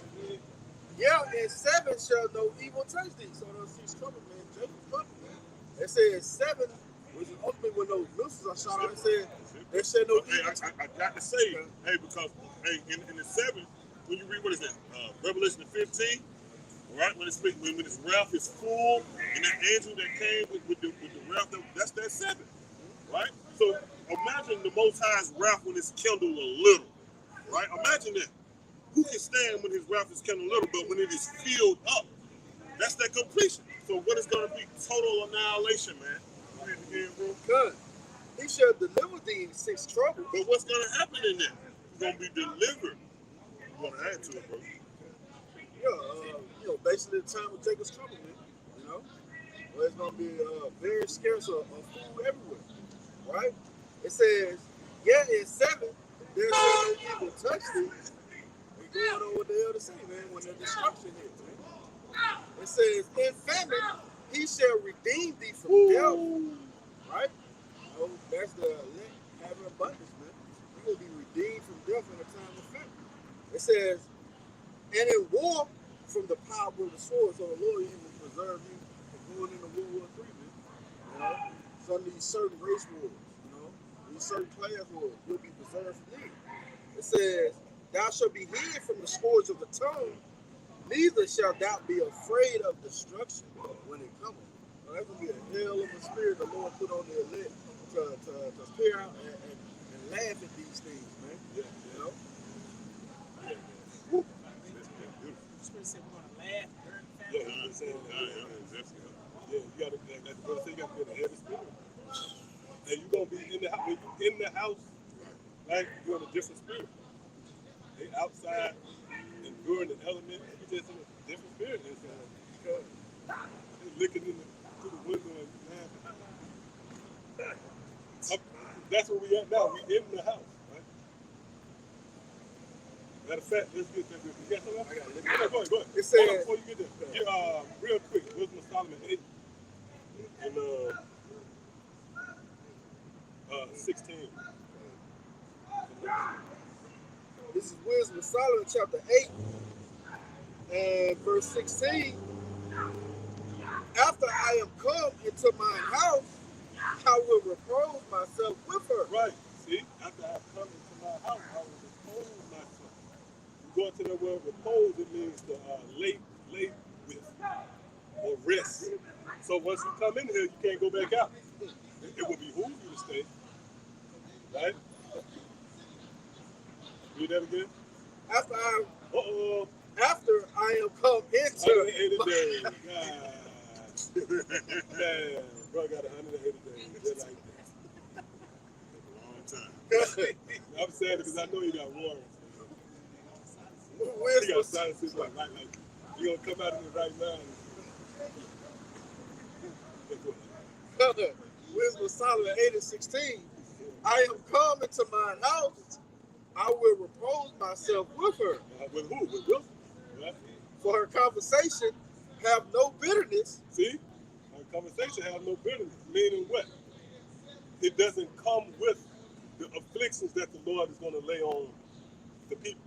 Yeah, in 7 shall no evil touch thee. So those 6 troubles, man, Jacob's trouble, man. It says 7, which is ultimately when those missiles are shot out. It said they said no evil. I got to say, because in the 7, when you read what is that, Revelation 15, right? When his wrath is full, and that angel that came with the wrath, that's that 7, right? So imagine the Most High's wrath when it's kindled a little, right? Imagine that. Who can stand when his wrath is kindled a little, but when it is filled up, that's that completion. So what is going to be total annihilation, man? Read it again, bro. Good. He shall deliver thee in 6 troubles. But what's going to happen in there? You're going to be delivered. You want to add to it, bro? Yeah, basically the time of Jacob's trouble, man. Where it's going to be very scarce of food everywhere, right? It says, yet in 7, there shall no evil touch thee. We going on what the hell to say, man, when the destruction hits, man. It says, in famine, he shall redeem thee from death, right? That's the elect having abundance, man. You're going to be redeemed from death in a time of famine. It says, and in war, from the power of the sword, so the Lord even will preserve you from going into World War III, man. Some of these certain race wars, these certain class wars, you'll be preserved from them. It says, thou shalt be hid from the scourge of the tongue Neither shalt thou be afraid of destruction when it cometh. So that's gonna be a hell of a spirit the Lord put on the elect to peer out and laugh at these things, man. Yeah, You know? The Spirit said we're gonna laugh during the Yeah, famine. he's been saying that. Yeah, you gotta, like the brother said, you gotta be in the heavy spirit. And you're gonna be in the house. When you in the house, like you're in a different spirit. They outside enduring the elements, you just in a different spirit. And so, because they're looking through the window and laughing. That's where we at now. We in the house, right? Matter of fact, let's get that. You got something else? I gotta look Go at ahead, go ahead. It said, Before you get there, real quick, Wisdom of Solomon 8 and 16. this is Wisdom of Solomon chapter 8 and verse 16. After I am come into my house, I will repose myself with her. Right. See, after I come into my house, I will repose myself. You go into the word repose, it means to lay with or rest. So once you come in here, you can't go back out. It will behoove you to stay. Right? Read that again. After I am come into 180 days. God. Man, bro got 180 days. Just like that. Long time. I'm saying it because I know you got warrants. You Wisdom, got silences like you're gonna come out of it right now. Wisdom of Solomon 8 and 16. I am come into mine house, I will repose myself with her. With who? With Wilson? Right? For her conversation have no bitterness. See? Our conversation have no bitterness. Meaning what? It doesn't come with the afflictions that the Lord is going to lay on the people.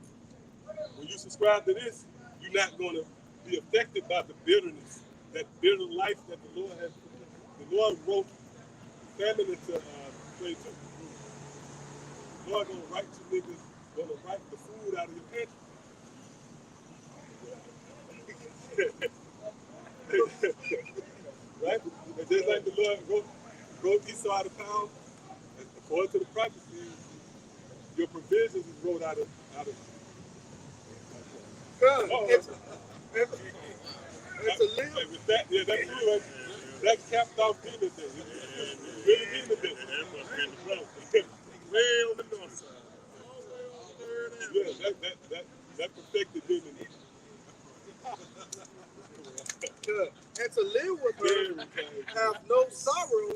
When you subscribe to this, you're not going to be affected by the bitterness, that bitter life that the Lord has. The Lord wrote famine into play too. The Lord going to write you niggas, going to write the food out of your pantry. Right? And just like the Lord wrote Esau out of pound, according to the prophecy, your provisions is wrote out of And to live. with that, yeah, that's true. Right? That capped off demon day. Really demon day. Way on the north side. Yeah, that perfected demon day. And to live with her have no sorrow,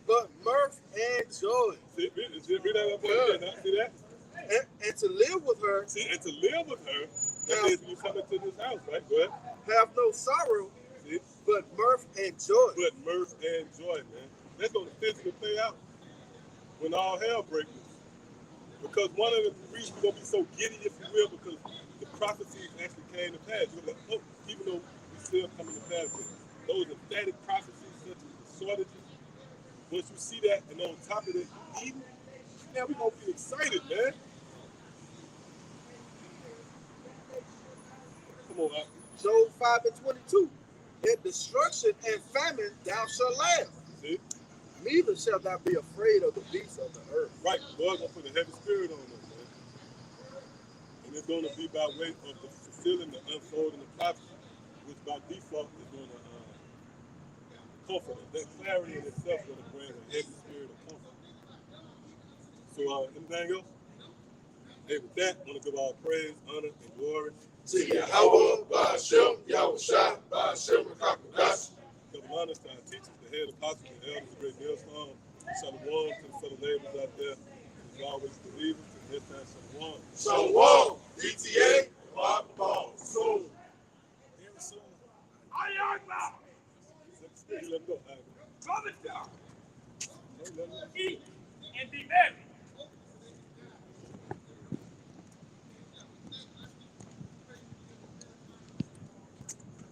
but mirth and joy. See that up there? See that? And to live with her, See, and to live with her, that means when you come into this house, right? Go ahead. have no sorrow, See? but mirth and joy. But mirth and joy, man. That's going to physically play out when all hell breaks loose. Because one of the reasons we're going to be so giddy, if you will, because the prophecies actually came to pass. You're like, oh, even though we still coming to pass, but those emphatic prophecies such as the shortages, once you see that, and on top of it, even, now we're going to be excited, man. Come on, Al. Job 5 and 22. In destruction and famine thou shalt laugh. See? Neither shalt thou be afraid of the beasts of the earth. Right, the Lord's going to put a heavy spirit on us, man. And it's going to be by way of the fulfilling, the unfolding the prophecy, which by default is going to comfort us. That clarity in itself is going to bring a heavy spirit of comfort. So, anything else? Hey, with that, I want to give all praise, honor, and glory To Yahweh, Ba'ashem, Yahushua, Ba'ashem, Rakakudas. Double honors to our teachers, the head apostles, the elders, the great millstone, Shalom to the fellow laborers out there, and as always believers, and this time Shalom. Shalom, DTA, Ball, soon. Very soon. Let him go. Brother, Let him go. eat and be merry.